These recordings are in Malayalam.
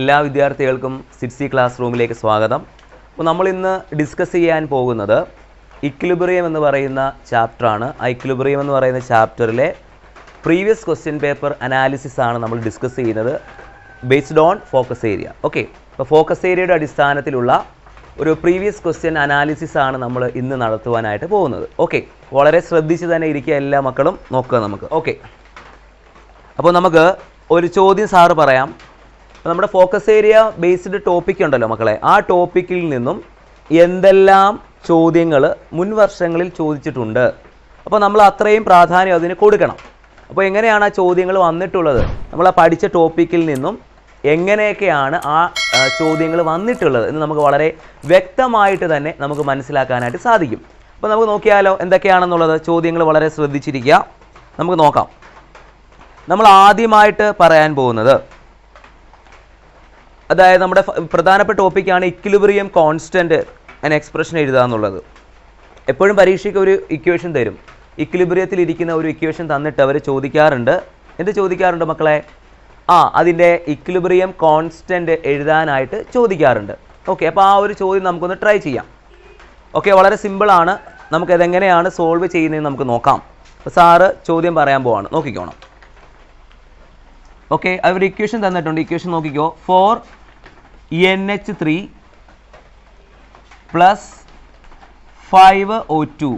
എല്ലാ വിദ്യാർത്ഥികൾക്കും സിറ്റ്സി ക്ലാസ് റൂമിലേക്ക് സ്വാഗതം. അപ്പോൾ നമ്മൾ ഇന്ന് ഡിസ്കസ് ചെയ്യാൻ പോകുന്നത് ഇക്വിലിബ്രിയം എന്ന് പറയുന്ന ചാപ്റ്ററാണ്. ഇക്വിലിബ്രിയം എന്ന് പറയുന്ന ചാപ്റ്ററിലെ പ്രീവിയസ് ക്വസ്റ്റ്യൻ പേപ്പർ അനാലിസിസ് ആണ് നമ്മൾ ഡിസ്കസ് ചെയ്യുന്നത് based on focus area. Okay, അപ്പോൾ ഫോക്കസ് ഏരിയയുടെ അടിസ്ഥാനത്തിലുള്ള ഒരു പ്രീവിയസ് ക്വസ്റ്റ്യൻ അനാലിസിസ് ആണ് നമ്മൾ ഇന്ന് നടത്തുവാനായിട്ട് പോകുന്നത്. ഓക്കെ, വളരെ ശ്രദ്ധിച്ച് തന്നെ ഇരിക്കുക എല്ലാ മക്കളും, നോക്കുക നമുക്ക്. ഓക്കെ, അപ്പോൾ നമുക്ക് ഒരു ചോദ്യം സാറ് പറയാം. നമ്മുടെ ഫോക്കസ് ഏരിയ ബേസ്ഡ് ടോപ്പിക് ഉണ്ടല്ലോ മക്കളെ, ആ ടോപ്പിക്കിൽ നിന്നും എന്തെല്ലാം ചോദ്യങ്ങൾ മുൻ വർഷങ്ങളിൽ ചോദിച്ചിട്ടുണ്ട്, അപ്പോൾ നമ്മൾ അത്രയും പ്രാധാന്യം അതിന് കൊടുക്കണം. അപ്പോൾ എങ്ങനെയാണ് ആ ചോദ്യങ്ങൾ വന്നിട്ടുള്ളത്, നമ്മൾ ആ പഠിച്ച ടോപ്പിക്കിൽ നിന്നും എങ്ങനെയൊക്കെയാണ് ആ ചോദ്യങ്ങൾ വന്നിട്ടുള്ളത് എന്ന് നമുക്ക് വളരെ വ്യക്തമായിട്ട് തന്നെ നമുക്ക് മനസ്സിലാക്കാനായിട്ട് സാധിക്കും. അപ്പോൾ നമുക്ക് നോക്കിയാലോ എന്തൊക്കെയാണെന്നുള്ളത്. ചോദ്യങ്ങൾ വളരെ ശ്രദ്ധിച്ചിരിക്കുക, നമുക്ക് നോക്കാം. നമ്മൾ ആദ്യമായിട്ട് പറയാൻ പോകുന്നത്, അതായത് നമ്മുടെ പ്രധാനപ്പെട്ട ടോപ്പിക്കാണ് ഇക്വിലിബ്രിയം കോൺസ്റ്റൻറ്റ് എന്ന എക്സ്പ്രഷൻ എഴുതുക എന്നുള്ളത്. എപ്പോഴും പരീക്ഷയ്ക്ക് ഒരു ഇക്വേഷൻ തരും, ഇക്വിലിബ്രിയത്തിൽ ഇരിക്കുന്ന ഒരു ഇക്വേഷൻ തന്നിട്ട് അവർ ചോദിക്കാറുണ്ട്. എന്ത് ചോദിക്കാറുണ്ട് മക്കളെ? അതിൻ്റെ ഇക്വിലിബ്രിയം കോൺസ്റ്റൻറ്റ് എഴുതാനായിട്ട് ചോദിക്കാറുണ്ട്. ഓക്കെ, അപ്പോൾ ആ ഒരു ചോദ്യം നമുക്കൊന്ന് ട്രൈ ചെയ്യാം. ഓക്കെ, വളരെ സിമ്പിളാണ്, നമുക്കതെങ്ങനെയാണ് സോൾവ് ചെയ്യുന്നതെന്ന് നമുക്ക് നോക്കാം. അപ്പോൾ സാറ് ചോദ്യം പറയാൻ പോവാണ്, നോക്കിക്കോണം. ഓക്കെ, അവർ ഇക്വേഷൻ തന്നിട്ടുണ്ട്. ഇക്വേഷൻ നോക്കിക്കോ. 4NH3 plus 5O2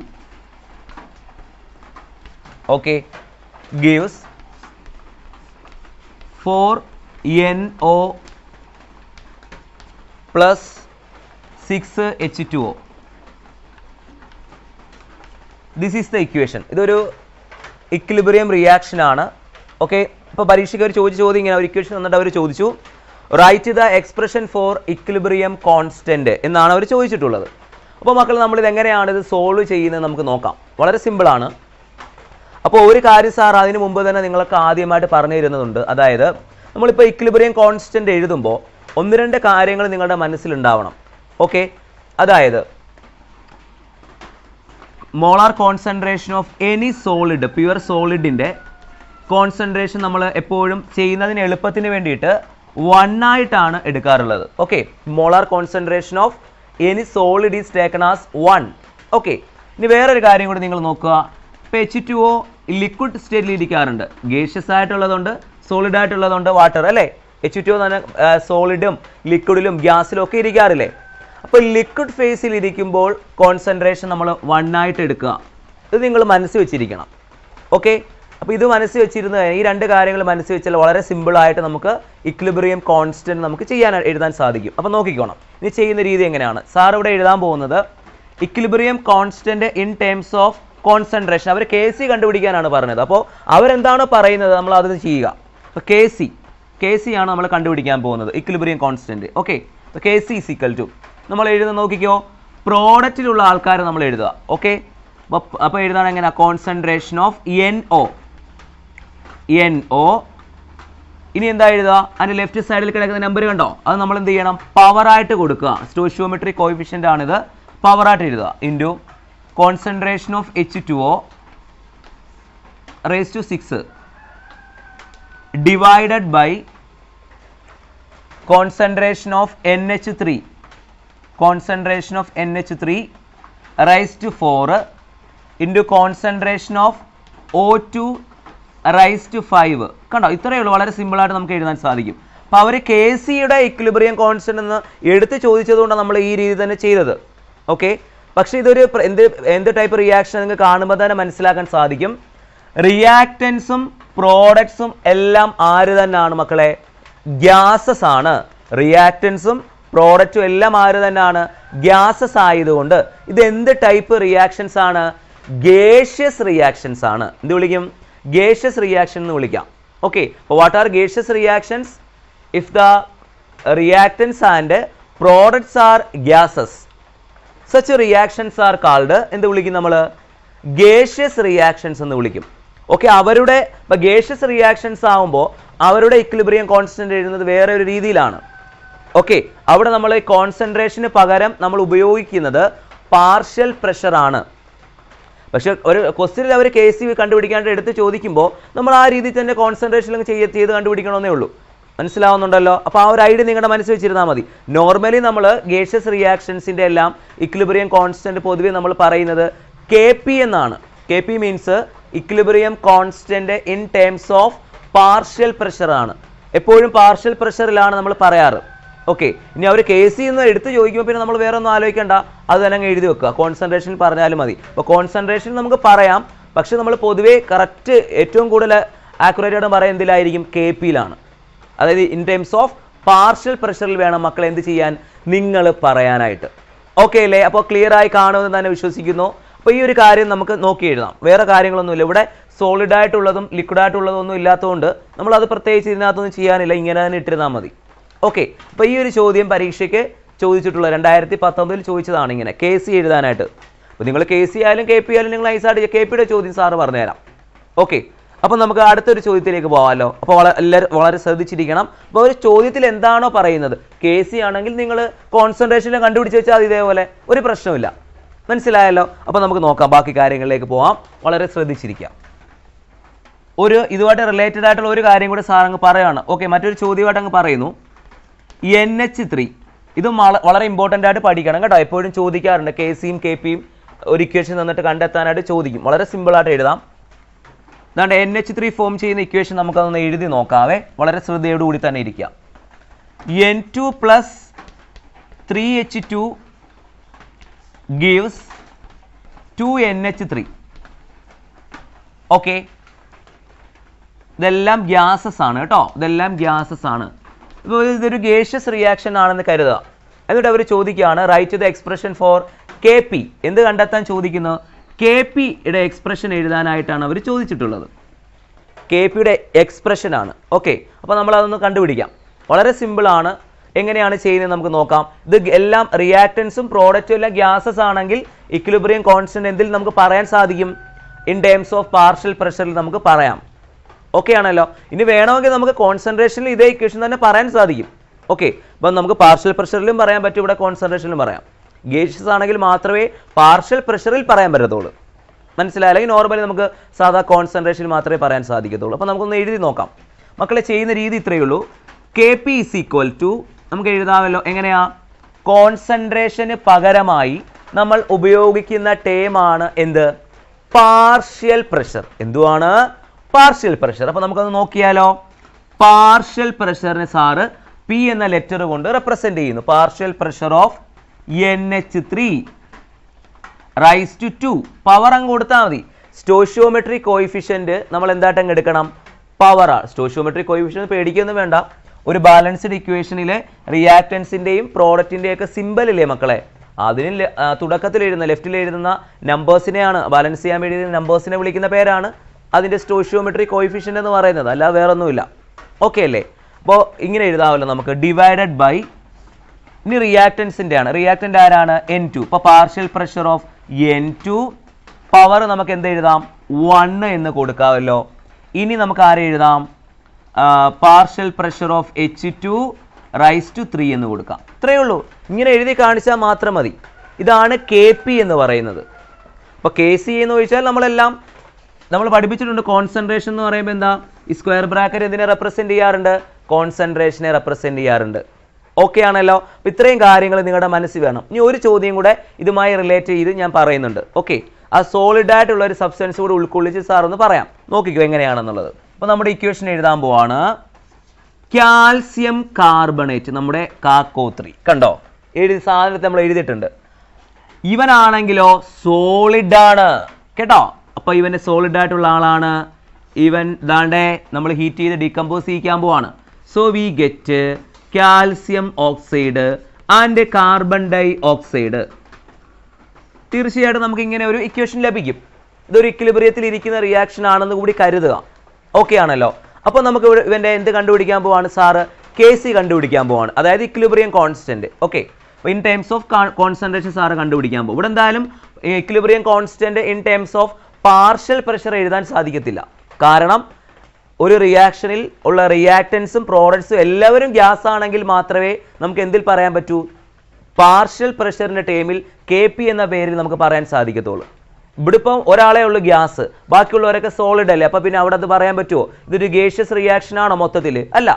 okay gives 4NO plus 6H2O. This is the equation. ഇതൊരു ഇക്വിലിബ്രിയം റിയാക്ഷൻ ആണ്. ഓക്കെ, ഇപ്പോൾ പരീക്ഷയ്ക്ക് അവർ ചോദിച്ച ചോദ്യം ഇങ്ങനെ, ഒരു ഇക്വേഷൻ തന്നിട്ട് അവർ ചോദിച്ചു write the expression for equilibrium constant എന്നാണ് അവർ ചോദിച്ചിട്ടുള്ളത്. അപ്പോൾ മക്കൾ നമ്മളിത് എങ്ങനെയാണ് ഇത് സോൾവ് ചെയ്യുന്നത് നമുക്ക് നോക്കാം. വളരെ സിമ്പിളാണ്. അപ്പോൾ ഒരു കാര്യം സാർ അതിന് മുമ്പ് തന്നെ നിങ്ങൾക്ക് ആദ്യമായിട്ട് പറഞ്ഞു തരുന്നതുണ്ട്. അതായത് നമ്മളിപ്പോൾ ഇക്വിലിബ്രിയം കോൺസ്റ്റൻറ്റ് എഴുതുമ്പോൾ ഒന്ന് രണ്ട് കാര്യങ്ങൾ നിങ്ങളുടെ മനസ്സിലുണ്ടാവണം. ഓക്കെ, അതായത് molar concentration of any solid, pure സോളിഡിൻ്റെ കോൺസെൻട്രേഷൻ നമ്മൾ എപ്പോഴും ചെയ്യുന്നതിന് എളുപ്പത്തിന് വേണ്ടിയിട്ട് 1 ആയിട്ടാണ് എടുക്കാറുള്ളത്. Okay, molar concentration of any solid is taken as 1. Okay, ഇനി വേറൊരു കാര്യം കൂടി നിങ്ങൾ നോക്കുക. ഇപ്പോൾ H2O ലിക്വിഡ് സ്റ്റേറ്റിൽ ഇരിക്കാറുണ്ട്. ഗേഷ്യസ് ആയിട്ടുള്ളതുണ്ട്, സോളിഡ് ആയിട്ടുള്ളതുണ്ട്, വാട്ടർ അല്ലേ. H2O തന്നെ സോളിഡും ലിക്വിഡിലും ഗ്യാസിലും ഒക്കെ ഇരിക്കാറില്ലേ. അപ്പോൾ ലിക്വിഡ് ഫേസിൽ ഇരിക്കുമ്പോൾ കോൺസെൻട്രേഷൻ നമ്മൾ 1 ആയിട്ട് എടുക്കുക. ഇത് നിങ്ങൾ മനസ്സിൽ വെച്ചിരിക്കണം. ഓക്കെ, അപ്പോൾ ഇത് മനസ്സിൽ വെച്ചിരുന്ന ഈ രണ്ട് കാര്യങ്ങൾ മനസ്സിൽ വെച്ചാൽ വളരെ സിമ്പിളായിട്ട് നമുക്ക് ഇക്വിലിബ്രിയം കോൺസ്റ്റൻറ്റ് നമുക്ക് എഴുതാൻ സാധിക്കും. അപ്പോൾ നോക്കിക്കോണം ഇനി ചെയ്യുന്ന രീതി എങ്ങനെയാണ്. സാർ ഇവിടെ എഴുതാൻ പോകുന്നത് equilibrium constant in terms of concentration. അവർ Kc കണ്ടുപിടിക്കാനാണ് പറഞ്ഞത്. അപ്പോൾ അവരെന്താണോ പറയുന്നത് നമ്മൾ അത് ചെയ്യുക. അപ്പോൾ Kc ആണ് നമ്മൾ കണ്ടുപിടിക്കാൻ പോകുന്നത് ഇക്വിലിബ്രിയം കോൺസ്റ്റൻറ്റ്. ഓക്കെ, അപ്പോൾ Kc ഈസ് ഈക്വൽ ടു നമ്മൾ എഴുതുന്ന നോക്കിക്കോ, പ്രോഡക്റ്റിലുള്ള ആൾക്കാർ നമ്മൾ എഴുതുക. ഓക്കെ, അപ്പോൾ എഴുതാൻ എങ്ങനെ, കോൺസെൻട്രേഷൻ ഓഫ് NO. ഇനി എന്താ എഴുതുക, അതിൻ്റെ ലെഫ്റ്റ് സൈഡിൽ കിടക്കുന്ന നമ്പർ കണ്ടോ, അത് നമ്മൾ എന്ത് ചെയ്യണം, പവറായിട്ട് കൊടുക്കുക. സ്റ്റോയിഷ്യോമെട്രിക് കോഎഫിഷ്യൻ്റ് ആണിത്, പവറായിട്ട് എഴുതുക. Into concentration of H2O raise to 6 divided by concentration of NH3 raise to 4 into concentration of O2 raise to 5. കണ്ടോ, ഇത്രയേ ഉള്ളൂ. വളരെ സിമ്പിളായിട്ട് നമുക്ക് എഴുതാൻ സാധിക്കും. അപ്പോൾ അവർ Kcയുടെ ഇക്വിലിബ്രിയം കോൺസ്റ്റൻറ്റ് എന്ന് എടുത്ത് ചോദിച്ചതുകൊണ്ടാണ് നമ്മൾ ഈ രീതി തന്നെ ചെയ്തത്. ഓക്കെ, പക്ഷേ ഇതൊരു എന്ത് ടൈപ്പ് റിയാക്ഷൻ നിങ്ങൾക്ക് കാണുമ്പോൾ തന്നെ മനസ്സിലാക്കാൻ സാധിക്കും. റിയാക്റ്റൻസും പ്രോഡക്ട്സും എല്ലാം ആര് തന്നെയാണ് മക്കളെ? ഗ്യാസസ് ആണ്. റിയാക്റ്റൻസും പ്രോഡക്റ്റും എല്ലാം ആര് തന്നെയാണ്? ഗ്യാസസ് ആയതുകൊണ്ട് ഇത് എന്ത് ടൈപ്പ് റിയാക്ഷൻസ് ആണ്? ഗേഷ്യസ് റിയാക്ഷൻസ് ആണ്. എന്ത് വിളിക്കും? gaseous reaction എന്ന് വിളിക്കാം. ഓക്കെ, അപ്പോൾ what are gaseous reactions? If the reactants and products are gases, such reactions are called എന്ത് വിളിക്കും നമ്മൾ? gaseous reactions എന്ന് വിളിക്കും. ഓക്കെ, അവരുടെ ഇപ്പോൾ gaseous reactions ആകുമ്പോൾ അവരുടെ ഇക്വിലിബ്രിയം കോൺസ്റ്റൻറ്റ് എഴുതുന്നത് വേറെ ഒരു രീതിയിലാണ്. ഓക്കെ, അവിടെ നമ്മൾ കോൺസെൻട്രേഷന് പകരം നമ്മൾ ഉപയോഗിക്കുന്നത് പാർഷ്യൽ പ്രഷർ ആണ്. പക്ഷേ ഒരു ക്വസ്റ്റ്യനിൽ അവർ Kc കണ്ടുപിടിക്കാണ്ട് എടുത്ത് ചോദിക്കുമ്പോൾ നമ്മൾ ആ രീതിയിൽ തന്നെ കോൺസെൻട്രേഷൻ ചെയ്ത് കണ്ടുപിടിക്കണമെന്നേ ഉള്ളൂ. മനസ്സിലാവുന്നുണ്ടല്ലോ? അപ്പോൾ ആ ഒരു ഐഡിയ നിങ്ങളുടെ മനസ്സിൽ വെച്ചിരുന്നാൽ മതി. നോർമലി നമ്മൾ ഗേഷ്യസ് റിയാക്ഷൻസിൻ്റെ എല്ലാം ഇക്വിലിബ്രിയം കോൺസ്റ്റന്റ് പൊതുവെ നമ്മൾ പറയുന്നത് KP എന്നാണ്. KP means equilibrium constant in terms of partial pressure ആണ്. എപ്പോഴും പാർഷ്യൽ പ്രഷറിലാണ് നമ്മൾ പറയാറ്. ഓക്കെ, ഇനി അവർ KC എന്ന് എടുത്ത് ചോദിക്കുമ്പോൾ പിന്നെ നമ്മൾ വേറെ ഒന്നും ആലോചിക്കേണ്ട, അത് തന്നെ അങ്ങ് എഴുതി വെക്കുക. കോൺസെൻട്രേഷൻ പറഞ്ഞാലും മതി. അപ്പോൾ കോൺസെൻട്രേഷൻ നമുക്ക് പറയാം, പക്ഷെ നമ്മൾ പൊതുവേ കറക്റ്റ് ഏറ്റവും കൂടുതൽ ആക്യുറേറ്റ് ആയിട്ട് പറയാൻ എന്തിലായിരിക്കും? KPയിലാണ്. അതായത് ഇൻ ടേംസ് ഓഫ് പാർഷ്യൽ പ്രഷറിൽ വേണം മക്കളെ എന്ത് ചെയ്യാൻ? നിങ്ങൾ പറയാനായിട്ട്. ഓക്കെ അല്ലേ? അപ്പോൾ ക്ലിയർ ആയി കാണുമെന്ന് തന്നെ വിശ്വസിക്കുന്നു. അപ്പോൾ ഈ ഒരു കാര്യം നമുക്ക് നോക്കി എഴുതാം. വേറെ കാര്യങ്ങളൊന്നുമില്ല. ഇവിടെ സോളിഡ് ആയിട്ടുള്ളതും ലിക്വിഡ് ആയിട്ടുള്ളതും ഒന്നും ഇല്ലാത്തതുകൊണ്ട് നമ്മളത് പ്രത്യേകിച്ച് ഇതിനകത്തൊന്നും ചെയ്യാനില്ല, ഇങ്ങനെ തന്നെ ഇട്ടിരുന്നാൽ മതി. ഓക്കെ, അപ്പോൾ ഈ ഒരു ചോദ്യം പരീക്ഷയ്ക്ക് ചോദിച്ചിട്ടുള്ള 2019 ചോദിച്ചതാണ് ഇങ്ങനെ KC എഴുതാനായിട്ട്. അപ്പോൾ നിങ്ങൾ KC ആയാലും KP ആയാലും നിങ്ങൾ ഐസായിട്ട് KPയുടെ ചോദ്യം സാറ് പറഞ്ഞുതരാം. ഓക്കെ, അപ്പോൾ നമുക്ക് അടുത്തൊരു ചോദ്യത്തിലേക്ക് പോകാമല്ലോ. അപ്പോൾ എല്ലാവരും വളരെ ശ്രദ്ധിച്ചിരിക്കണം. അപ്പോൾ ഒരു ചോദ്യത്തിൽ എന്താണോ പറയുന്നത്, KC ആണെങ്കിൽ നിങ്ങൾ കോൺസെൻട്രേഷനിൽ കണ്ടുപിടിച്ച് വെച്ചാൽ ഇതേപോലെ ഒരു പ്രശ്നമില്ല. മനസ്സിലായല്ലോ? അപ്പോൾ നമുക്ക് നോക്കാം, ബാക്കി കാര്യങ്ങളിലേക്ക് പോകാം. വളരെ ശ്രദ്ധിച്ചിരിക്കാം. ഒരു ഇതുമായിട്ട് റിലേറ്റഡ് ആയിട്ടുള്ള ഒരു കാര്യം കൂടെ സാർ അങ്ങ് പറയുകയാണ്. ഓക്കെ, മറ്റൊരു ചോദ്യമായിട്ട് അങ്ങ് പറയുന്നു. NH3 ഇതും വളരെ ഇമ്പോർട്ടൻ്റ് ആയിട്ട് പഠിക്കണം കേട്ടോ. എപ്പോഴും ചോദിക്കാറുണ്ട്, KCയും KPയും ഒരു ഇക്വേഷൻ തന്നിട്ട് കണ്ടെത്താനായിട്ട് ചോദിക്കും. വളരെ സിമ്പിളായിട്ട് എഴുതാം. അതുകൊണ്ട് NH3 ഫോം ചെയ്യുന്ന ഇക്വേഷൻ നമുക്കതൊന്ന് എഴുതി നോക്കാവേ. വളരെ ശ്രദ്ധയോടുകൂടി തന്നെ ഇരിക്കാം. N2 + 3H2 gives 2NH3. Okay, ഇതെല്ലാം ഗ്യാസസ് ആണ് കേട്ടോ. ഇതെല്ലാം ഗ്യാസസ് ആണ്. ഇപ്പോൾ ഇതൊരു ഗേഷ്യസ് റിയാക്ഷൻ ആണെന്ന് കരുതുക. എന്നിട്ട് അവർ ചോദിക്കുകയാണ്, write the expression for KP. എന്ത് കണ്ടെത്താൻ ചോദിക്കുന്നു? KPയുടെ എക്സ്പ്രഷൻ എഴുതാനായിട്ടാണ് അവർ ചോദിച്ചിട്ടുള്ളത്. KPയുടെ എക്സ്പ്രഷൻ ആണ്. ഓക്കെ, അപ്പോൾ നമ്മൾ അതൊന്ന് കണ്ടുപിടിക്കാം. വളരെ സിമ്പിളാണ്. എങ്ങനെയാണ് ചെയ്യുന്നത് നമുക്ക് നോക്കാം. ഇത് എല്ലാം റിയാക്റ്റൻസും പ്രോഡക്റ്റും എല്ലാം ഗ്യാസസ് ആണെങ്കിൽ ഇക്വിലിബ്രിയം കോൺസ്റ്റന്റ് എന്തിൽ നമുക്ക് പറയാൻ സാധിക്കും? ഇൻ ടേംസ് ഓഫ് പാർഷ്യൽ പ്രഷറിൽ നമുക്ക് പറയാം. ഓക്കെ ആണല്ലോ? ഇനി വേണമെങ്കിൽ നമുക്ക് കോൺസെൻട്രേഷനിൽ ഇതേ ഇക്വേഷൻ തന്നെ പറയാൻ സാധിക്കും. ഓക്കെ, അപ്പം നമുക്ക് പാർഷ്യൽ പ്രഷറിലും പറയാൻ പറ്റും, ഇവിടെ കോൺസെൻട്രേഷനിലും പറയാം. ഗേഷ്യസ് ആണെങ്കിൽ മാത്രമേ പാർഷ്യൽ പ്രഷറിൽ പറയാൻ പറ്റത്തുള്ളൂ. മനസ്സിലായാലും ഈ നോർമലി നമുക്ക് സാധാ കോൺസെൻട്രേഷനിൽ മാത്രമേ പറയാൻ സാധിക്കത്തുള്ളൂ. അപ്പോൾ നമുക്കൊന്ന് എഴുതി നോക്കാം. മക്കളെ ചെയ്യുന്ന രീതി ഇത്രയേ ഉള്ളൂ. KP = നമുക്ക് എഴുതാമല്ലോ. എങ്ങനെയാ? കോൺസെൻട്രേഷന് പകരമായി നമ്മൾ ഉപയോഗിക്കുന്ന ടേമാണ് എന്ത്? Partial pressure. എന്തുവാണ്? Partial pressure. അപ്പോൾ നമുക്കൊന്ന് നോക്കിയാലോ. പാർഷ്യൽ പ്രഷറിനെ സാറ് P എന്ന ലെറ്റർ കൊണ്ട് റെപ്രസെന്റ് ചെയ്യുന്നു. Partial pressure of NH3 raise to 2. Power അങ്ങ് കൊടുത്താൽ മതി. സ്റ്റോഷിയോമെട്രിക് കോയിഫിഷ്യന്റ് നമ്മൾ എന്തായിട്ടങ്ങ് എടുക്കണം? പവറാണ്. സ്റ്റോഷിയോമെട്രിക് കോയിഫിഷ്യന്റ് പേടിക്കൊന്നും വേണ്ട. ഒരു ബാലൻസ്ഡ് ഇക്വേഷനിലെ റിയാക്റ്റൻസിൻ്റെയും പ്രോഡക്റ്റിൻ്റെയും ഒക്കെ സിമ്പലില്ലേ മക്കളെ, അതിന് തുടക്കത്തിൽ എഴുതുന്ന ലെഫ്റ്റിൽ എഴുതുന്ന നമ്പേഴ്സിനെയാണ് ബാലൻസ് ചെയ്യാൻ വേണ്ടി നമ്പേഴ്സിനെ വിളിക്കുന്ന പേരാണ് അതിൻ്റെ സ്റ്റോഷിയോമെട്രിക് കോയിഫിഷ്യന്റ് എന്ന് പറയുന്നത്. അല്ലാതെ വേറൊന്നുമില്ല. ഓക്കെ അല്ലേ? അപ്പോൾ ഇങ്ങനെ എഴുതാമല്ലോ നമുക്ക്. ഡിവൈഡഡ് ബൈ, ഇനി റിയാക്റ്റൻസിൻ്റെ ആണ്. റിയാക്റ്റൻ്റ് ആരാണ്? N2. അപ്പോൾ partial pressure of N2 power നമുക്ക് എന്ത് എഴുതാം? 1 എന്ന് കൊടുക്കാമല്ലോ. ഇനി നമുക്ക് ആരെ എഴുതാം? Partial pressure of H2 raise to 3 എന്ന് കൊടുക്കാം. ഇത്രയേ ഉള്ളൂ. ഇങ്ങനെ എഴുതി കാണിച്ചാൽ മാത്രം മതി. ഇതാണ് KP എന്ന് പറയുന്നത്. അപ്പോൾ KC എന്ന് ചോദിച്ചാൽ നമ്മൾ പഠിപ്പിച്ചിട്ടുണ്ട്. കോൺസെൻട്രേഷൻ എന്ന് പറയുമ്പോൾ എന്താ? ഈ സ്ക്വയർ ബ്രാക്കറ്റ് എന്തിനെ റെപ്രസെന്റ് ചെയ്യാറുണ്ട്? കോൺസെൻട്രേഷനെ റെപ്രസെന്റ് ചെയ്യാറുണ്ട്. ഓക്കെ ആണല്ലോ? അപ്പോൾ ഇത്രയും കാര്യങ്ങൾ നിങ്ങളുടെ മനസ്സിൽ വേണം. ഇനി ഒരു ചോദ്യം കൂടെ ഇതുമായി റിലേറ്റ് ചെയ്ത് ഞാൻ പറയുന്നുണ്ട്. ഓക്കെ, ആ സോളിഡ് ആയിട്ടുള്ള ഒരു സബ്സ്റ്റൻസ് കൂടെ ഉൾക്കൊള്ളിച്ച് സാർ ഒന്ന് പറയാം. നോക്കിക്കോ എങ്ങനെയാണെന്നുള്ളത്. അപ്പോൾ നമ്മുടെ ഇക്വേഷൻ എഴുതാൻ പോവാണ്. കാൽസ്യം കാർബണേറ്റ്, നമ്മുടെ കാക്കോ3 കണ്ടോ? സാധനത്തെ നമ്മൾ എഴുതിയിട്ടുണ്ട്. ഇവനാണെങ്കിലോ സോളിഡ് ആണ് കേട്ടോ. അപ്പോൾ ഇവൻ്റെ സോളിഡ് ആയിട്ടുള്ള ആളാണ്. ഇവൻ ദാണ്ടേ നമ്മൾ ഹീറ്റ് ചെയ്ത് ഡീകമ്പോസ് ചെയ്യിക്കാൻ പോവാണ്. So we get calcium oxide and carbon dioxide. തീർച്ചയായിട്ടും നമുക്ക് ഇങ്ങനെ ഒരു ഇക്വേഷൻ ലഭിക്കും. ഇതൊരു ഇക്വിലിബ്രിയത്തിൽ ഇരിക്കുന്ന റിയാക്ഷൻ ആണെന്ന് കൂടി കരുതുക. ഓക്കെ ആണല്ലോ? അപ്പോൾ നമുക്ക് ഇവൻ്റെ എന്ത് കണ്ടുപിടിക്കാൻ പോവാണ് സാറ്? KC കണ്ടുപിടിക്കാൻ പോവാണ്. അതായത് equilibrium constant. Okay, in terms of concentration sir കണ്ടുപിടിക്കാൻ പോകും. ഇവിടെ എന്തായാലും equilibrium constant in terms of partial pressure എഴുതാൻ സാധിക്കത്തില്ല. കാരണം ഒരു റിയാക്ഷനിൽ ഉള്ള റിയാക്റ്റൻസും പ്രോഡക്ട്സും എല്ലാവരും ഗ്യാസ് ആണെങ്കിൽ മാത്രമേ നമുക്ക് എന്തിൽ പറയാൻ പറ്റൂ? പാർഷ്യൽ പ്രഷറിൻ്റെ ടേമിൽ KP എന്ന പേരിൽ നമുക്ക് പറയാൻ സാധിക്കത്തുള്ളൂ. ഇവിടെ ഇപ്പം ഒരാളെ ഉള്ളൂ ഗ്യാസ്, ബാക്കിയുള്ളവരൊക്കെ സോളിഡ് അല്ലേ. അപ്പോൾ പിന്നെ അവിടെ അത് പറയാൻ പറ്റുമോ? ഇതൊരു ഗേഷ്യസ് റിയാക്ഷൻ ആണോ മൊത്തത്തിൽ? അല്ല.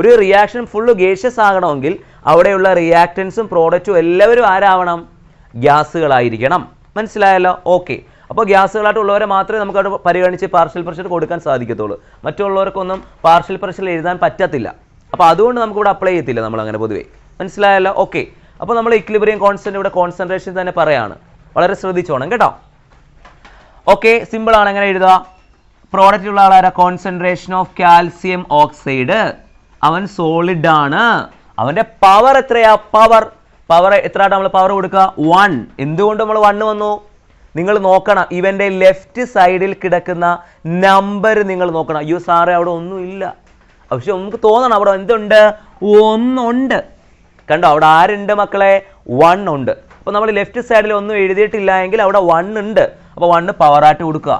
ഒരു റിയാക്ഷൻ ഫുള്ള് ഗേഷ്യസ് ആകണമെങ്കിൽ അവിടെയുള്ള റിയാക്റ്റൻസും പ്രോഡക്റ്റും എല്ലാവരും ആരാവണം? ഗ്യാസുകളായിരിക്കണം. മനസ്സിലായല്ലോ? ഓക്കെ. അപ്പോൾ ഗ്യാസുകളായിട്ടുള്ളവരെ മാത്രമേ നമുക്ക് അവിടെ പരിഗണിച്ച് പാർഷ്യൽ പ്രഷർ കൊടുക്കാൻ സാധിക്കത്തുള്ളൂ. മറ്റുള്ളവർക്കൊന്നും പാർഷ്യൽ പ്രഷർ എഴുതാൻ പറ്റത്തില്ല. അപ്പോൾ അതുകൊണ്ട് നമുക്കിവിടെ അപ്ലൈ ചെയ്യത്തില്ല നമ്മൾ അങ്ങനെ പൊതുവേ. മനസ്സിലായല്ലോ? ഓക്കെ. അപ്പോൾ നമ്മൾ ഇക്വിലിബ്രിയം കോൺസ്റ്റന്റ് ഇവിടെ കോൺസെൻട്രേഷൻ തന്നെ പറയാണ്. വളരെ ശ്രദ്ധിച്ചോണം കേട്ടോ. ഓക്കെ, സിമ്പിൾ ആണ്. എങ്ങനെ എഴുതുക? പ്രോഡക്റ്റ് ഉള്ള ആളാരാ? Concentration of calcium oxide. അവൻ സോളിഡ് ആണ്. അവന്റെ പവർ എത്രയാ? പവർ എത്രയായിട്ട് നമ്മൾ പവർ കൊടുക്കുക? 1. എന്തുകൊണ്ട് നമ്മൾ 1 വന്നു? നിങ്ങൾ നോക്കണം, ഇവന്റെ ലെഫ്റ്റ് സൈഡിൽ കിടക്കുന്ന നമ്പർ നിങ്ങൾ നോക്കണം. അയ്യോ സാറേ അവിടെ ഒന്നും ഇല്ല. പക്ഷെ നമുക്ക് തോന്നണം അവിടെ എന്തുണ്ട്? 1 ഉണ്ട്. കണ്ടോ, അവിടെ ആരുണ്ട് മക്കളെ? 1 ഉണ്ട്. അപ്പോൾ നമ്മൾ ലെഫ്റ്റ് സൈഡിൽ ഒന്നും എഴുതിയിട്ടില്ല എങ്കിൽ അവിടെ 1 ഉണ്ട്. അപ്പോൾ 1 പവറായിട്ട് കൊടുക്കുക.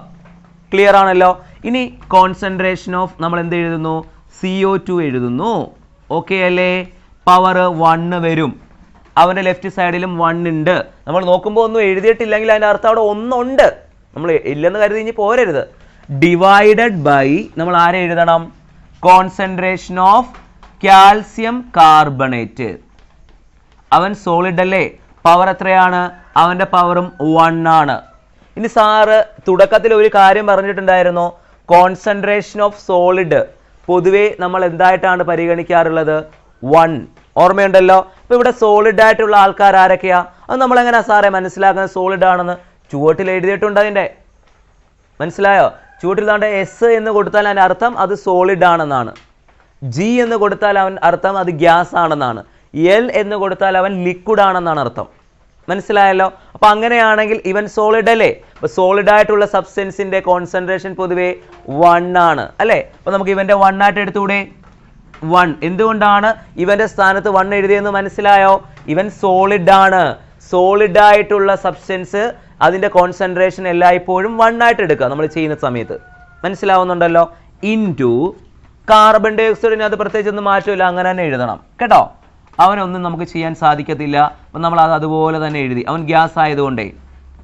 ക്ലിയർ ആണല്ലോ? ഇനി കോൺസെൻട്രേഷൻ ഓഫ് നമ്മൾ എന്ത് എഴുതുന്നു? CO2 എഴുതുന്നു. ഓക്കെ അല്ലേ? പവർ 1 വരും. അവൻ്റെ ലെഫ്റ്റ് സൈഡിലും 1 ഉണ്ട്. നമ്മൾ നോക്കുമ്പോൾ ഒന്നും എഴുതിയിട്ടില്ലെങ്കിൽ അതിൻ്റെ അർത്ഥം അവിടെ 1 ഉണ്ട്. നമ്മൾ ഇല്ലെന്ന് കരുതി ഇനി പോരരുത്. ഡിവൈഡഡ് ബൈ നമ്മൾ ആരെ എഴുതണം? Concentration of calcium carbonate. അവൻ സോളിഡ് അല്ലേ? പവർ എത്രയാണ്? അവൻ്റെ പവറും 1 ആണ്. ഇനി സാറ് തുടക്കത്തിൽ ഒരു കാര്യം പറഞ്ഞിട്ടുണ്ടായിരുന്നു, കോൺസെൻട്രേഷൻ ഓഫ് സോളിഡ് പൊതുവേ നമ്മൾ എന്തായിട്ടാണ് പരിഗണിക്കാറുള്ളത്? 1. ഓർമ്മയുണ്ടല്ലോ? അപ്പോൾ ഇവിടെ സോളിഡ് ആയിട്ടുള്ള ആൾക്കാർ ആരൊക്കെയാ? അത് നമ്മൾ എങ്ങനെയാ സാറേ മനസ്സിലാക്കുന്നത് സോളിഡ് ആണെന്ന്? ചുവട്ടിൽ എഴുതിയിട്ടുണ്ട് അതിൻ്റെ. മനസ്സിലായോ? ചുവട്ടിൽ താണ്ട് എസ് എന്ന് കൊടുത്താൽ അതിൻ്റെ അർത്ഥം അത് സോളിഡ് ആണെന്നാണ്. ജി എന്ന് കൊടുത്താൽ അവൻ അർത്ഥം അത് ഗ്യാസ് ആണെന്നാണ്. എൽ എന്ന് കൊടുത്താൽ അവൻ ലിക്വിഡ് ആണെന്നാണ് അർത്ഥം. മനസ്സിലായല്ലോ? അപ്പൊ അങ്ങനെയാണെങ്കിൽ ഇവൻ സോളിഡ് അല്ലേ? അപ്പൊ സോളിഡ് ആയിട്ടുള്ള സബ്സ്റ്റൻസിന്റെ കോൺസെൻട്രേഷൻ പൊതുവെ 1 ആണ് അല്ലേ? അപ്പൊ നമുക്ക് ഇവന്റെ 1 ആയിട്ട് എടുത്തുകൂടെ? 1. എന്തുകൊണ്ടാണ് ഇവന്റെ സ്ഥാനത്ത് 1 എഴുതിയെന്ന് മനസ്സിലായോ? ഇവൻ സോളിഡ് ആണ്. സോളിഡ് ആയിട്ടുള്ള സബ്സ്റ്റൻസ് അതിന്റെ കോൺസെൻട്രേഷൻ എല്ലായ്പ്പോഴും 1 ആയിട്ട് എടുക്കുക നമ്മൾ ചെയ്യുന്ന സമയത്ത്. മനസ്സിലാവുന്നുണ്ടല്ലോ? ഇൻറ്റു കാർബൺ ഡൈ ഓക്സൈഡിന് അത് പ്രത്യേകിച്ച് ഒന്നും മാറ്റമില്ല, അങ്ങനെ തന്നെ എഴുതണം കേട്ടോ. അവനൊന്നും നമുക്ക് ചെയ്യാൻ സാധിക്കത്തില്ല. അപ്പം നമ്മൾ അത് അതുപോലെ തന്നെ എഴുതി. അവൻ ഗ്യാസ് ആയതുകൊണ്ടേ.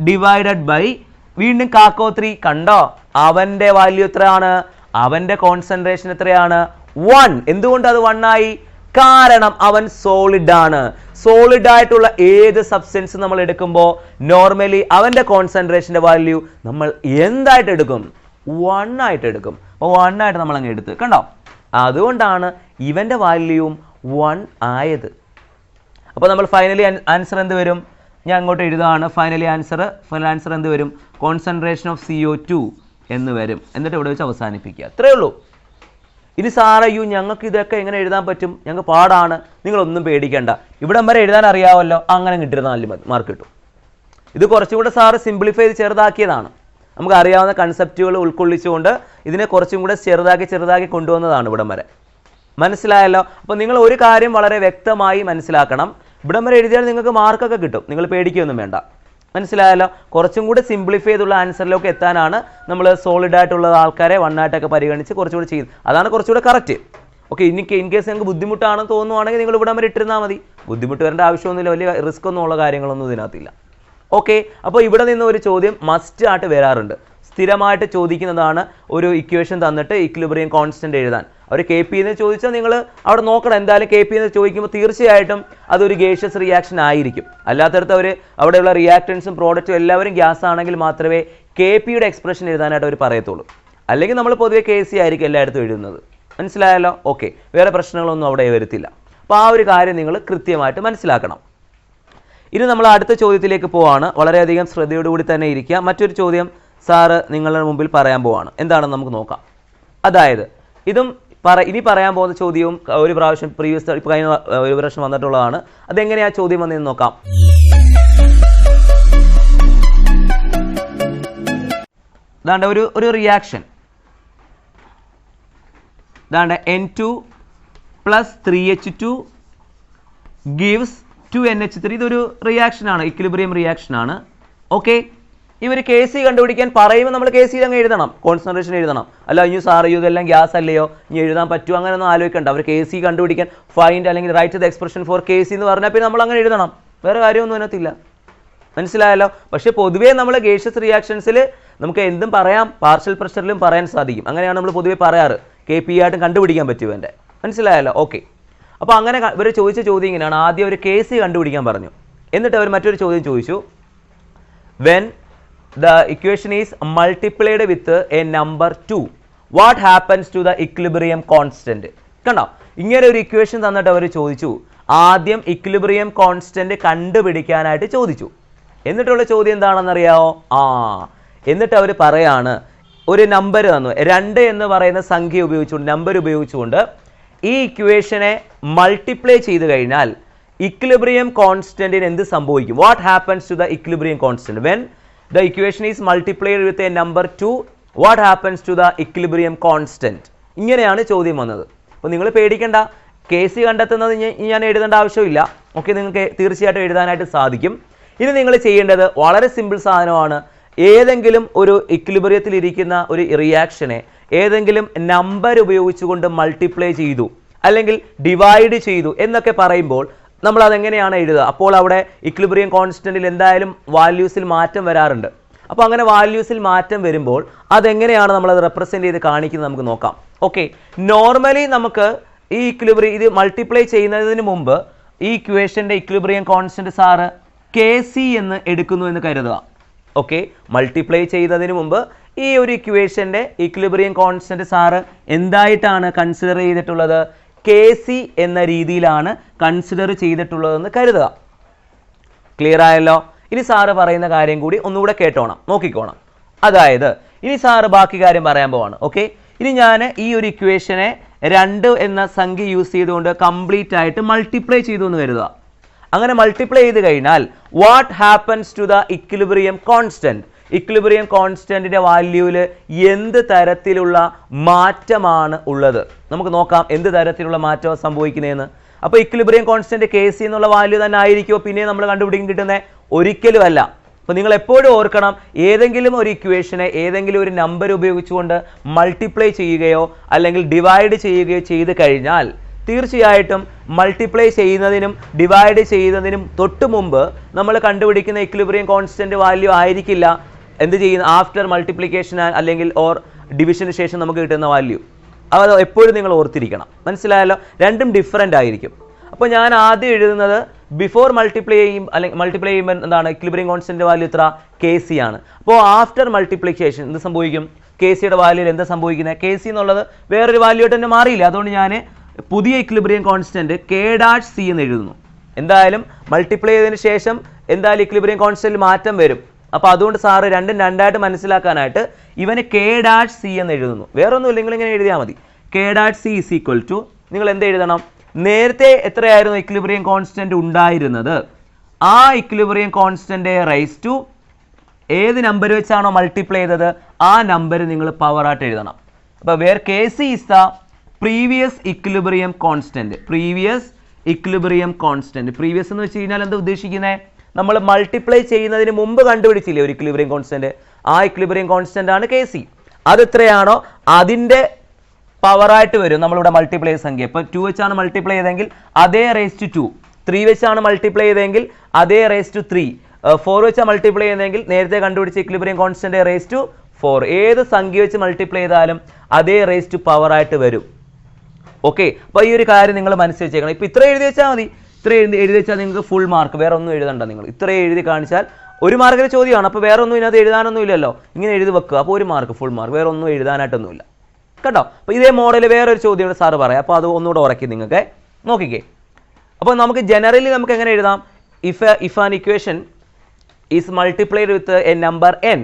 ഡിവൈഡഡ് ബൈ വീണ്ടും കാക്കോ 3 കണ്ടോ? അവന്റെ വാല്യൂ എത്രയാണ്? അവന്റെ കോൺസെൻട്രേഷൻ എത്രയാണ്? 1. എന്തുകൊണ്ട് അത് 1 ആയി? കാരണം അവൻ സോളിഡ് ആണ്. സോളിഡ് ആയിട്ടുള്ള ഏത് സബ്സ്റ്റൻസ് നമ്മൾ എടുക്കുമ്പോൾ നോർമലി അവന്റെ കോൺസെൻട്രേഷന്റെ വാല്യൂ നമ്മൾ എന്തായിട്ട് എടുക്കും? 1 ആയിട്ട് എടുക്കും. അപ്പോൾ 1 ആയിട്ട് നമ്മൾ അങ്ങ് എടുത്ത് കണ്ടോ? അതുകൊണ്ടാണ് ഇവന്റെ വാല്യൂവും 1 ആയത്. അപ്പോൾ നമ്മൾ ഫൈനലി ആൻസർ എന്ത് വരും? ഞാൻ അങ്ങോട്ട് എഴുതുകയാണ്. ഫൈനൽ ആൻസർ എന്ത് വരും? കോൺസെൻട്രേഷൻ ഓഫ് CO2 എന്ന് വരും. എന്നിട്ട് ഇവിടെ വെച്ച് അവസാനിപ്പിക്കുക. അത്രയേ ഉള്ളൂ. ഇനി സാറയ്യോ ഞങ്ങൾക്ക് ഇതൊക്കെ എങ്ങനെ എഴുതാൻ പറ്റും? ഞങ്ങൾക്ക് പാടാണ്. നിങ്ങളൊന്നും പേടിക്കേണ്ട. ഇവിടം വരെ എഴുതാൻ അറിയാമല്ലോ, അങ്ങനെ കിട്ടിയിരുന്ന 4 മാർക്ക് കിട്ടും. ഇത് കുറച്ചുകൂടെ സാറ് സിംപ്ലിഫൈ ചെയ്ത് ചെറുതാക്കിയതാണ്. നമുക്ക് അറിയാവുന്ന കൺസെപ്റ്റുകൾ ഉൾക്കൊള്ളിച്ചുകൊണ്ട് ഇതിനെ കുറച്ചും കൂടെ ചെറുതാക്കി കൊണ്ടുവന്നതാണ് ഇവിടം വരെ. മനസ്സിലായല്ലോ? അപ്പോൾ നിങ്ങൾ ഒരു കാര്യം വളരെ വ്യക്തമായി മനസ്സിലാക്കണം. ഇവിടം വരെ എഴുതിയാൽ നിങ്ങൾക്ക് മാർക്കൊക്കെ കിട്ടും. നിങ്ങൾ പേടിക്കുകയൊന്നും വേണ്ട. മനസ്സിലായല്ലോ? കുറച്ചും കൂടെ സിംപ്ലിഫൈ ചെയ്തുള്ള ആൻസറിലേക്ക് എത്താനാണ് നമ്മൾ സോളിഡ് ആയിട്ടുള്ള ആൾക്കാരെ 1 ആയിട്ടൊക്കെ പരിഗണിച്ച് കുറച്ചുകൂടി ചെയ്യുന്നത്. അതാണ് കുറച്ചുകൂടെ കറക്റ്റ്. ഓക്കെ, ഇൻ കേസ് നിങ്ങൾക്ക് ബുദ്ധിമുട്ടാണെന്ന് തോന്നുവാണെങ്കിൽ നിങ്ങൾ ഇവിടം വരെ ഇട്ടിരുന്നാൽ മതി. ബുദ്ധിമുട്ട് വരേണ്ട ആവശ്യമൊന്നുമില്ല. വലിയ റിസ്ക് ഒന്നും ഉള്ള കാര്യങ്ങളൊന്നും ഇതിനകത്തില്ല. ഓക്കെ, അപ്പോൾ ഇവിടെ നിന്ന് ഒരു ചോദ്യം മസ്റ്റ് ആയിട്ട് വരാറുണ്ട്. സ്ഥിരമായിട്ട് ചോദിക്കുന്നതാണ്. ഒരു ഇക്വേഷൻ തന്നിട്ട് ഇക്വിലിബ്രിയം കോൺസ്റ്റന്റ് എഴുതാൻ. അവർ KP എന്ന് ചോദിച്ചാൽ നിങ്ങൾ അവിടെ നോക്കണം. എന്തായാലും KP എന്ന് ചോദിക്കുമ്പോൾ തീർച്ചയായിട്ടും അതൊരു ഗേഷ്യസ് റിയാക്ഷൻ ആയിരിക്കും. അല്ലാത്തടത്ത് അവർ അവിടെയുള്ള റിയാക്റ്റൻസും പ്രോഡക്റ്റും എല്ലാവരും ഗ്യാസ് ആണെങ്കിൽ മാത്രമേ KPയുടെ എക്സ്പ്രഷൻ എഴുതാനായിട്ട് അവർ പറയത്തുള്ളൂ. അല്ലെങ്കിൽ നമ്മൾ പൊതുവെ KC ആയിരിക്കും എല്ലായിടത്തും എഴുതുന്നത്. മനസ്സിലായല്ലോ? ഓക്കെ, വേറെ പ്രശ്നങ്ങളൊന്നും അവിടെ വരത്തില്ല. അപ്പോൾ ആ ഒരു കാര്യം നിങ്ങൾ കൃത്യമായിട്ട് മനസ്സിലാക്കണം. ഇനി നമ്മൾ അടുത്ത ചോദ്യത്തിലേക്ക് പോവാണ്. വളരെയധികം ശ്രദ്ധയോടുകൂടി തന്നെ ഇരിക്കുക. മറ്റൊരു ചോദ്യം സാറ് നിങ്ങളുടെ മുമ്പിൽ പറയാൻ പോവാണ്. എന്താണെന്ന് നമുക്ക് നോക്കാം. അതായത് ഇനി പറയാൻ പോകുന്ന ചോദ്യവും ഒരു പ്രാവശ്യം കഴിഞ്ഞ ഒരു പ്രാവശ്യം വന്നിട്ടുള്ളതാണ്. അതെങ്ങനെയാ ചോദ്യം വന്നതെന്ന് നോക്കാം. ഇതാണ്ട് ഒരു റിയാക്ഷൻ. ഇതാണ്ട് N2 + 3H2 gives 2NH3. ഇതൊരു റിയാക്ഷനാണ്, ഇക്വിലിബ്രിയം റിയാക്ഷനാണ്. ഓക്കെ, ഇവർ KC കണ്ടുപിടിക്കാൻ പറയുമ്പോൾ നമ്മൾ KC അങ്ങ് എഴുതണം, കോൺസെൻട്രേഷൻ എഴുതണം. അല്ല ഇനി സാറ് ഇതെല്ലാം ഗ്യാസ് അല്ലയോ, ഇനി എഴുതാൻ പറ്റുമോ, അങ്ങനെയൊന്നും ആലോചിക്കണ്ട. അവർ KC കണ്ടുപിടിക്കാൻ ഫൈൻഡ് അല്ലെങ്കിൽ write the expression for KC എന്ന് പറഞ്ഞാൽ പിന്നെ നമ്മൾ അങ്ങനെ എഴുതണം. വേറെ കാര്യമൊന്നും അതിനകത്തില്ല. മനസ്സിലായല്ലോ? പക്ഷേ പൊതുവേ നമ്മൾ ഗേഷ്യസ് റിയാക്ഷൻസിൽ നമുക്ക് എന്തും പറയാം, പാർഷ്യൽ പ്രഷറിലും പറയാൻ സാധിക്കും. അങ്ങനെയാണ് നമ്മൾ പൊതുവേ പറയാറ്. KP ആയിട്ട് കണ്ടുപിടിക്കാൻ പറ്റുമോ എൻ്റെ. മനസ്സിലായല്ലോ? ഓക്കെ. അപ്പോൾ അങ്ങനെ ഇവർ ചോദിച്ച ചോദ്യം ഇങ്ങനെയാണ്. ആദ്യം ഒരു കേസ് കണ്ടുപിടിക്കാൻ പറഞ്ഞു. എന്നിട്ട് അവർ മറ്റൊരു ചോദ്യം ചോദിച്ചു, when the equation is multiplied with a number 2 what happens to the equilibrium constant. കണ്ടോ, ഇങ്ങനെ ഒരു ഇക്വേഷൻ തന്നിട്ട് അവർ ചോദിച്ചു. ആദ്യം ഇക്വിലിബ്രിയം കോൺസ്റ്റന്റ് കണ്ടുപിടിക്കാനായിട്ട് ചോദിച്ചു. എന്നിട്ടുള്ള ചോദ്യം എന്താണെന്നറിയാമോ? എന്നിട്ട് അവർ പറയാണ്, ഒരു നമ്പർ തന്നു, 2 എന്ന് പറയുന്ന സംഖ്യ ഉപയോഗിച്ചുകൊണ്ട്, നമ്പർ ഉപയോഗിച്ചുകൊണ്ട് ഈ ഇക്വേഷനെ മൾട്ടിപ്ലൈ ചെയ്ത് കഴിഞ്ഞാൽ ഇക്വിലിബ്രിയം കോൺസ്റ്റന്റിന് എന്ത് സംഭവിക്കും? What happens to the equilibrium constant when the equation is multiplied with a number 2 what happens to the equilibrium constant. ഇങ്ങനെയാണ് ചോദ്യം വന്നത്. അപ്പോൾ നിങ്ങൾ പേടിക്കേണ്ട, കേസ് കണ്ടെത്തുന്നത് ഞാൻ എഴുതേണ്ട ആവശ്യമില്ല. ഓക്കെ, നിങ്ങൾക്ക് തീർച്ചയായിട്ടും എഴുതാനായിട്ട് സാധിക്കും. ഇനി നിങ്ങൾ ചെയ്യേണ്ടത് വളരെ സിമ്പിൾ സാധനമാണ്. ഏതെങ്കിലും ഒരു ഇക്വിലിബ്രിയത്തിൽ ഇരിക്കുന്ന ഒരു റിയാക്ഷനെ ഏതെങ്കിലും നമ്പർ ഉപയോഗിച്ചുകൊണ്ട് മൾട്ടിപ്ലൈ ചെയ്തു അല്ലെങ്കിൽ ഡിവൈഡ് ചെയ്തു എന്നൊക്കെ പറയുമ്പോൾ നമ്മൾ അതെങ്ങനെയാണ് എഴുതുക? അപ്പോൾ അവിടെ ഇക്വിലിബ്രിയം കോൺസ്റ്റന്റിൽ എന്തായാലും വാല്യൂസിൽ മാറ്റം വരാറുണ്ട്. അപ്പോൾ അങ്ങനെ വാല്യൂസിൽ മാറ്റം വരുമ്പോൾ അതെങ്ങനെയാണ് നമ്മളത് റെപ്രസെൻറ്റ് ചെയ്ത് കാണിക്കുന്നത് നമുക്ക് നോക്കാം. ഓക്കെ, നോർമലി നമുക്ക് ഈ ഇക്വിലിബ്രിയം ഇത് മൾട്ടിപ്ലൈ ചെയ്യുന്നതിന് മുമ്പ് ഈ ഇക്വേഷൻ്റെ ഇക്വിലിബ്രിയം കോൺസ്റ്റന്റ് സാറ് KC എന്ന് എടുക്കുന്നു എന്ന് കരുതുക. ഓക്കെ, മൾട്ടിപ്ലൈ ചെയ്തതിന് മുമ്പ് ഈ ഒരു ഇക്വേഷൻ്റെ ഇക്വിലിബ്രിയം കോൺസ്റ്റന്റ് സാറ് എന്തായിട്ടാണ് കൺസിഡർ ചെയ്തിട്ടുള്ളത്? KC എന്ന രീതിയിലാണ് കൺസിഡർ ചെയ്തിട്ടുള്ളതെന്ന് കരുതുക. ക്ലിയർ ആയല്ലോ? ഇനി സാറ് പറയുന്ന കാര്യം കൂടി ഒന്നുകൂടെ കേട്ടോണം, നോക്കിക്കോണം. അതായത് ഇനി സാറ് ബാക്കി കാര്യം പറയാൻ പോവാണ്. ഓക്കെ, ഇനി ഞാൻ ഈ ഒരു ഇക്വേഷനെ 2 എന്ന സംഖ്യ യൂസ് ചെയ്തുകൊണ്ട് കംപ്ലീറ്റ് ആയിട്ട് മൾട്ടിപ്ലൈ ചെയ്തു എന്ന് കരുതുക. അങ്ങനെ മൾട്ടിപ്ലൈ ചെയ്ത് കഴിഞ്ഞാൽ what happens to the equilibrium constant, equilibrium കോൺസ്റ്റന്റിന്റെ വാല്യൂവിൽ എന്ത് തരത്തിലുള്ള മാറ്റമാണ് ഉള്ളത്? നമുക്ക് നോക്കാം എന്ത് തരത്തിലുള്ള മാറ്റം സംഭവിക്കുന്നതെന്ന്. അപ്പോൾ ഇക്വിലിബ്രിയം കോൺസ്റ്റന്റ് KC എന്നുള്ള വാല്യൂ തന്നെ ആയിരിക്കുമോ പിന്നെ നമ്മൾ കണ്ടുപിടിക്കാൻ കിട്ടുന്നത്? ഒരിക്കലും അല്ല. അപ്പോൾ നിങ്ങൾ എപ്പോഴും ഓർക്കണം, ഏതെങ്കിലും ഒരു ഇക്വേഷനെ ഏതെങ്കിലും ഒരു നമ്പർ ഉപയോഗിച്ചുകൊണ്ട് മൾട്ടിപ്ലൈ ചെയ്യുകയോ അല്ലെങ്കിൽ ഡിവൈഡ് ചെയ്യുകയോ ചെയ്ത് കഴിഞ്ഞാൽ തീർച്ചയായിട്ടും മൾട്ടിപ്ലൈ ചെയ്യുന്നതിനും ഡിവൈഡ് ചെയ്യുന്നതിനും തൊട്ട് മുമ്പ് നമ്മൾ കണ്ടുപിടിക്കുന്ന ഇക്വിലിബ്രിയം കോൺസ്റ്റന്റ് വാല്യൂ ആയിരിക്കില്ല എന്ത് ചെയ്യുന്ന ആഫ്റ്റർ മൾട്ടിപ്ലിക്കേഷൻ അല്ലെങ്കിൽ ഓർ ഡിവിഷന് ശേഷം നമുക്ക് കിട്ടുന്ന വാല്യൂ. അത് എപ്പോഴും നിങ്ങൾ ഓർത്തിരിക്കണം. മനസ്സിലായല്ലോ? രണ്ടും ഡിഫറൻ്റ് ആയിരിക്കും. അപ്പോൾ ഞാൻ ആദ്യം എഴുതുന്നത് ബിഫോർ മൾട്ടിപ്ലൈ അല്ലെങ്കിൽ മൾട്ടിപ്ലൈ ചെയ്യുമ്പോൾ എന്താണ് ഇക്വിലിബ്രിയം കോൺസ്റ്റന്റ് വാല്യൂ എത്ര? KC ആണ്. അപ്പോൾ ആഫ്റ്റർ മൾട്ടിപ്ലിക്കേഷൻ എന്ത് സംഭവിക്കും? KCയുടെ വാല്യൂയിൽ എന്താ സംഭവിക്കുന്നത്? KC എന്നുള്ളത് വേറൊരു വാല്യൂ ആയിട്ട് തന്നെ മാറിയില്ല. അതുകൊണ്ട് ഞാൻ പുതിയ ഇക്വിലിബ്രിയം കോൺസ്റ്റന്റ് K'(C) എന്ന് എഴുതുന്നു. എന്തായാലും മൾട്ടിപ്ലൈ ചെയ്തതിന് ശേഷം എന്തായാലും ഇക്വിലിബ്രിയം കോൺസ്റ്റന്റിൽ മാറ്റം വരും. അപ്പോൾ അതുകൊണ്ട് സാറ് രണ്ടും രണ്ടായിട്ട് മനസ്സിലാക്കാനായിട്ട് ഇവന് K'(C) എന്ന് എഴുതുന്നു. വേറൊന്നുമില്ല, നിങ്ങൾ ഇങ്ങനെ എഴുതിയാൽ മതി. K'(C) ഈസ് ഈക്വൽ ടു നിങ്ങൾ എന്ത് എഴുതണം? നേരത്തെ എത്രയായിരുന്നു ഇക്വിലിബ്രിയം കോൺസ്റ്റന്റ് ഉണ്ടായിരുന്നത്? ആ ഇക്വിലിബ്രിയം കോൺസ്റ്റന്റ് റൈസ് ടു ഏത് നമ്പർ വെച്ചാണോ മൾട്ടിപ്ലൈ ചെയ്തത് ആ നമ്പർ നിങ്ങൾ പവറായിട്ട് എഴുതണം. അപ്പോൾ where KC is the previous equilibrium constant. Previous equilibrium constant. Previous എന്ന് വെച്ച് കഴിഞ്ഞാൽ എന്താ ഉദ്ദേശിക്കുന്നത്? നമ്മൾ മൾട്ടിപ്ലൈ ചെയ്യുന്നതിന് മുമ്പ് കണ്ടുപിടിച്ചില്ലേ ഒരു ഇക്വിലിബ്രിയം കോൺസ്റ്റന്റ്? ആ ഇക്വിലിബ്രിയം കോൺസ്റ്റന്റ് ആണ് KC. അതെത്രയാണോ അതിൻ്റെ പവറായിട്ട് വരും നമ്മളിവിടെ മൾട്ടിപ്ലൈ ചെയ്ത സംഖ്യ. ഇപ്പോൾ 2 വെച്ചാണ് മൾട്ടിപ്ലൈ ചെയ്തെങ്കിൽ അതേ റേസ് ടു 2. 3 വെച്ചാണ് മൾട്ടിപ്ലൈ ചെയ്തെങ്കിൽ അതേ റേസ് ടു 3. 4 വെച്ചാൽ മൾട്ടിപ്ലൈ ചെയ്തെങ്കിൽ നേരത്തെ കണ്ടുപിടിച്ച ഇക്വിലിബ്രിയം കോൺസ്റ്റന്റ് റേസ് ടു 4. ഏത് സംഖ്യ വെച്ച് മൾട്ടിപ്ലൈ ചെയ്താലും അതേ റേസ് ടു പവറായിട്ട് വരും. ഓക്കെ, അപ്പോൾ ഈ ഒരു കാര്യം നിങ്ങൾ മനസ്സിൽ വെച്ചേക്കണം. ഇപ്പോൾ ഇത്ര എഴുതി വെച്ചാൽ മതി. ഇത്ര എഴുതി വെച്ചാൽ നിങ്ങൾക്ക് ഫുൾ മാർക്ക്. വേറെ ഒന്നും എഴുതണ്ട. നിങ്ങൾ ഇത്ര എഴുതി കാണിച്ചാൽ 1 മാർക്കിൻ്റെ ചോദ്യമാണ്. അപ്പോൾ വേറെ ഒന്നും ഇതിനകത്ത് എഴുതാനൊന്നും ഇല്ലല്ലോ. ഇങ്ങനെ എഴുതി വെക്കുക. അപ്പോൾ 1 മാർക്ക് ഫുൾ മാർക്ക്. വേറെ ഒന്നും എഴുതാനായിട്ടൊന്നുമില്ല കേട്ടോ. അപ്പോൾ ഇതേ മോഡൽ വേറൊരു ചോദ്യം സാറ് പറയാം. അപ്പോൾ അത് ഒന്നുകൂടെ ഉറക്കി നിങ്ങൾക്ക് നോക്കിക്കേ. അപ്പോൾ നമുക്ക് ജനറലി നമുക്ക് എങ്ങനെ എഴുതാം? If an equation is multiplied with a number n,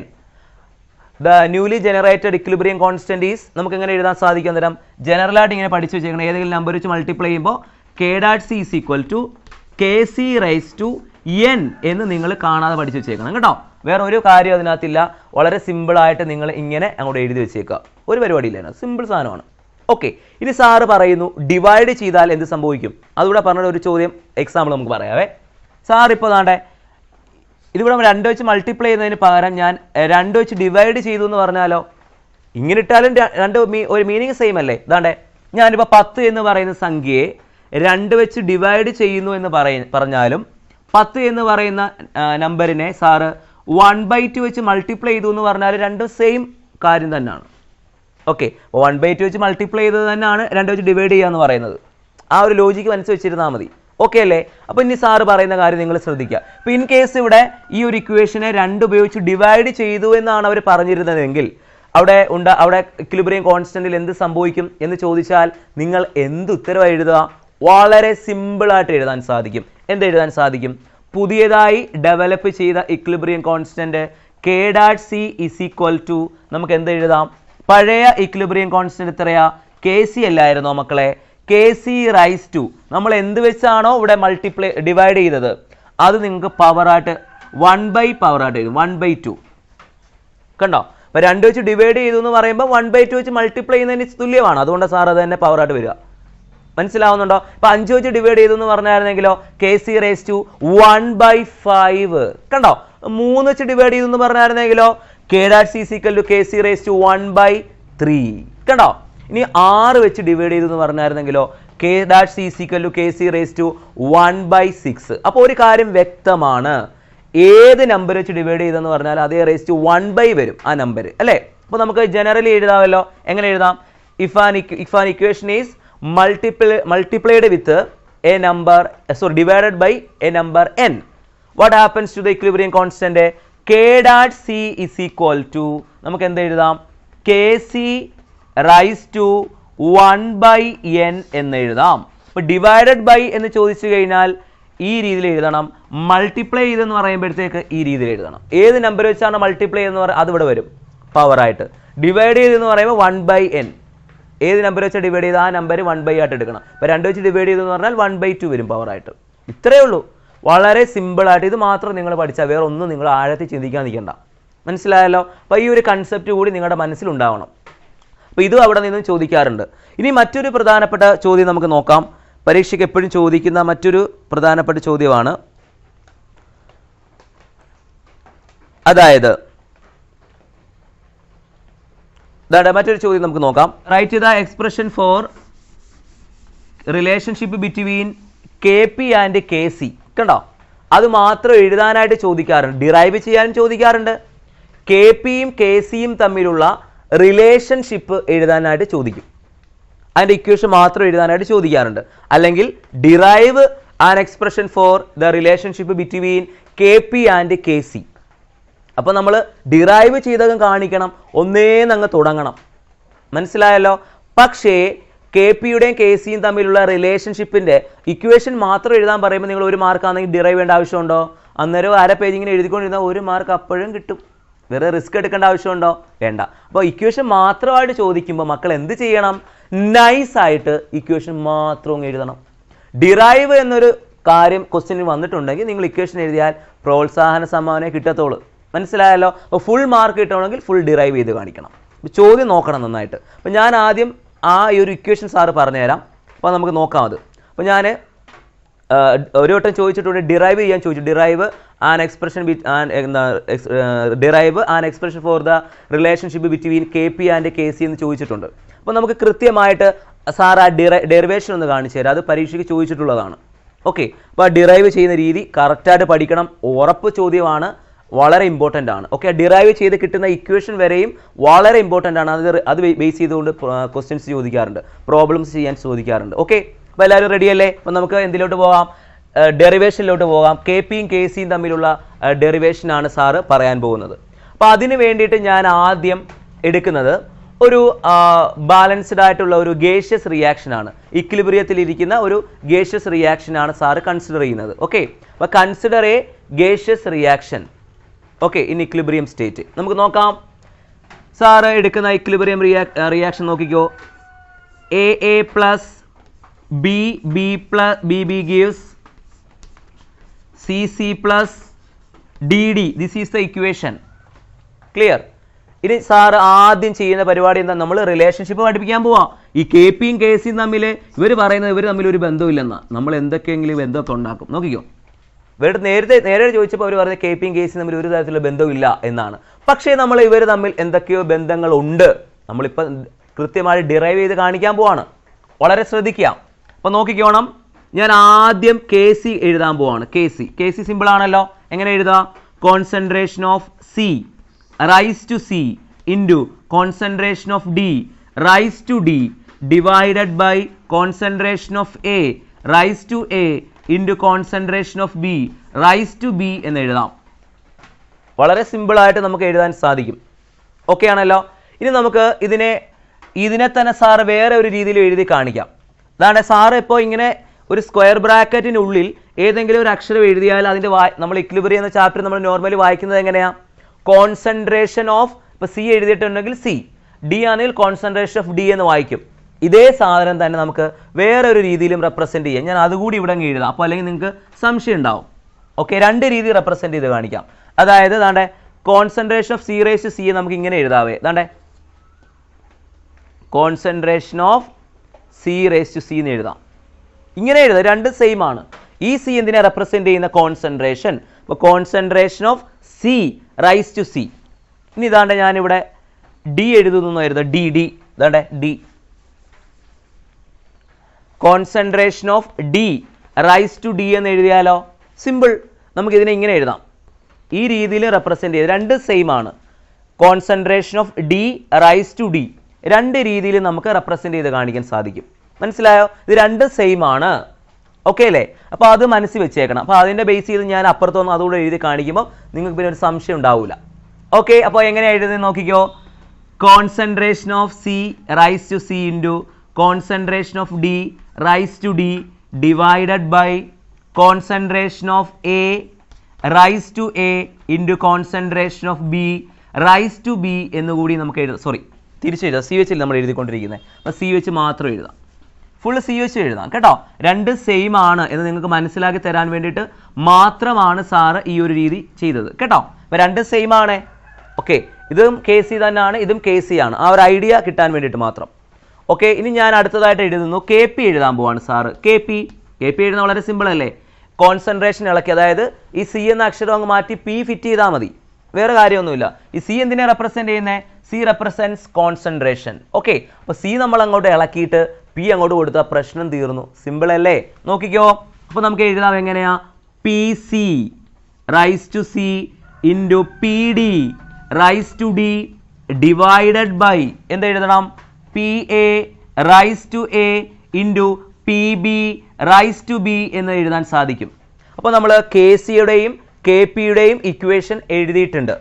the newly generated equilibrium constant is നമുക്ക് എങ്ങനെ എഴുതാൻ സാധിക്കും? അന്നേരം ജനറലായിട്ട് ഇങ്ങനെ പഠിച്ചു വെച്ചേക്കണം. ഏതെങ്കിലും നമ്പർ വെച്ച് മൾട്ടിപ്ലൈ ചെയ്യുമ്പോൾ K'(C) is equal to KC raise to n എന്ന് നിങ്ങൾ കാണാതെ പഠിച്ചു വെച്ചേക്കണം കേട്ടോ. വേറെ ഒരു കാര്യം അതിനകത്തില്ല. വളരെ സിമ്പിളായിട്ട് നിങ്ങൾ ഇങ്ങനെ അങ്ങോട്ട് എഴുതി വെച്ചേക്കുക. ഒരു പരിപാടിയില്ല, സിമ്പിൾ സാധനമാണ്. ഓക്കെ, ഇനി സാറ് പറയുന്നു ഡിവൈഡ് ചെയ്താൽ എന്ത് സംഭവിക്കും? അതുകൂടെ പറഞ്ഞ ഒരു ചോദ്യം എക്സാമ്പിൾ നമുക്ക് പറയാവേ. സാർ ഇപ്പോൾ ദാണ്ടെ ഇതിവിടെ 2 വെച്ച് മൾട്ടിപ്ലൈ ചെയ്യുന്നതിന് പകരം ഞാൻ 2 വെച്ച് ഡിവൈഡ് ചെയ്തു എന്ന് പറഞ്ഞാലോ? ഇങ്ങനെ ഇട്ടാലും ഒരു മീനിങ് സെയിം അല്ലേ? ദാണ്ടെ ഞാനിപ്പോൾ 10 എന്ന് പറയുന്ന സംഖ്യയെ 2 വെച്ച് ഡിവൈഡ് ചെയ്യുന്നു എന്ന് പറഞ്ഞാലും 10 എന്ന് പറയുന്ന നമ്പറിനെ സാറ് 1/2 വെച്ച് മൾട്ടിപ്ലൈ ചെയ്തു എന്ന് പറഞ്ഞാൽ രണ്ടും സെയിം കാര്യം തന്നെയാണ്. ഓക്കെ, 1/2 വെച്ച് മൾട്ടിപ്ലൈ ചെയ്തത് തന്നെയാണ് 2 വെച്ച് ഡിവൈഡ് ചെയ്യുക എന്ന് പറയുന്നത്. ആ ഒരു ലോജിക്ക് മനസ്സിൽ വെച്ചിരുന്നാൽ മതി. ഓക്കെ അല്ലേ? അപ്പോൾ ഇനി സാറ് പറയുന്ന കാര്യം നിങ്ങൾ ശ്രദ്ധിക്കുക. ഇപ്പോൾ ഇൻ കേസ് ഇവിടെ ഈ ഒരു ഇക്വേഷനെ 2 ഉപയോഗിച്ച് ഡിവൈഡ് ചെയ്തു എന്നാണ് അവർ പറഞ്ഞിരുന്നതെങ്കിൽ അവിടെ ഇക്വിലിബ്രിയം കോൺസ്റ്റന്റിൽ എന്ത് സംഭവിക്കും എന്ന് ചോദിച്ചാൽ നിങ്ങൾ എന്ത് ഉത്തരവ് എഴുതുക? വളരെ സിമ്പിളായിട്ട് എഴുതാൻ സാധിക്കും. എന്തെഴുതാൻ സാധിക്കും? പുതിയതായി ഡെവലപ്പ് ചെയ്ത equilibrium constant k.c is equal to നമുക്ക് എന്ത് എഴുതാം? പഴയ ഇക്വിലിബ്രിയം കോൺസ്റ്റന്റ് എത്രയാ? kc അല്ലായിരുന്നോ മക്കളെ? kc റൈസ് ടു നമ്മൾ എന്ത് വെച്ചാണോ ഇവിടെ ഡിവൈഡ് ചെയ്തത് അത് നിങ്ങൾക്ക് പവറായിട്ട് 1 പവറായിട്ട് എഴുതും. 1/2 കണ്ടോ? അപ്പോൾ 2 വെച്ച് ഡിവൈഡ് ചെയ്തു എന്ന് പറയുമ്പോൾ 1/2 വെച്ച് മൾട്ടിപ്ലൈ ചെയ്യുന്നതിന് തുല്യമാണ്. അതുകൊണ്ട് സാർ അത് തന്നെ പവറായിട്ട് വരിക. മനസ്സിലാവുന്നുണ്ടോ? ഇപ്പൊ 5 വെച്ച് ഡിവൈഡ് ചെയ്തു എന്ന് പറഞ്ഞായിരുന്നെങ്കിലോ kc റേസ് ടു 1/5. കണ്ടോ? 3 വെച്ച് ഡിവൈഡ് ചെയ്തു എന്ന് പറഞ്ഞായിരുന്നെങ്കിലോ k.c is equal to kc raise to 1/3. കണ്ടോ? ഇനി 6 വെച്ച് ഡിവൈഡ് ചെയ്തു എന്ന് പറഞ്ഞായിരുന്നെങ്കിലോ k.c is equal to kc raise to 1/6. അപ്പോൾ ഒരു കാര്യം വ്യക്തമാണ്, ഏത് നമ്പർ വെച്ച് ഡിവൈഡ് ചെയ്തെന്ന് പറഞ്ഞാൽ അതേ റേസ് ടു 1 വരും ആ നമ്പർ അല്ലേ? അപ്പോൾ നമുക്ക് ജനറലി എഴുതാമല്ലോ. എങ്ങനെ എഴുതാം? If an equation is multiplied with a number, divided by a number n, what happens to the equilibrium constant? k.c is equal to നമുക്ക് എന്ത് എഴുതാം? kc റൈസ് ടു 1/n എന്ന് എഴുതാം. അപ്പോൾ ഡിവൈഡഡ് ബൈ എന്ന് ചോദിച്ചു കഴിഞ്ഞാൽ ഈ രീതിയിൽ എഴുതണം. മൾട്ടിപ്ലൈ ചെയ്തെന്ന് പറയുമ്പോഴത്തേക്ക് ഈ രീതിയിൽ എഴുതണം. ഏത് നമ്പർ വെച്ചാണ് മൾട്ടിപ്ലൈ എന്ന് പറയുന്നത് അത് ഇവിടെ വരും പവറായിട്ട്. ഡിവൈഡ് ചെയ്തെന്ന് പറയുമ്പോൾ 1/n. ഏത് നമ്പർ വെച്ച് ഡിവൈഡ് ചെയ്ത് ആ നമ്പർ 1/8 ആയിട്ട് എടുക്കണം. ഇപ്പോൾ 2 വെച്ച് ഡിവൈഡ് ചെയ്തെന്ന് പറഞ്ഞാൽ 1/2 വരും പവറായിട്ട്. ഇത്രയേ ഉള്ളൂ. വളരെ സിമ്പിളായിട്ട് ഇത് മാത്രം നിങ്ങൾ പഠിച്ചാൽ വേറെ ഒന്നും നിങ്ങൾ ആഴത്തിൽ ചിന്തിക്കാൻ നിൽക്കണ്ട. മനസ്സിലായല്ലോ? അപ്പോൾ ഈ ഒരു കൺസെപ്റ്റ് കൂടി നിങ്ങളുടെ മനസ്സിലുണ്ടാവണം. അപ്പോൾ ഇതും അവിടെ നിന്നും ചോദിക്കാറുണ്ട്. ഇനി മറ്റൊരു പ്രധാനപ്പെട്ട ചോദ്യം നമുക്ക് നോക്കാം. പരീക്ഷയ്ക്ക് എപ്പോഴും ചോദിക്കുന്ന മറ്റൊരു പ്രധാനപ്പെട്ട ചോദ്യമാണ്. അതായത് മറ്റൊരു ചോദ്യം നമുക്ക് നോക്കാം. Write the expression for relationship between KP and KC. കണ്ടോ? അത് മാത്രം എഴുതാനായിട്ട് ചോദിക്കാറുണ്ട്. ഡിറൈവ് ചെയ്യാനും ചോദിക്കാറുണ്ട്. KPയും KCയും തമ്മിലുള്ള റിലേഷൻഷിപ്പ് എഴുതാനായിട്ട് ചോദിക്കും. അതിൻ്റെ ഇക്വേഷൻ മാത്രം എഴുതാനായിട്ട് ചോദിക്കാറുണ്ട്. അല്ലെങ്കിൽ derive an expression for the relationship between KP and KC. അപ്പോൾ നമ്മൾ ഡിറൈവ് ചെയ്തതും കാണിക്കണം, ഒന്നേന്നങ്ങ് തുടങ്ങണം. മനസ്സിലായല്ലോ? പക്ഷേ KPയുടെയും KCയും തമ്മിലുള്ള റിലേഷൻഷിപ്പിൻ്റെ ഇക്വേഷൻ മാത്രം എഴുതാൻ പറയുമ്പോൾ നിങ്ങൾ 1 മാർക്കാണെങ്കിൽ ഡിറൈവ് ചെയ്യേണ്ട ആവശ്യമുണ്ടോ? അന്നേരം അര പേജ് ഇങ്ങനെ എഴുതിക്കൊണ്ടിരുന്നാൽ 1 മാർക്ക് അപ്പോഴും കിട്ടും. വേറെ റിസ്ക് എടുക്കേണ്ട ആവശ്യമുണ്ടോ? വേണ്ട. അപ്പോൾ ഇക്വേഷൻ മാത്രമായിട്ട് ചോദിക്കുമ്പോൾ മക്കൾ എന്ത് ചെയ്യണം? നൈസായിട്ട് ഇക്വേഷൻ മാത്രം എഴുതണം. ഡിറൈവ് എന്നൊരു കാര്യം ക്വസ്റ്റ്യനിൽ വന്നിട്ടുണ്ടെങ്കിൽ നിങ്ങൾ ഇക്വേഷൻ എഴുതിയാൽ പ്രോത്സാഹന സമ്മാനമേ കിട്ടത്തുള്ളൂ. മനസ്സിലായല്ലോ? അപ്പോൾ ഫുൾ മാർക്ക് കിട്ടണമെങ്കിൽ ഫുൾ ഡിറൈവ് ചെയ്ത് കാണിക്കണം. ചോദ്യം നോക്കണം നന്നായിട്ട്. അപ്പോൾ ഞാൻ ആദ്യം ആ ഒരു ഇക്വേഷൻ സാറ് പറഞ്ഞുതരാം. അപ്പോൾ നമുക്ക് നോക്കാം അത്. അപ്പോൾ ഞാൻ ഒരു വട്ടം ചോദിച്ചിട്ടുണ്ട്, ഡിറൈവ് ചെയ്യാൻ ചോദിച്ചു. Derive an expression for the relationship between KP and KC എന്ന് ചോദിച്ചിട്ടുണ്ട്. അപ്പോൾ നമുക്ക് കൃത്യമായിട്ട് സാർ ആ ഡെറിവേഷൻ ഒന്ന് കാണിച്ചു തരാം. അത് പരീക്ഷയ്ക്ക് ചോദിച്ചിട്ടുള്ളതാണ്. ഓക്കെ, അപ്പോൾ ഡിറൈവ് ചെയ്യുന്ന രീതി കറക്റ്റായിട്ട് പഠിക്കണം. ഉറപ്പ് ചോദ്യമാണ്, വളരെ ഇമ്പോർട്ടൻ്റ് ആണ്. ഓക്കെ, ഡിറൈവ് ചെയ്ത് കിട്ടുന്ന ഇക്വേഷൻ വരെയും വളരെ ഇമ്പോർട്ടൻ്റ് ആണ്. അത് ബേസ് ചെയ്തുകൊണ്ട് ക്വസ്റ്റ്യൻസ് ചോദിക്കാറുണ്ട്, പ്രോബ്ലംസ് ചെയ്യാൻ ചോദിക്കാറുണ്ട്. ഓക്കെ, അപ്പോൾ എല്ലാവരും റെഡി അല്ലേ? അപ്പോൾ നമുക്ക് എന്തിലോട്ട് പോകാം? ഡെറിവേഷനിലോട്ട് പോകാം. KPയും KCയും തമ്മിലുള്ള ഡെറിവേഷനാണ് സാറ് പറയാൻ പോകുന്നത്. അപ്പോൾ അതിന് വേണ്ടിയിട്ട് ഞാൻ ആദ്യം എടുക്കുന്നത് ഒരു ബാലൻസ്ഡ് ആയിട്ടുള്ള ഒരു ഗേഷ്യസ് റിയാക്ഷനാണ്. ഇക്വിലിബ്രിയത്തിലിരിക്കുന്ന ഒരു ഗേഷ്യസ് റിയാക്ഷനാണ് സാറ് കൺസിഡർ ചെയ്യുന്നത്. ഓക്കെ, അപ്പോൾ consider A gaseous reaction. Okay, in equilibrium state നമുക്ക് നോക്കാം. സാറ് എടുക്കുന്ന ഇക്വിലിബ്രിയം റിയാക്ഷൻ നോക്കിക്കോ. AA plus BB gives CC plus DD. This is the equation. Clear? ഇനി സാറ് ആദ്യം ചെയ്യുന്ന പരിപാടി എന്താ? നമ്മൾ റിലേഷൻഷിപ്പ് പഠിപ്പിക്കാൻ പോവാം. ഈ KPയും KCയും തമ്മിൽ ഇവർ പറയുന്നത് ഇവർ തമ്മിൽ ഒരു ബന്ധമില്ലെന്നാണ്. നമ്മൾ എന്തൊക്കെയെങ്കിലും ബന്ധമൊക്കെ ഉണ്ടാക്കും. നോക്കിക്കോ, ഇവരുടെ നേരെ ചോദിച്ചപ്പോൾ അവർ പറഞ്ഞത് KPയും KCയും തമ്മിൽ ഒരു തരത്തിലുള്ള ബന്ധമില്ല എന്നാണ്. പക്ഷേ നമ്മൾ ഇവർ തമ്മിൽ എന്തൊക്കെയോ ബന്ധങ്ങളുണ്ട്. നമ്മളിപ്പോൾ കൃത്യമായി ഡിറൈവ് ചെയ്ത് കാണിക്കാൻ പോവാണ്. വളരെ ശ്രദ്ധിക്കാം. അപ്പോൾ നോക്കിക്കോണം, ഞാൻ ആദ്യം KC എഴുതാൻ പോവാണ്. KC സിമ്പിൾ ആണല്ലോ. എങ്ങനെ എഴുതാം? Concentration of C raise to C into concentration of D raise to D divided by concentration of A raise to A into concentration of B raise to B എന്ന് എഴുതാം. വളരെ സിമ്പിളായിട്ട് നമുക്ക് എഴുതാൻ സാധിക്കും. ഓക്കെ ആണല്ലോ. ഇനി നമുക്ക് ഇതിനെ തന്നെ സാറ് വേറെ ഒരു രീതിയിൽ എഴുതി കാണിക്കാം. അതാണ് സാറ് ഇപ്പോൾ ഇങ്ങനെ ഒരു സ്ക്വയർ ബ്രാക്കറ്റിനുള്ളിൽ ഏതെങ്കിലും ഒരു അക്ഷരം എഴുതിയാൽ അതിൻ്റെ നമ്മൾ ഇക്വിലിബ്രിയം എന്ന ചാപ്റ്റർ നമ്മൾ നോർമലി വായിക്കുന്നത് എങ്ങനെയാണ്? കോൺസെൻട്രേഷൻ ഓഫ്, ഇപ്പോൾ സി എഴുതിയിട്ടുണ്ടെങ്കിൽ സി, ഡി ആണെങ്കിൽ കോൺസെൻട്രേഷൻ ഓഫ് ഡി എന്ന് വായിക്കും. ഇതേ സാധനം തന്നെ നമുക്ക് വേറെ ഒരു രീതിയിലും റെപ്രസെൻറ്റ് ചെയ്യാം. ഞാൻ അതുകൂടി ഇവിടെ അങ്ങ് എഴുതാം, അപ്പോൾ അല്ലെങ്കിൽ നിങ്ങൾക്ക് സംശയം ഉണ്ടാവും. ഓക്കെ, രണ്ട് രീതിയിൽ റെപ്രസെൻറ്റ് ചെയ്ത് കാണിക്കാം. അതായത് ദാണ്ടെ concentration of C raise to c നമുക്ക് ഇങ്ങനെ എഴുതാവേ. ദാണ്ടെ concentration of C raise to C എന്ന് എഴുതാം. ഇങ്ങനെ എഴുതാം, രണ്ട് സെയിം ആണ്. ഈ സി എന്തിനെ റെപ്രസെൻറ്റ് ചെയ്യുന്ന? കോൺസെൻട്രേഷൻ. അപ്പോൾ concentration of C raise to C. ഇനി ഇതാണ്ട് ഞാനിവിടെ ഡി എഴുതുന്നു എഴുതാം. ഡി ഇതാണ്ടെ D. Concentration of D raise to D എന്ന് എഴുതിയാലോ? സിമ്പിൾ. നമുക്കിതിനെ ഇങ്ങനെ എഴുതാം, ഈ രീതിയിൽ റെപ്രസെൻറ്റ് ചെയ്ത്. രണ്ട് സെയിം ആണ്. Concentration of D raise to D രണ്ട് രീതിയിൽ നമുക്ക് റെപ്രസെൻറ്റ് ചെയ്ത് കാണിക്കാൻ സാധിക്കും. മനസ്സിലായോ? ഇത് രണ്ട് സെയിം ആണ്. ഓക്കെ അല്ലേ? അപ്പോൾ അത് മനസ്സിൽ വെച്ചേക്കണം. അപ്പോൾ അതിൻ്റെ ബേസ് ചെയ്ത് ഞാൻ അപ്പുറത്തൊന്ന് അതുകൂടെ എഴുതി കാണിക്കുമ്പോൾ നിങ്ങൾക്ക് പിന്നെ ഒരു സംശയം ഉണ്ടാവില്ല. ഓക്കെ, അപ്പോൾ എങ്ങനെയാണ് എഴുതുന്നത് നോക്കിക്കോ. Concentration of C raise to C into concentration of D raise to D divided by concentration of A raise to A into concentration of B raise to B എന്നുകൂടി നമുക്ക് എഴുതാം. സോറി, തിരിച്ചെഴുതാം. സി വെച്ചില്ല നമ്മൾ എഴുതിക്കൊണ്ടിരിക്കുന്നത്. അപ്പോൾ സി വെച്ച് മാത്രം എഴുതാം. ഫുൾ സി വെച്ച് എഴുതാം കേട്ടോ. രണ്ട് സെയിം ആണ് എന്ന് നിങ്ങൾക്ക് മനസ്സിലാക്കി തരാൻ വേണ്ടിയിട്ട് മാത്രമാണ് സാറ് ഈ ഒരു രീതി ചെയ്തത് കേട്ടോ. അപ്പോൾ രണ്ട് സെയിം ആണ്. ഓക്കെ, ഇതും കെ സി തന്നെയാണ്, ഇതും കെ സി ആണ്. ആ ഒരു ഐഡിയ കിട്ടാൻ വേണ്ടിയിട്ട് മാത്രം. ഓക്കെ, ഇനി ഞാൻ അടുത്തതായിട്ട് എഴുതുന്നു. കെ പി എഴുതാൻ പോവാണ് സാറ്. കെ പി എഴുതുന്ന വളരെ സിമ്പിൾ അല്ലേ? കോൺസെൻട്രേഷൻ ഇളക്കി, അതായത് ഈ സി എന്ന അക്ഷരം അങ്ങ് മാറ്റി പി ഫിറ്റ് ചെയ്താൽ മതി, വേറെ കാര്യമൊന്നുമില്ല. ഈ സി എന്തിനെ റെപ്രസെൻറ്റ് ചെയ്യുന്നത്? C represents concentration. ഓക്കെ, അപ്പോൾ സി നമ്മൾ അങ്ങോട്ട് ഇളക്കിയിട്ട് പി അങ്ങോട്ട് കൊടുത്താൽ പ്രശ്നം തീർന്നു. സിമ്പിൾ അല്ലേ? നോക്കിക്കോ. അപ്പോൾ നമുക്ക് എഴുതാം എങ്ങനെയാ? P C raise to C into P D raise to D divided by എന്ത് എഴുതണം? P A raise to A into P B raise to B എന്ന് എഴുതാൻ സാധിക്കും. അപ്പോൾ നമ്മൾ കെ സിയുടെയും കെ പിയുടെയും ഇക്വേഷൻ എഴുതിയിട്ടുണ്ട്.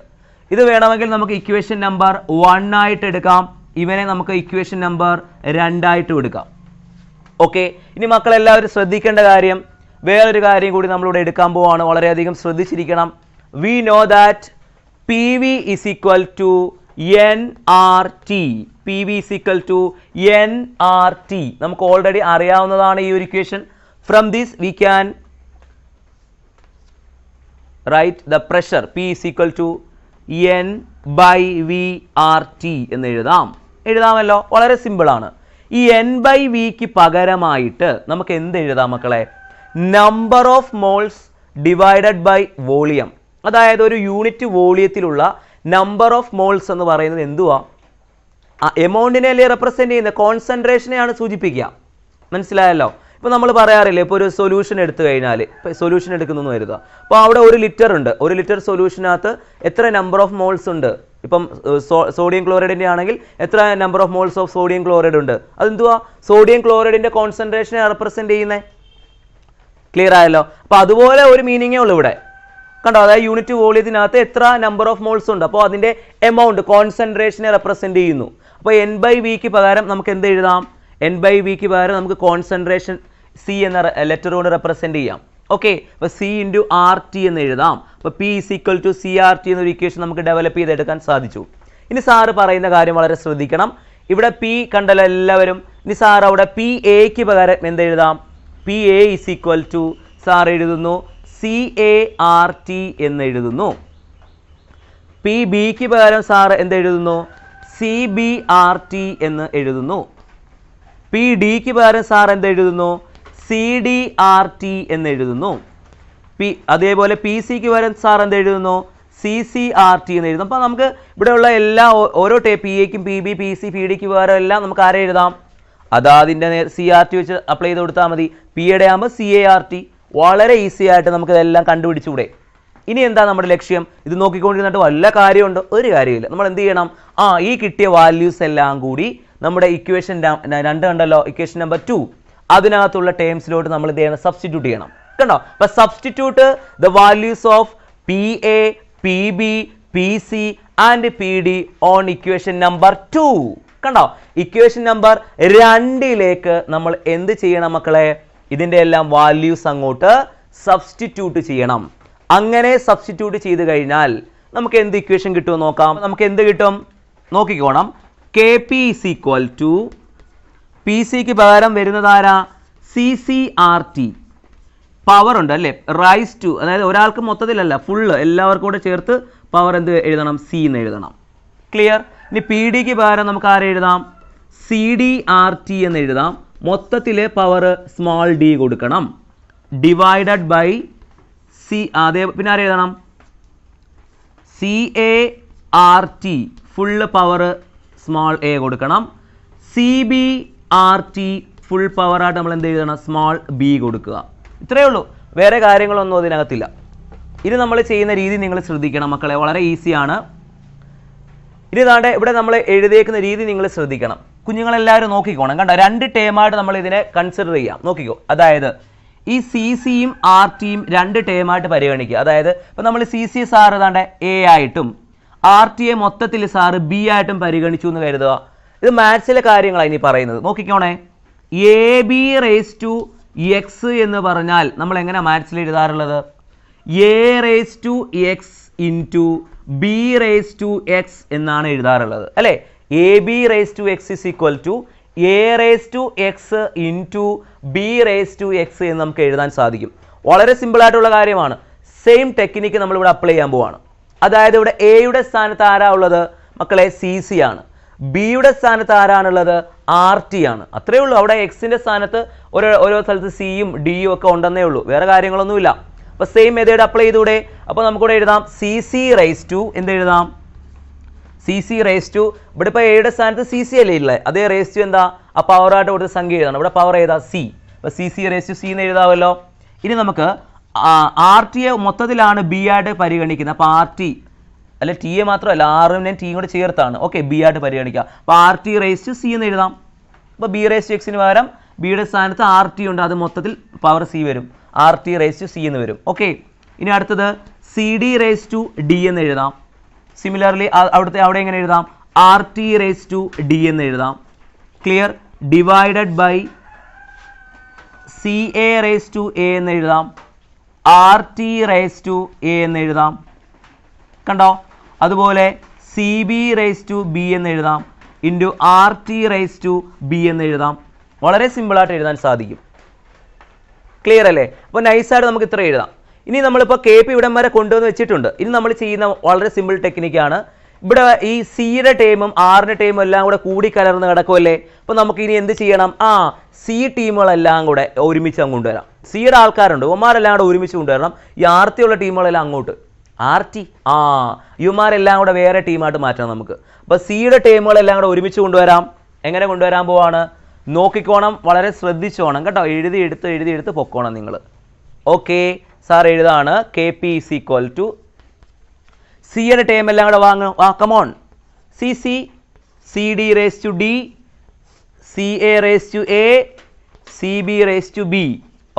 ഇത് വേണമെങ്കിൽ നമുക്ക് ഇക്വേഷൻ നമ്പർ 1 ആയിട്ട് എടുക്കാം. ഇവനെ നമുക്ക് ഇക്വേഷൻ നമ്പർ 2 ആയിട്ടും എടുക്കാം. ഓക്കെ, ഇനി മക്കളെല്ലാവരും ശ്രദ്ധിക്കേണ്ട കാര്യം, വേറൊരു കാര്യം കൂടി നമ്മളിവിടെ എടുക്കാൻ പോവാണ്. വളരെയധികം ശ്രദ്ധിച്ചിരിക്കണം. We know that P V is equal to N R T. P V is equal to N R T നമുക്ക് ഓൾറെഡി അറിയാവുന്നതാണ് ഈ ഒരു equation. From this we can write the pressure P is equal to N by V RT എന്ന് എഴുതാമല്ലോ. വളരെ സിമ്പിളാണ്. ഈ N by Vക്ക് പകരമായിട്ട് നമുക്ക് എന്ത് എഴുതാം മക്കളെ? Number of moles divided by volume. അതായത് ഒരു യൂണിറ്റ് വോളിയത്തിലുള്ള നമ്പർ ഓഫ് മോൾസ് എന്ന് പറയുന്നത് എന്തുവാ? എമൗണ്ടിനെ അല്ലേ റെപ്രസെൻറ്റ് ചെയ്യുന്നത്? കോൺസെൻട്രേഷനെയാണ് സൂചിപ്പിക്കുക. മനസ്സിലായല്ലോ? ഇപ്പോൾ നമ്മൾ പറയാറില്ലേ, ഇപ്പോൾ ഒരു സൊല്യൂഷൻ എടുത്തു കഴിഞ്ഞാൽ, ഇപ്പോൾ സൊല്യൂഷൻ എടുക്കുന്നു കരുതുക. അപ്പോൾ അവിടെ 1 ലിറ്റർ ഉണ്ട്. 1 ലിറ്റർ സൊല്യൂഷനകത്ത് എത്ര നമ്പർ ഓഫ് മോൾസ് ഉണ്ട്? ഇപ്പം സോഡിയം ക്ലോറൈഡിൻ്റെ ആണെങ്കിൽ എത്ര number of moles of sodium chloride ഉണ്ട്? അതെന്തുവാ? സോഡിയം ക്ലോറൈഡിൻ്റെ കോൺസെൻട്രേഷനെ റെപ്രസെൻറ്റ് ചെയ്യുന്നത്. ക്ലിയർ ആയല്ലോ? അപ്പോൾ അതുപോലെ ഒരു മീനിങ്ങേ ഉള്ളൂ ഇവിടെ. കണ്ടോ? അതായത് യൂണിറ്റ് വോളിയത്തിനകത്ത് എത്ര നമ്പർ ഓഫ് മോൾസ് ഉണ്ട്, അപ്പോൾ അതിൻ്റെ എമൗണ്ട് കോൺസെൻട്രേഷനെ റെപ്രസെൻറ്റ് ചെയ്യുന്നു. അപ്പോൾ N by Vക്ക് പകരം നമുക്ക് എന്ത് എഴുതാം? N by Vക്ക് പകരം നമുക്ക് കോൺസെൻട്രേഷൻ സി എന്ന ലെറ്റർ കൊണ്ട് റെപ്രസെൻറ്റ് ചെയ്യാം. ഓക്കെ, അപ്പോൾ സി ഇൻറ്റു ആർ ടി എന്ന് എഴുതാം. അപ്പോൾ P is equal to C R T എന്നൊരു ഇക്വേഷൻ നമുക്ക് ഡെവലപ്പ് ചെയ്തെടുക്കാൻ സാധിച്ചു. ഇനി സാറ് പറയുന്ന കാര്യം വളരെ ശ്രദ്ധിക്കണം. ഇവിടെ പി കണ്ടല്ലോ എല്ലാവരും. ഇനി സാർ അവിടെ പി എക്ക് പകരം എന്ത് എഴുതാം? P A is equal to sir എഴുതുന്നു സി എ ആർ ടി എന്ന് എഴുതുന്നു. പി ബിക്ക് പകരം സാർ എന്ത് എഴുതുന്നു? സി ബി ആർ ടി എന്ന് എഴുതുന്നു. പി ഡിക്ക് പകരം സാർ എന്ത് എഴുതുന്നു? സി ഡി ആർ ടി എന്ന് എഴുതുന്നു. അതേപോലെ പി സിക്ക് പകരം സാർ എന്ത് എഴുതുന്നു? സി സി ആർ ടി എന്ന് എഴുതുന്നു. അപ്പോൾ നമുക്ക് ഇവിടെയുള്ള എല്ലാ ഓരോ പി എക്കും P B P C P ഡിക്ക് പകരം എല്ലാം നമുക്ക് ആരെ എഴുതാം? അതാതിൻ്റെ സി ആർ ടി വെച്ച് അപ്ലൈ ചെയ്ത് കൊടുത്താൽ മതി. പി യുടെ ആകുമ്പോൾ സി എ ആർ ടി. വളരെ ഈസി ആയിട്ട് നമുക്കിതെല്ലാം കണ്ടുപിടിച്ചുകൂടെ? ഇനി എന്താ നമ്മുടെ ലക്ഷ്യം? ഇത് നോക്കിക്കൊണ്ടിരുന്നിട്ട് വല്ല കാര്യമുണ്ടോ? ഒരു കാര്യമില്ല. നമ്മൾ എന്ത് ചെയ്യണം? ഈ കിട്ടിയ വാല്യൂസ് എല്ലാം കൂടി നമ്മുടെ ഇക്വേഷൻ 2 കണ്ടല്ലോ, ഇക്വേഷൻ നമ്പർ 2 അതിനകത്തുള്ള ടേംസിലോട്ട് നമ്മൾ ഇത് ചെയ്യണം, സബ്സ്റ്റിറ്റ്യൂട്ട് ചെയ്യണം. കണ്ടോ? അപ്പൊ substitute the values of P A, P B, P C and P D on equation number 2. കണ്ടോ? ഇക്വേഷൻ നമ്പർ 2 നമ്മൾ എന്ത് ചെയ്യണം മക്കളെ? ഇതിന്റെ എല്ലാം വാല്യൂസ് അങ്ങോട്ട് സബ്സ്റ്റിറ്റ്യൂട്ട് ചെയ്യണം. അങ്ങനെ സബ്സ്റ്റിറ്റ്യൂട്ട് ചെയ്ത് കഴിഞ്ഞാൽ നമുക്ക് എന്ത് ഇക്വേഷൻ കിട്ടുമെന്ന് നോക്കാം. നമുക്ക് എന്ത് കിട്ടും നോക്കിക്കോണം. K P is equal to, P സിക്ക് പകരം വരുന്നതാരാ? C C R T. Power ഉണ്ട് അല്ലേ, റൈസ് ടു, അതായത് ഒരാൾക്ക് മൊത്തത്തിലല്ല, ഫുള്ള് എല്ലാവർക്കും കൂടെ ചേർത്ത് പവർ എന്ത് എഴുതണം? സി എന്ന് എഴുതണം. ക്ലിയർ? ഇനി പി ഡിക്ക് പകരം നമുക്ക് ആരെ എഴുതാം? സി ഡി ആർ ടി എന്ന് എഴുതാം. മൊത്തത്തിലെ പവർ സ്മോൾ ഡി കൊടുക്കണം, ഡിവൈഡഡ് ബൈ സി. അതേ പിന്നെ ആരെ എഴുതണം? C A R T full power small A കൊടുക്കണം. C B R T full പവറായിട്ട് നമ്മൾ എന്ത് എഴുതണം? സ്മോൾ ബി കൊടുക്കുക. ഇത്രയേ ഉള്ളൂ, വേറെ കാര്യങ്ങളൊന്നും അതിനകത്തില്ല. ഇത് നമ്മൾ ചെയ്യുന്ന രീതി നിങ്ങൾ ശ്രദ്ധിക്കണം മക്കളെ, വളരെ ഈസിയാണ്. ഇനി താണ്ടെ ഇവിടെ നമ്മൾ എഴുതിയേക്കുന്ന രീതി നിങ്ങൾ ശ്രദ്ധിക്കണം. കുഞ്ഞുങ്ങളെല്ലാവരും നോക്കിക്കോണം. കണ്ടോ? 2 ടേമായിട്ട് നമ്മൾ ഇതിനെ കൺസിഡർ ചെയ്യാം. നോക്കിക്കോ. അതായത് ഈ സി സിയും ആർ ടിയും 2 ടേമായിട്ട് പരിഗണിക്കുക. അതായത് ഇപ്പം നമ്മൾ സി സി സാറ് താണ്ടെ എ ആയിട്ടും ആർ ടി എ മൊത്തത്തിൽ സാറ് ബി ആയിട്ടും പരിഗണിച്ചു എന്ന് കരുതുക. ഇത് മാത്സിലെ കാര്യങ്ങളാണ് ഇനി പറയുന്നത്. നോക്കിക്കോണേ. A B raise to X എന്ന് പറഞ്ഞാൽ നമ്മൾ എങ്ങനെ മാത്സിൽ എഴുതാറുള്ളത്? A raise to X into B raise to X എന്നാണ് എഴുതാറുള്ളത് അല്ലേ? A B raise to X is equal to A raise to X into B raise to X എന്ന് നമുക്ക് എഴുതാൻ സാധിക്കും. വളരെ സിമ്പിൾ ആയിട്ടുള്ള കാര്യമാണ്. സെയിം ടെക്നിക്ക് നമ്മളിവിടെ അപ്ലൈ ചെയ്യാൻ പോവാണ്. അതായത് ഇവിടെ എയുടെ സ്ഥാനത്ത് ആരാ ഉള്ളത് മക്കളെ? സി സി ആണ്. ബിയുടെ സ്ഥാനത്ത് ആരാണുള്ളത്? ആർ ടി ആണ്. അത്രയേ ഉള്ളൂ. അവിടെ എക്സിന്റെ സ്ഥാനത്ത് ഓരോ സ്ഥലത്ത് സിയും ഡിയും ഒക്കെ ഉണ്ടെന്നേ ഉള്ളൂ, വേറെ കാര്യങ്ങളൊന്നുമില്ല. അപ്പൊ സെയിം മെത്തേഡ് അപ്ലൈ ചെയ്തൂടെ? അപ്പൊ നമുക്കിവിടെ എഴുതാം സി സി റേസ് ടു, എന്ത് എഴുതാം? C C raise to. ഇവിടെ ഇപ്പോൾ എയുടെ സ്ഥാനത്ത് സി സി അല്ലേ ഇല്ലേ? അതേ റേസ് ടു എന്താ? ആ പവറായിട്ട് കൊടുത്ത സംഖ്യ എഴുതണം. ഇവിടെ പവർ ഏതാ? സി. അപ്പൊ C C raise to C എന്ന് എഴുതാമല്ലോ. ഇനി നമുക്ക് ആർ ടി എ മൊത്തത്തിലാണ് ബി ആയിട്ട് പരിഗണിക്കുന്നത്. അപ്പോൾ ആർ ടി അല്ലെ, ടി എ മാത്രമല്ല ആറും ടിയും കൂടെ ചേർത്താണ്. ഓക്കെ, ബി ആയിട്ട് പരിഗണിക്കുക. അപ്പോൾ R T raise to C എന്ന് എഴുതാം. അപ്പോൾ ബി റേസ് ടു എക്സിന് പകരം ബിയുടെ സ്ഥാനത്ത് ആർ ടി ഉണ്ട്, അത് മൊത്തത്തിൽ പവർ സി വരും. R T raise to C എന്ന് വരും. ഓക്കെ, ഇനി അടുത്തത് C D raise to D എന്ന് എഴുതാം. സിമിലർലി അവിടെ എങ്ങനെ എഴുതാം? R T raise to D എന്ന് എഴുതാം. Clear? Divided by C A raise to A എന്ന് എഴുതാം. R T raise to A എന്ന് എഴുതാം. കണ്ടോ? അതുപോലെ C B raise to B എന്ന് എഴുതാം. Into R T raise to B എന്ന് എഴുതാം. വളരെ സിമ്പിളായിട്ട് എഴുതാൻ സാധിക്കും. ക്ലിയർ അല്ലേ? അപ്പോൾ നൈസായിട്ട് നമുക്ക് ഇത്ര എഴുതാം. ഇനി നമ്മളിപ്പോൾ കെ പി ഇവിടം വരെ കൊണ്ടുവന്ന് വെച്ചിട്ടുണ്ട്. ഇനി നമ്മൾ ചെയ്യുന്ന വളരെ സിമ്പിൾ ടെക്നിക്കാണ്. ഇവിടെ ഈ സിയുടെ ടീമും ആറിൻ്റെ ടീമും എല്ലാം കൂടെ കൂടിക്കലർന്ന് കിടക്കുമല്ലേ? അപ്പോൾ നമുക്ക് ഇനി എന്ത് ചെയ്യണം? സി ടീമുകളെല്ലാം കൂടെ ഒരുമിച്ച് അങ്ങ് കൊണ്ടുവരാം. സിയുടെ ആൾക്കാരുണ്ട്, ഇവന്മാരെല്ലാം കൂടെ ഒരുമിച്ച് കൊണ്ടുവരണം. ഈ ആർ ടി ഉള്ള ടീമുകളെല്ലാം അങ്ങോട്ട്, ആർ ടി ഇവന്മാരെല്ലാം കൂടെ വേറെ ടീമായിട്ട് മാറ്റണം നമുക്ക്. അപ്പോൾ സിയുടെ ടീമുകളെല്ലാം കൂടെ ഒരുമിച്ച് കൊണ്ടുവരാം. എങ്ങനെ കൊണ്ടുവരാൻ പോവാണ്? നോക്കിക്കോണം, വളരെ ശ്രദ്ധിച്ചോണം കേട്ടോ. എഴുതി എടുത്ത് പൊക്കോണം നിങ്ങൾ. ഓക്കെ, സാർ എഴുതാണ് K P is equal to സിയുടെ ടേം എല്ലാം കൂടെ come on. C C, C D raise to D, C A raise to A, C B raise to B.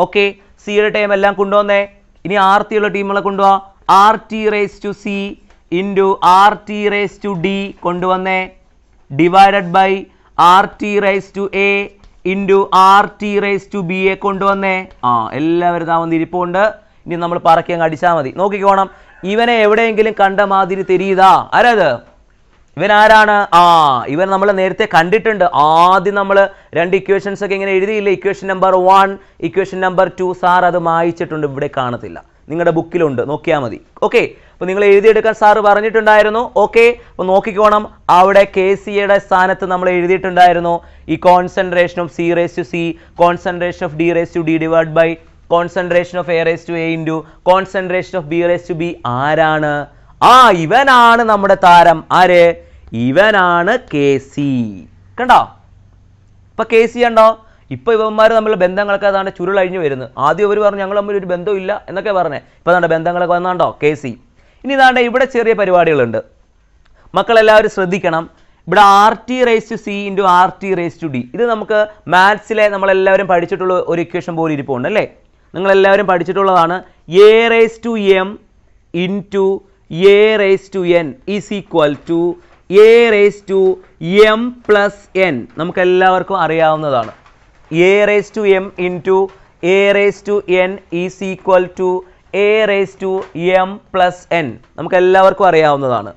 Okay, സിയുടെ ടേം എല്ലാം കൊണ്ടുവന്നേ. ഇനി ആർ ടി ഉള്ള ടീമുകളെ കൊണ്ടുപോവാ. R T raise to C into R T raise to D കൊണ്ടുവന്നേ. Divided by R T raise to A into R T raise to B A കൊണ്ടുവന്നേ. എല്ലാവരും താമസം ഇരിപ്പുണ്ട്. ഇനി നമ്മൾ പറക്കി അങ്ങ് അടിച്ചാൽ മതി. നോക്കിക്കോണം, ഇവനെ എവിടെയെങ്കിലും കണ്ട മാതിരി തെരീതാ. ആരാത്? ഇവൻ ആരാണ്? ഇവൻ നമ്മൾ നേരത്തെ കണ്ടിട്ടുണ്ട്. ആദ്യം നമ്മൾ 2 ഇക്വേഷൻസ് ഒക്കെ ഇങ്ങനെ എഴുതിയില്ലേ? Equation number 1, equation number 2. Sir അത് മായിച്ചിട്ടുണ്ട്, ഇവിടെ കാണത്തില്ല, നിങ്ങളുടെ ബുക്കിലുണ്ട്, നോക്കിയാൽ മതി. ഓക്കെ, അപ്പോൾ നിങ്ങൾ എഴുതിയെടുക്കാൻ സാറ് പറഞ്ഞിട്ടുണ്ടായിരുന്നു. ഓക്കെ, അപ്പോൾ നോക്കിക്കോണം, അവിടെ കെ സിയുടെ സ്ഥാനത്ത് നമ്മൾ എഴുതിയിട്ടുണ്ടായിരുന്നു ഈ concentration of C raise to C, concentration of D raise to D divide by concentration of A raise to A into concentration of B raise to B. ആരാണ്? ഇവനാണ് നമ്മുടെ താരം. ആര്? ഇവനാണ് കെ സി. കണ്ടോ? ഇപ്പൊ കെ സി കണ്ടോ? ഇപ്പൊ ഇവന്മാർ തമ്മിലുള്ള ബന്ധങ്ങളൊക്കെ അതാണ്ട് ചുരുളഴിഞ്ഞു വരുന്നു. ആദ്യം അവർ പറഞ്ഞു ഞങ്ങൾ തമ്മിൽ ഒരു ബന്ധമില്ല എന്നൊക്കെ പറഞ്ഞേ. ഇപ്പൊ അതാണ്ട് ബന്ധങ്ങളൊക്കെ വന്നാണ്ടോ കെ സി. ഇനി ഇതാണ്ട് ഇവിടെ ചെറിയ പരിപാടികളുണ്ട്. മക്കളെല്ലാവരും ശ്രദ്ധിക്കണം. ഇവിടെ RT⁻C × RT⁻D. ഇത് നമുക്ക് മാത്സിലെ നമ്മളെല്ലാവരും പഠിച്ചിട്ടുള്ള ഒരു ഇക്വേഷൻ പോലെ ഇരിപ്പുണ്ട് അല്ലേ? നിങ്ങളെല്ലാവരും പഠിച്ചിട്ടുള്ളതാണ്. A⁻m × A⁻n is equal to A⁻m + n. നമുക്ക് എല്ലാവർക്കും അറിയാവുന്നതാണ്. A⁻m × A⁻n is equal to A⁻m + n. നമുക്ക് എല്ലാവർക്കും അറിയാവുന്നതാണ്.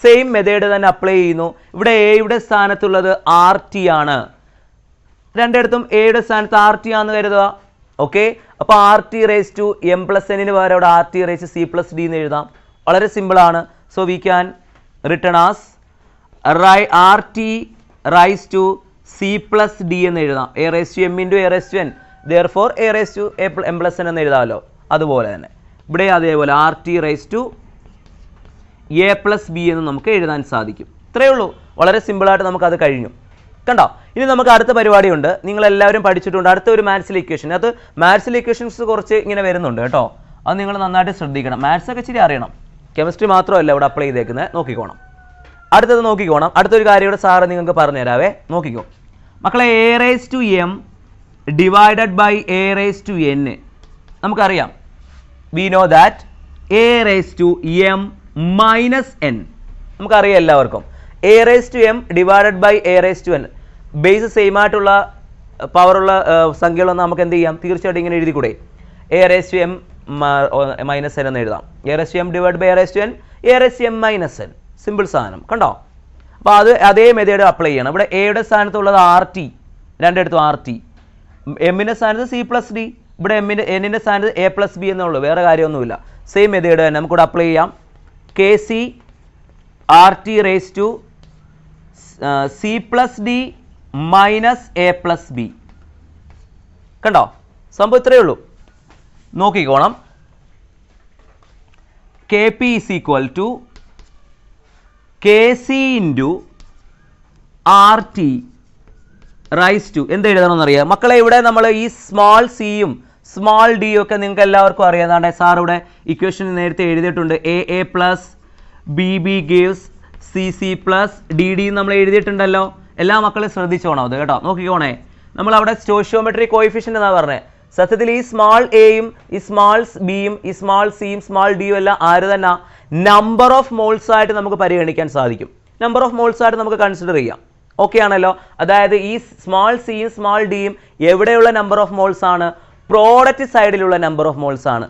സെയിം മെത്തേഡ് തന്നെ അപ്ലൈ ചെയ്യുന്നു. ഇവിടെ എയുടെ സ്ഥാനത്തുള്ളത് RT ആണ്. രണ്ടിടത്തും എയുടെ സ്ഥാനത്ത് RT ആണെന്ന് കരുതുക. ഓക്കെ, അപ്പോൾ RT⁻m + n പകരം അവിടെ RT⁻C + d എന്ന് എഴുതാം. വളരെ സിമ്പിളാണ്. So we can written as RT⁻C + d എന്ന് എഴുതാം. A⁻m × A⁻n. therefore A⁻m + n എന്ന് എഴുതാമല്ലോ. അതുപോലെ തന്നെ ഇവിടെ അതേപോലെ RT⁻A + b എന്ന് നമുക്ക് എഴുതാൻ സാധിക്കും. ഇത്രയേ ഉള്ളൂ. വളരെ സിമ്പിളായിട്ട് നമുക്കത് കഴിഞ്ഞു. കണ്ടോ? ഇനി നമുക്ക് അടുത്ത പരിപാടിയുണ്ട്. നിങ്ങളെല്ലാവരും പഠിച്ചിട്ടുണ്ട്. അടുത്ത ഒരു മാത്സിലെ ഇക്വേഷൻ. അത് മാത്സിലെ ഇക്വേഷൻസ് കുറച്ച് ഇങ്ങനെ വരുന്നുണ്ട് കേട്ടോ. അത് നിങ്ങൾ നന്നായിട്ട് ശ്രദ്ധിക്കണം. മാത്സ് ഒക്കെ ഇച്ചിരി അറിയണം. കെമിസ്ട്രി മാത്രമല്ല ഇവിടെ അപ്ലൈ ചെയ്തേക്കുന്നത്. നോക്കിക്കോണം. അടുത്തത് നോക്കിക്കോണം. അടുത്തൊരു കാര്യം ഇവിടെ സാറ് നിങ്ങൾക്ക് പറഞ്ഞുതരാവേ. നോക്കിക്കോ മക്കളെ. A⁻m / A⁻n നമുക്കറിയാം. V know that A⁻m - n നമുക്കറിയാം എല്ലാവർക്കും. A⁻m / A⁻n ബേസ് സെയിം ആയിട്ടുള്ള പവറുള്ള സംഖ്യകളൊന്നും നമുക്ക് എന്ത് ചെയ്യാം? തീർച്ചയായിട്ടും ഇങ്ങനെ എഴുതിക്കൂടെ? A⁻m - n എന്ന് എഴുതാം. A⁻m / A⁻n A⁻m - n simple സാധനം. കണ്ടോ? അപ്പോൾ അതേ മെത്തേഡ് അപ്ലൈ ചെയ്യണം. ഇവിടെ എയുടെ സ്ഥാനത്തുള്ളത് RT, രണ്ടിടത്തും RT. എമ്മിൻ്റെ സ്ഥാനത്ത് C + d. ഇവിടെ എന്നിൻ്റെ സ്ഥാനത്ത് A + b എന്നുള്ളൂ. വേറെ കാര്യമൊന്നുമില്ല. സെയിം മെത്തേഡ് തന്നെ നമുക്കിവിടെ അപ്ലൈ ചെയ്യാം. Kc RT⁻C + d - A + b. കണ്ടോ? സംഭവം ഇത്രയേ ഉള്ളൂ. നോക്കിക്കോണം. Kp = Kc × RT⁻² എന്ത് എഴുതണമെന്നറിയാം മക്കളെ? ഇവിടെ നമ്മൾ ഈ സ്മോൾ സിയും സ്മോൾ ഡിയും ഒക്കെ നിങ്ങൾക്ക് എല്ലാവർക്കും അറിയാം. സാർ ഇവിടെ ഇക്വേഷൻ നേരത്തെ എഴുതിയിട്ടുണ്ട്. AA + BB gives CC + DD നമ്മൾ എഴുതിയിട്ടുണ്ടല്ലോ. എല്ലാ മക്കളും ശ്രദ്ധിച്ചോണം അത് കേട്ടോ. നോക്കിക്കോണേ. നമ്മളവിടെ സ്റ്റോഷിയോമെട്രി കോയിഫിഷ്യൻ്റ് എന്നാണ് പറഞ്ഞത്. സത്യത്തിൽ ഈ സ്മോൾ എയും ഈ സ്മോൾ ബിയും ഈ സ്മോൾ സിയും സ്മോൾ ഡിയും എല്ലാം ആര് തന്നെ നമ്പർ ഓഫ് മോൾസ് ആയിട്ട് നമുക്ക് പരിഗണിക്കാൻ സാധിക്കും. നമ്പർ ഓഫ് മോൾസ് ആയിട്ട് നമുക്ക് കൺസിഡർ ചെയ്യാം. ഓക്കെ ആണല്ലോ? അതായത് ഈ സ്മോൾ സിയും സ്മോൾ ഡിയും എവിടെയുള്ള നമ്പർ ഓഫ് മോൾസ് ആണ്? പ്രോഡക്റ്റ് സൈഡിലുള്ള നമ്പർ ഓഫ് മോൾസ് ആണ്.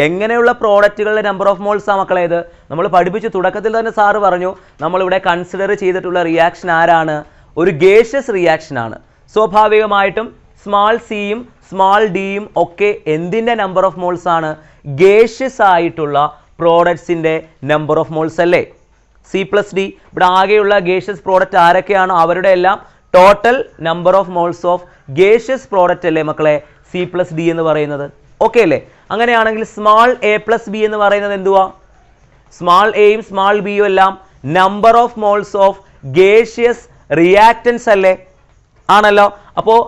എങ്ങനെയുള്ള പ്രോഡക്റ്റുകളുടെ നമ്പർ ഓഫ് മോൾസ് ആ മക്കളെ? ഇത് നമ്മൾ പഠിപ്പിച്ചു. തുടക്കത്തിൽ തന്നെ സാറ് പറഞ്ഞു നമ്മളിവിടെ കൺസിഡർ ചെയ്തിട്ടുള്ള റിയാക്ഷൻ ആരാണ്? ഒരു ഗേഷ്യസ് റിയാക്ഷൻ ആണ്. സ്വാഭാവികമായിട്ടും സ്മോൾ സിയും സ്മോൾ ഡിയും ഒക്കെ എന്തിൻ്റെ നമ്പർ ഓഫ് മോൾസ് ആണ്? ഗേഷ്യസ് ആയിട്ടുള്ള പ്രോഡക്ട്സിൻ്റെ നമ്പർ ഓഫ് മോൾസ് അല്ലേ? C + d. ഇവിടെ ആകെയുള്ള ഗേഷ്യസ് പ്രോഡക്റ്റ് ആരൊക്കെയാണോ അവരുടെ എല്ലാം total number of moles of gaseous product അല്ലേ മക്കളെ C + d എന്ന് പറയുന്നത്? ഓക്കെ അല്ലേ? അങ്ങനെയാണെങ്കിൽ സ്മോൾ A + b എന്ന് പറയുന്നത് എന്തുവാ? സ്മോൾ എയും സ്മോൾ ബിയും എല്ലാം number of moles of gaseous reactance അല്ലേ? ആണല്ലോ. അപ്പോൾ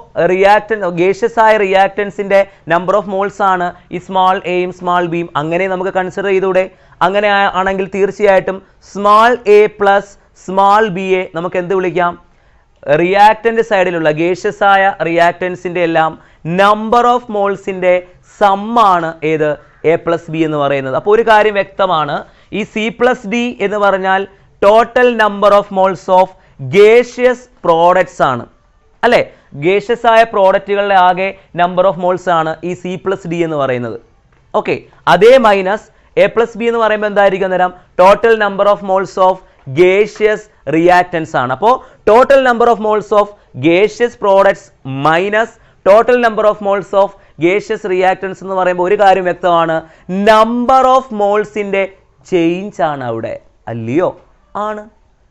ഗേഷ്യസ് ആയ റിയാക്റ്റൻസിൻ്റെ നമ്പർ ഓഫ് മോൾസ് ആണ് ഈ സ്മോൾ എയും സ്മോൾ ബിയും. അങ്ങനെ നമുക്ക് കൺസിഡർ ചെയ്തൂടെ? അങ്ങനെ ആണെങ്കിൽ തീർച്ചയായിട്ടും സ്മോൾ A + സ്മോൾ ബിയെ നമുക്ക് എന്ത് വിളിക്കാം? റിയാക്റ്റൻ്റ് സൈഡിലുള്ള ഗേഷ്യസ് ആയ റിയാക്റ്റൻസിൻ്റെ എല്ലാം നമ്പർ ഓഫ് മോൾസിൻ്റെ സമ്മാണ് ഏത്? A + b എന്ന് പറയുന്നത്. അപ്പോൾ ഒരു കാര്യം വ്യക്തമാണ്. ഈ C + d എന്ന് പറഞ്ഞാൽ total number of moles of gaseous products ആണ് അല്ലേ? ഗേഷ്യസ് ആയ പ്രോഡക്റ്റുകളുടെ ആകെ നമ്പർ ഓഫ് മോൾസ് ആണ് ഈ C + d എന്ന് പറയുന്നത്. ഓക്കെ, അതേ മൈനസ് A + b എന്ന് പറയുമ്പോൾ എന്തായിരിക്കും അന്നേരം? Total number of moles of gaseous reactants ആണ്. അപ്പോൾ total number of moles of gaseous products minus total number of moles of gaseous reactants എന്ന് പറയുമ്പോൾ ഒരു കാര്യം വ്യക്തമാണ്. നമ്പർ ഓഫ് മോൾസിൻ്റെ ചേഞ്ച് ആണ് അവിടെ, അല്ലയോ? ആണ്.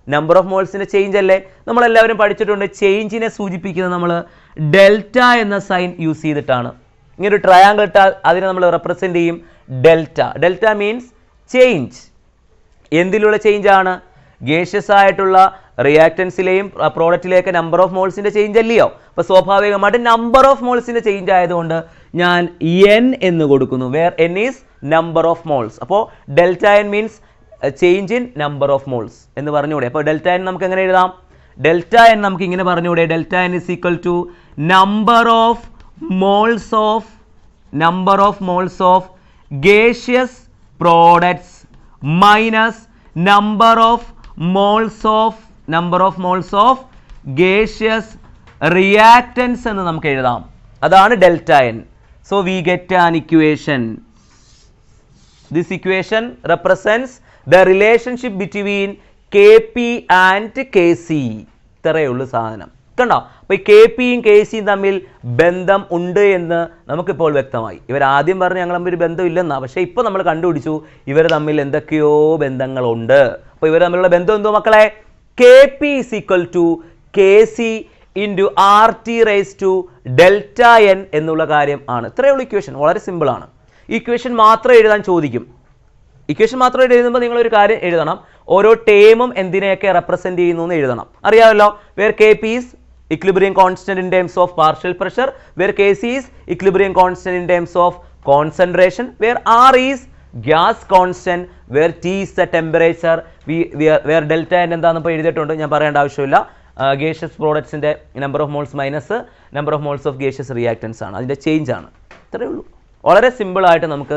നമ്പർ ഓഫ് മോൾസിൻ്റെ ചേഞ്ച് അല്ലേ? നമ്മളെല്ലാവരും പഠിച്ചിട്ടുണ്ട്. ചേഞ്ചിനെ സൂചിപ്പിക്കുന്നത് നമ്മൾ ഡെൽറ്റ എന്ന സൈൻ യൂസ് ചെയ്തിട്ടാണ്. ഇങ്ങനൊരു ട്രയാങ്കിൾ ഇട്ടാൽ അതിനെ നമ്മൾ റെപ്രസെൻ്റ് ചെയ്യും ഡെൽറ്റ. Delta means change. എന്തിലുള്ള ചേഞ്ച് ആണ്? ഗേഷ്യസ് ആയിട്ടുള്ള റിയാക്റ്റൻസിലെയും പ്രോഡക്റ്റിലേക്ക് നമ്പർ ഓഫ് മോൾസിൻ്റെ ചേഞ്ച് അല്ലയോ? അപ്പോൾ സ്വാഭാവികമായിട്ട് നമ്പർ ഓഫ് മോൾസിൻ്റെ ചേഞ്ച് ആയതുകൊണ്ട് ഞാൻ n എന്ന് കൊടുക്കുന്നു. Where n is number of moles. അപ്പോൾ delta n means change in number of moles എന്ന് പറഞ്ഞുകൂടെ? അപ്പോൾ ഡെൽറ്റ n നമുക്ക് എങ്ങനെ എഴുതാം? ഡെൽറ്റ എൻ നമുക്ക് ഇങ്ങനെ പറഞ്ഞുകൂടെ, delta N is equal to number of moles of gaseous products minus number of moles of gaseous reactants എന്ന് നമുക്ക് എഴുതാം. അതാണ് delta N. So we get an equation. This equation represents the relationship between Kp and Kc. ഇത്രയേ ഉള്ളൂ സാധനം. കണ്ടോ? അപ്പോൾ ഈ കെപിയും കെ സിയും തമ്മിൽ ബന്ധം ഉണ്ട് എന്ന് നമുക്കിപ്പോൾ വ്യക്തമായി. ഇവർ ആദ്യം പറഞ്ഞ് ഞങ്ങൾ തമ്മിൽ ഒരു ബന്ധം ഇല്ലെന്നാ, പക്ഷേ ഇപ്പോൾ നമ്മൾ കണ്ടുപിടിച്ചു ഇവർ തമ്മിൽ എന്തൊക്കെയോ ബന്ധങ്ങളുണ്ട്. അപ്പോൾ ഇവർ തമ്മിലുള്ള ബന്ധം എന്തോ മക്കളെ? Kp is equal to Kc into RT raised to delta n എന്നുള്ള കാര്യം ആണ്. ഇത്രയേ ഉള്ളൂ ഇക്വേഷൻ. വളരെ സിമ്പിളാണ്. ഇക്വേഷൻ മാത്രം എഴുതാൻ ചോദിക്കും. ഇക്വേഷൻ മാത്രം എഴുതുമ്പോൾ നിങ്ങളൊരു കാര്യം എഴുതണം, ഓരോ ടേമും എന്തിനെയൊക്കെ റെപ്രസെന്റ് ചെയ്യുന്നു എന്ന് എഴുതണം. അറിയാമല്ലോ, where K P is equilibrium constant in terms of partial pressure, where K C is equilibrium constant in terms of concentration, where R is gas constant, where T is the temperature, where delta N എന്താണെന്ന് ഇപ്പോൾ എഴുതിയിട്ടുണ്ട്, ഞാൻ പറയേണ്ട ആവശ്യമില്ല. ഗേഷ്യസ് പ്രോഡക്ട്സിന്റെ number of moles minus number of moles of gaseous reactants ആണ്, അതിന്റെ ചേഞ്ച് ആണ്. ഇത്രയേ ഉള്ളൂ. വളരെ സിമ്പിളായിട്ട് നമുക്ക്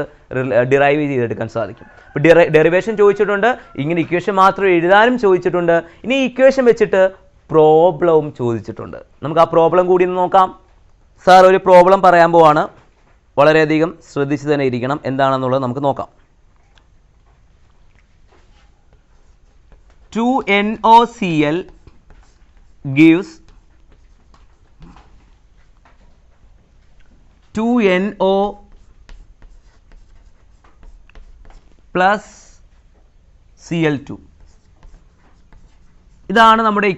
ഡിറൈവ് ചെയ്തെടുക്കാൻ സാധിക്കും. ഇപ്പോൾ ഡെറിവേഷൻ ചോദിച്ചിട്ടുണ്ട്, ഇങ്ങനെ ഇക്വേഷൻ മാത്രം എഴുതാനും ചോദിച്ചിട്ടുണ്ട്. ഇനി ഇക്വേഷൻ വെച്ചിട്ട് പ്രോബ്ലവും ചോദിച്ചിട്ടുണ്ട്. നമുക്ക് ആ പ്രോബ്ലം കൂടി ഒന്ന് നോക്കാം. സാർ ഒരു പ്രോബ്ലം പറയാൻ പോവാണ്, വളരെയധികം ശ്രദ്ധിച്ച് തന്നെ ഇരിക്കണം. എന്താണെന്നുള്ളത് നമുക്ക് നോക്കാം. 2NOCl gives 2NO plus Cl2. ഇതാണ് നമ്മുടെ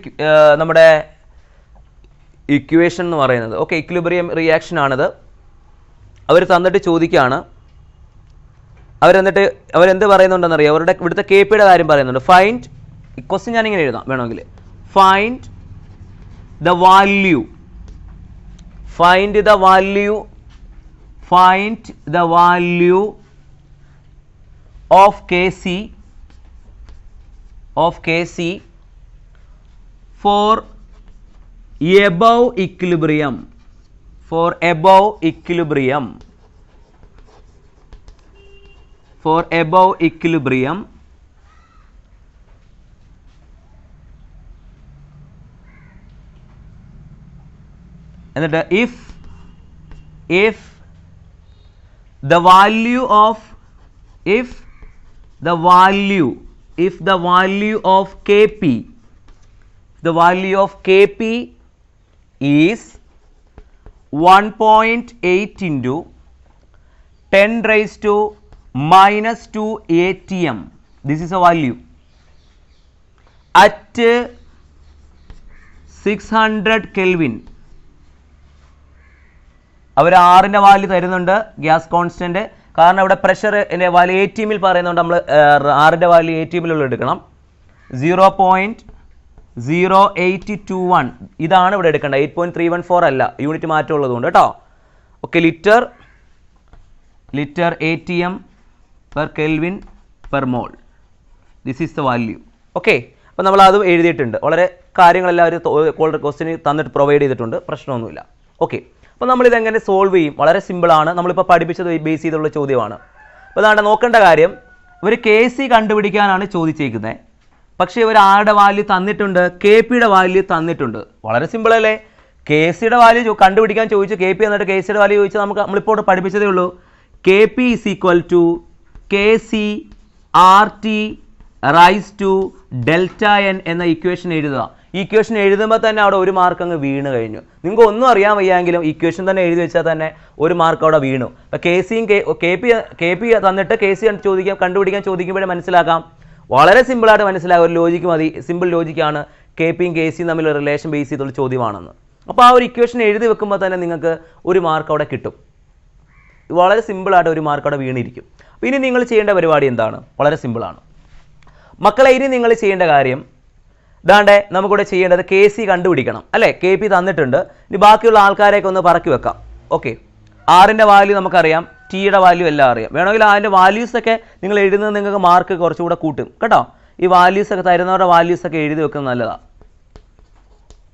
ഇക്വേഷൻ എന്ന് പറയുന്നത്. ഓക്കെ, ഇക്വിലിബ്രിയം റിയാക്ഷൻ ആണിത്. അവർ തന്നിട്ട് ചോദിക്കുകയാണ്, അവരെന്ത് പറയുന്നുണ്ടെന്നറിയാം? അവരുടെ ഇവിടുത്തെ കെ പിയുടെ കാര്യം പറയുന്നുണ്ട്. ഫൈൻഡ്, ക്വസ്റ്റ്യൻ ഞാനിങ്ങനെ എഴുതാം വേണമെങ്കിൽ, find the value of Kc for above equilibrium. എന്നിട്ട് if the value of Kp is 1.8 into 10 raised to minus 2 atm, this is a value at 600 Kelvin. അവർ ആറിൻ്റെ വാല്യൂ തരുന്നുണ്ട്, ഗ്യാസ് കോൺസ്റ്റന്റ്. കാരണം ഇവിടെ പ്രഷർ വാല്യൂ എ ടീമിൽ പറയുന്നുണ്ട്, നമ്മൾ ആറിൻ്റെ വാല്യൂ എ ടീമിലുള്ള എടുക്കണം. 0.0821 ഇതാണ് ഇവിടെ എടുക്കേണ്ടത്, 8.314 അല്ല, യൂണിറ്റ് മാറ്റം ഉള്ളതുകൊണ്ട് കേട്ടോ. Okay, litre ATM per kelvin per mole, this is the value. Okay, അപ്പോൾ നമ്മൾ അതും എഴുതിയിട്ടുണ്ട്. വളരെ കാര്യങ്ങളെല്ലാം അവർ ക്വസ്റ്റ്യൻ തന്നിട്ട് പ്രൊവൈഡ് ചെയ്തിട്ടുണ്ട്, പ്രശ്നമൊന്നുമില്ല. ഓക്കെ, അപ്പോൾ നമ്മളിതെങ്ങനെ സോൾവ് ചെയ്യും? വളരെ സിമ്പിളാണ്. നമ്മളിപ്പോൾ പഠിപ്പിച്ചത് ബേസ് ചെയ്തുള്ള ചോദ്യമാണ്. അപ്പോൾ അതാണ് നോക്കേണ്ട കാര്യം, ഇവർ KC കണ്ടുപിടിക്കാനാണ് ചോദിച്ചേക്കുന്നത്. പക്ഷേ ഇവർ ആരുടെ വാല്യൂ തന്നിട്ടുണ്ട്? KPയുടെ വാല്യൂ തന്നിട്ടുണ്ട്. വളരെ സിമ്പിളല്ലേ? KCയുടെ വാല്യൂ കണ്ടുപിടിക്കാൻ ചോദിച്ചു, KP എന്നിട്ട് KCയുടെ വാല്യൂ ചോദിച്ചാൽ നമ്മളിപ്പോൾ പഠിപ്പിച്ചതേ ഉള്ളൂ. KP is equal to KC RT raise to delta N എന്ന ഇക്വേഷൻ എഴുതുക. ഈ ഇക്വേഷൻ എഴുതുമ്പോൾ തന്നെ അവിടെ ഒരു മാർക്ക് അങ്ങ് വീണ് കഴിഞ്ഞു. നിങ്ങൾക്ക് ഒന്നും അറിയാൻ വയ്യെങ്കിലും ഇക്വേഷൻ തന്നെ എഴുതി വെച്ചാൽ തന്നെ ഒരു മാർക്ക് അവിടെ വീണു. അപ്പോൾ കെ പി തന്നിട്ട് KC കണ്ടുപിടിക്കാൻ ചോദിക്കുമ്പോഴേ മനസ്സിലാക്കാം. വളരെ സിമ്പിളായിട്ട് മനസ്സിലാകും, ഒരു ലോജിക്ക് മതി, സിമ്പിൾ ലോജിക്കാണ്. KPയും KCയും തമ്മിലുള്ള റിലേഷൻ ബേസ് ചെയ്തുള്ള ചോദ്യമാണെന്ന്. അപ്പോൾ ആ ഒരു ഇക്വേഷൻ എഴുതി വെക്കുമ്പോൾ തന്നെ നിങ്ങൾക്ക് ഒരു മാർക്ക് അവിടെ കിട്ടും. വളരെ സിമ്പിളായിട്ട് ഒരു മാർക്ക് അവിടെ വീണിരിക്കും. ഇനി നിങ്ങൾ ചെയ്യേണ്ട പരിപാടി എന്താണ്? വളരെ സിമ്പിളാണ് മക്കളെ. ഇനി നിങ്ങൾ ചെയ്യേണ്ട കാര്യം ഇതാണ്ട്, നമുക്കിവിടെ ചെയ്യേണ്ടത് KC കണ്ടുപിടിക്കണം അല്ലേ? KP തന്നിട്ടുണ്ട്. ഇനി ബാക്കിയുള്ള ആൾക്കാരെയൊക്കെ ഒന്ന് പറക്കി വെക്കാം. ഓക്കെ, ആറിൻ്റെ വാല്യൂ നമുക്കറിയാം, ടിയുടെ വാല്യൂ എല്ലാം അറിയാം. വേണമെങ്കിൽ അതിൻ്റെ വാല്യൂസൊക്കെ നിങ്ങൾ എഴുതുന്നത് നിങ്ങൾക്ക് മാർക്ക് കുറച്ചുകൂടെ കൂട്ടും കേട്ടോ. ഈ വാല്യൂസൊക്കെ തരുന്നവരുടെ വാല്യൂസൊക്കെ എഴുതി വെക്കുന്നത് നല്ലതാണ്.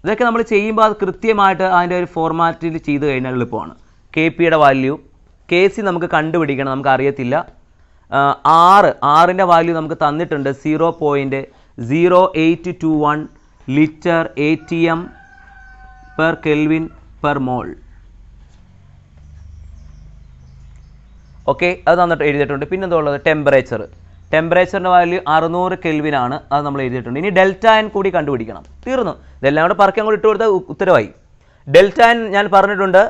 ഇതൊക്കെ നമ്മൾ ചെയ്യുമ്പോൾ അത് കൃത്യമായിട്ട് അതിൻ്റെ ഒരു ഫോർമാറ്റിൽ ചെയ്ത് കഴിഞ്ഞാൽ എളുപ്പമാണ്. കെ പിയുടെ വാല്യൂ, കെ സി നമുക്ക് കണ്ടുപിടിക്കണം, നമുക്ക് അറിയത്തില്ല. ആറിൻ്റെ വാല്യൂ നമുക്ക് തന്നിട്ടുണ്ട് 0.0821 litre ATM per kelvin per mole. Okay, അത് തന്നിട്ട് എഴുതിയിട്ടുണ്ട്. പിന്നെ എന്താ ഉള്ളത്? ടെമ്പറേച്ചറിൻ്റെ വാല്യൂ 600 കെൽവിൻ ആണ്, അത് നമ്മൾ എഴുതിയിട്ടുണ്ട്. ഇനി ഡെൽറ്റ എൻ കൂടി കണ്ടുപിടിക്കണം. തീർന്നു, ഇതെല്ലാം കൂടെ പറക്കി അങ്ങോട്ട് ഇട്ട് കൊടുത്താൽ ഉത്തരവായി. ഡെൽറ്റ എൻ ഞാൻ പറഞ്ഞിട്ടുണ്ട്,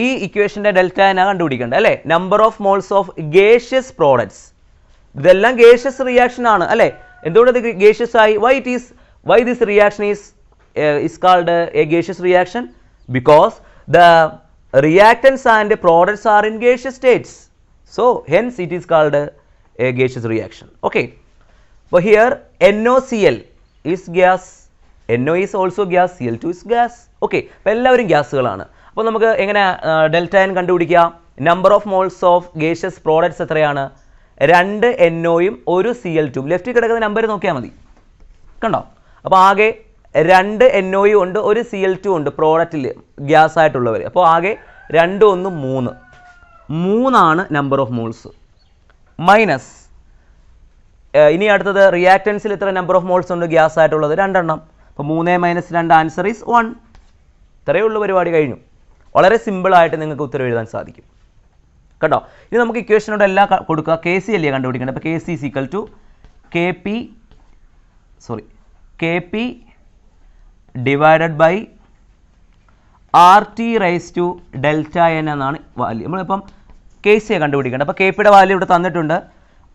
ഈ ഇക്വേഷൻ്റെ ഡെൽറ്റ എൻ കണ്ടുപിടിക്കേണ്ടത് അല്ലേ. Number of moles of gaseous products, ഇതെല്ലാം ഗേഷ്യസ് റിയാക്ഷൻ ആണ് അല്ലേ. എന്തുകൊണ്ട് ഇത് ഗേഷ്യസ് ആയി? Why this reaction is called a gaseous reaction? Because the reactants and products are in gaseous states, so hence it is called a gaseous reaction. Okay, but here NOCl is gas, NO is also gas, Cl2 is gas. Okay, അപ്പോൾ എല്ലാവരും ഗ്യാസുകളാണ്. അപ്പോൾ നമുക്ക് എങ്ങനെ ഡെൽറ്റ എൻ കണ്ടുപിടിക്കാം? Number of moles of gaseous products എത്രയാണ്? 2 NOയും 1 Cl2. ലെഫ്റ്റിൽ കിടക്കുന്ന നമ്പർ നോക്കിയാൽ മതി, കണ്ടോ? അപ്പോൾ ആകെ 2 NOയും ഉണ്ട്, 1 Cl2 ഉണ്ട് പ്രോഡക്റ്റിൽ ഗ്യാസ് ആയിട്ടുള്ളവർ. അപ്പോൾ ആകെ 2 1 3 3 നമ്പർ ഓഫ് മോൾസ്. മൈനസ് ഇനി അടുത്തത് റിയാക്റ്റൻസിൽ എത്ര നമ്പർ ഓഫ് മോൾസ് ഉണ്ട് ഗ്യാസ് ആയിട്ടുള്ളത്? 2 എണ്ണം. അപ്പോൾ 3 - 2 ആൻസർ ഈസ് 1. ഇത്രയേ ഉള്ളൂ, പരിപാടി കഴിഞ്ഞു. വളരെ സിമ്പിളായിട്ട് നിങ്ങൾക്ക് ഉത്തരം എഴുതാൻ സാധിക്കും കേട്ടോ. ഇനി നമുക്ക് ഇക്വേഷനോട് എല്ലാം കൊടുക്കുക. കെ സി അല്ലേ കണ്ടുപിടിക്കേണ്ടത്. അപ്പോൾ K C is equal to K P divided by RT raise to delta N എന്നാണ് വാല്യൂ. നമ്മളിപ്പം കെ സിയെ കണ്ടുപിടിക്കേണ്ടത്. അപ്പോൾ കെ പിയുടെ വാല്യൂ ഇവിടെ തന്നിട്ടുണ്ട്.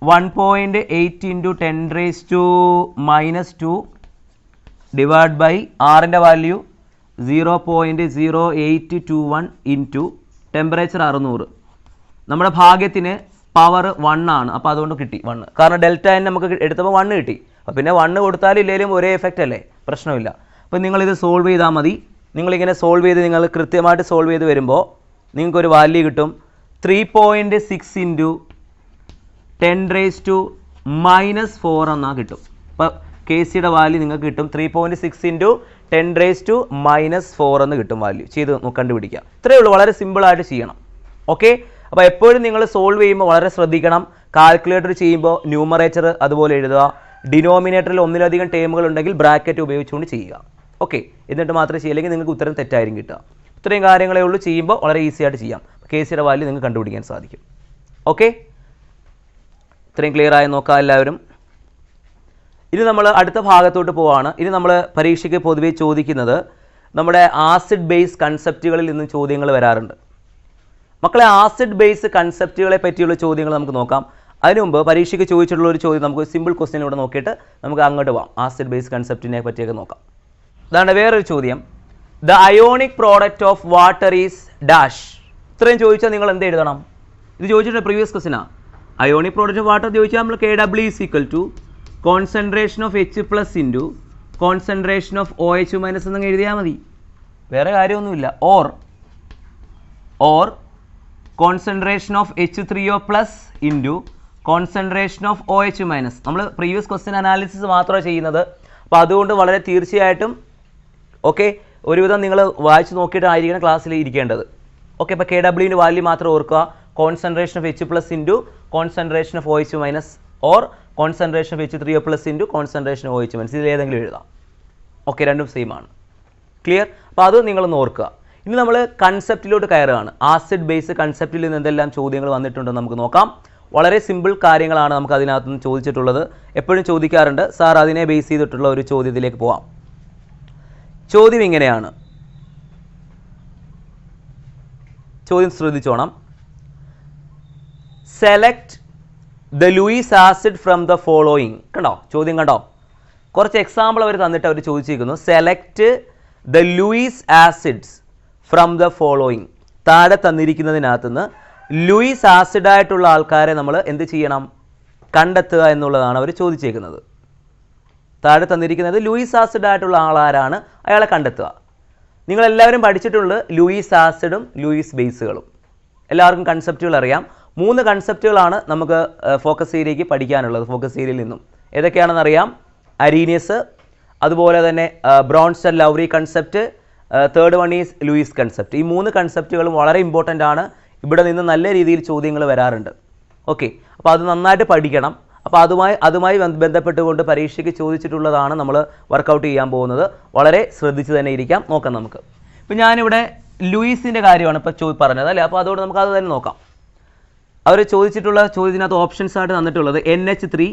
1.8 × 10⁻² ഡിവൈഡ് ബൈ ആറിൻ്റെ വാല്യൂ 0.0821 ഇൻറ്റു ടെമ്പറേച്ചർ 600. നമ്മുടെ ഭാഗ്യത്തിന് പവർ 1 ആണ്, അപ്പോൾ അതുകൊണ്ട് കിട്ടി 1. കാരണം ഡെൽറ്റ എൻ നമുക്ക് എടുത്തപ്പോൾ 1 കിട്ടി. അപ്പോൾ പിന്നെ 1 കൊടുത്താലും ഇല്ലെങ്കിലും ഒരേ എഫക്റ്റ് അല്ലേ, പ്രശ്നമില്ല. അപ്പോൾ നിങ്ങളിത് സോൾവ് ചെയ്താൽ മതി. നിങ്ങളിങ്ങനെ സോൾവ് ചെയ്ത് നിങ്ങൾ കൃത്യമായിട്ട് സോൾവ് ചെയ്ത് വരുമ്പോൾ നിങ്ങൾക്കൊരു വാല്യൂ കിട്ടും. 3.6 × 10⁻⁴ എന്നാ കിട്ടും. അപ്പോൾ കെ സിയുടെ വാല്യൂ നിങ്ങൾക്ക് കിട്ടും 3.6 × 10⁻⁴ എന്ന് കിട്ടും വാല്യൂ. ചെയ്ത് കണ്ടുപിടിക്കുക. ഇത്രയേ ഉള്ളൂ, വളരെ സിമ്പിളായിട്ട് ചെയ്യണം. ഓക്കെ, അപ്പോൾ എപ്പോഴും നിങ്ങൾ സോൾവ് ചെയ്യുമ്പോൾ വളരെ ശ്രദ്ധിക്കണം. കാൽക്കുലേറ്റർ ചെയ്യുമ്പോൾ ന്യൂമറേറ്റർ അതുപോലെ എഴുതുക. ഡിനോമിനേറ്ററിൽ ഒന്നിലധികം ടേമുകൾ ഉണ്ടെങ്കിൽ ബ്രാക്കറ്റ് ഉപയോഗിച്ചുകൊണ്ട് ചെയ്യുക. ഓക്കെ, എന്നിട്ട് മാത്രമേ ചെയ്യില്ലെങ്കിൽ നിങ്ങൾക്ക് ഉത്തരം തെറ്റായിരിക്കും കിട്ടുക. ഇത്രയും കാര്യങ്ങളേ ഉള്ളൂ. ചെയ്യുമ്പോൾ വളരെ ഈസി ആയിട്ട് ചെയ്യാം. കെ സിയുടെ വാല്യൂ നിങ്ങൾക്ക് കണ്ടുപിടിക്കാൻ സാധിക്കും. ഓക്കെ, ഇത്രയും ക്ലിയർ ആയി നോക്കാം എല്ലാവരും. ഇനി നമ്മൾ അടുത്ത ഭാഗത്തോട്ട് പോവാണ്. ഇനി നമ്മൾ പരീക്ഷയ്ക്ക് പൊതുവെ ചോദിക്കുന്നത് നമ്മുടെ ആസിഡ് ബേസ് കൺസെപ്റ്റുകളിൽ നിന്നും ചോദ്യങ്ങൾ വരാറുണ്ട്. മക്കളെ, ആസിഡ് ബേസ് കൺസെപ്റ്റുകളെ പറ്റിയുള്ള ചോദ്യങ്ങൾ നമുക്ക് നോക്കാം. അതിനു മുമ്പ് പരീക്ഷയ്ക്ക് ചോദിച്ചിട്ടുള്ള ഒരു ചോദ്യം നമുക്ക് സിമ്പിൾ ക്വസ്റ്റ്യനിലൂടെ നോക്കിയിട്ട് നമുക്ക് അങ്ങോട്ട് പോകാം. ആസിഡ് ബേസ് കൺസെപ്റ്റിനെ പറ്റിയൊക്കെ നോക്കാം. അതാണ് വേറൊരു ചോദ്യം. The ionic product of water is dash. ഇത്രയും ചോദിച്ചാൽ നിങ്ങൾ എന്ത് എഴുതണം? ഇത് ചോദിച്ചിട്ട് പ്രീവിയസ് ക്വസ്റ്റ്യനാണ്. അയോണിക് പ്രോഡക്റ്റ് ഓഫ് വാട്ടർ ചോദിച്ചാൽ നമ്മൾ KW is equal to concentration of H+ into concentration of OH- എന്നങ്ങ് എഴുതിയാൽ മതി, വേറെ കാര്യമൊന്നുമില്ല. Or concentration of H3O+ into concentration of OH-. നമ്മൾ പ്രീവിയസ് ക്വസ്റ്റ്യൻ അനാലിസിസ് മാത്രമാണ് ചെയ്യുന്നത്. അപ്പോൾ അതുകൊണ്ട് വളരെ തീർച്ചയായിട്ടും ഓക്കെ ഒരുവിധം നിങ്ങൾ വായിച്ച് നോക്കിയിട്ടായിരിക്കണം ക്ലാസ്സിൽ ഇരിക്കേണ്ടത്. ഓക്കെ, അപ്പോൾ KW വാല്യൂ മാത്രം ഓർക്കുക. Concentration of H+ into concentration of OH- or concentration of H3O+ into concentration of OH-. ഇതിൽ ഏതെങ്കിലും എഴുതാം. ഓക്കെ, രണ്ടും സെയിം ആണ്. ക്ലിയർ? അപ്പോൾ അത് നിങ്ങളൊന്ന് ഓർക്കുക. ഇനി നമ്മൾ കൺസെപ്റ്റിലോട്ട് കയറുകയാണ്. ആസിഡ് ബേസ് കൺസെപ്റ്റിൽ നിന്ന് എന്തെല്ലാം ചോദ്യങ്ങൾ വന്നിട്ടുണ്ടെന്ന് നമുക്ക് നോക്കാം. വളരെ സിമ്പിൾ കാര്യങ്ങളാണ് നമുക്ക് അതിനകത്ത് നിന്ന് ചോദിച്ചിട്ടുള്ളത്. എപ്പോഴും ചോദിക്കാറുണ്ട്, സാർ അതിനെ ബേസ് ചെയ്തിട്ടുള്ള ഒരു ചോദ്യത്തിലേക്ക് പോവാം. ചോദ്യം ഇങ്ങനെയാണ്, ചോദ്യം ശ്രദ്ധിച്ചോണം. Select the Lewis acid from the following. കണ്ടോ ചോദ്യം? കണ്ടോ? കുറച്ച് എക്സാമ്പിൾ അവർ തന്നിട്ട് അവർ ചോദിച്ചിരിക്കുന്നു. Select the Lewis acids from the following. താഴെ തന്നിരിക്കുന്നതിനകത്തുനിന്ന് ലൂയിസ് ആസിഡായിട്ടുള്ള ആൾക്കാരെ നമ്മൾ എന്ത് ചെയ്യണം? കണ്ടെത്തുക എന്നുള്ളതാണ് അവർ ചോദിച്ചേക്കുന്നത്. താഴെ തന്നിരിക്കുന്നത് ലൂയിസ് ആസിഡായിട്ടുള്ള ആളാരാണ്, അയാളെ കണ്ടെത്തുക. നിങ്ങളെല്ലാവരും പഠിച്ചിട്ടുള്ളത് ലൂയിസ് ആസിഡും ലൂയിസ് ബേസുകളും. എല്ലാവർക്കും കൺസെപ്റ്റുകൾ അറിയാം. 3 കൺസെപ്റ്റുകളാണ് നമുക്ക് ഫോക്കസ് ഏരിയയ്ക്ക് പഠിക്കാനുള്ളത്. ഫോക്കസ് ഏരിയയിൽ നിന്നും ഏതൊക്കെയാണെന്ന് അറിയാം. അരീനിയസ്, അതുപോലെ തന്നെ Bronsted Lowry concept, third one is Lewis concept. ഈ 3 കൺസെപ്റ്റുകളും വളരെ ഇമ്പോർട്ടൻ്റ് ആണ്. ഇവിടെ നിന്ന് നല്ല രീതിയിൽ ചോദ്യങ്ങൾ വരാറുണ്ട്. ഓക്കെ, അപ്പോൾ അത് നന്നായിട്ട് പഠിക്കണം. അപ്പോൾ അതുമായി ബന്ധപ്പെട്ടുകൊണ്ട് പരീക്ഷയ്ക്ക് ചോദിച്ചിട്ടുള്ളതാണ് നമ്മൾ വർക്കൗട്ട് ചെയ്യാൻ പോകുന്നത്. വളരെ ശ്രദ്ധിച്ച് തന്നെ ഇരിക്കാം. നോക്കാം നമുക്ക്. ഇപ്പോൾ ഞാനിവിടെ ലൂയിസിൻ്റെ കാര്യമാണ് ഇപ്പോൾ പറഞ്ഞത് അല്ലേ. അപ്പോൾ അതുകൊണ്ട് നമുക്ക് അത് തന്നെ നോക്കാം. അവർ ചോദിച്ചിട്ടുള്ള ചോദ്യത്തിനകത്ത് ഓപ്ഷൻസ് ആയിട്ട് തന്നിട്ടുള്ളത് NH3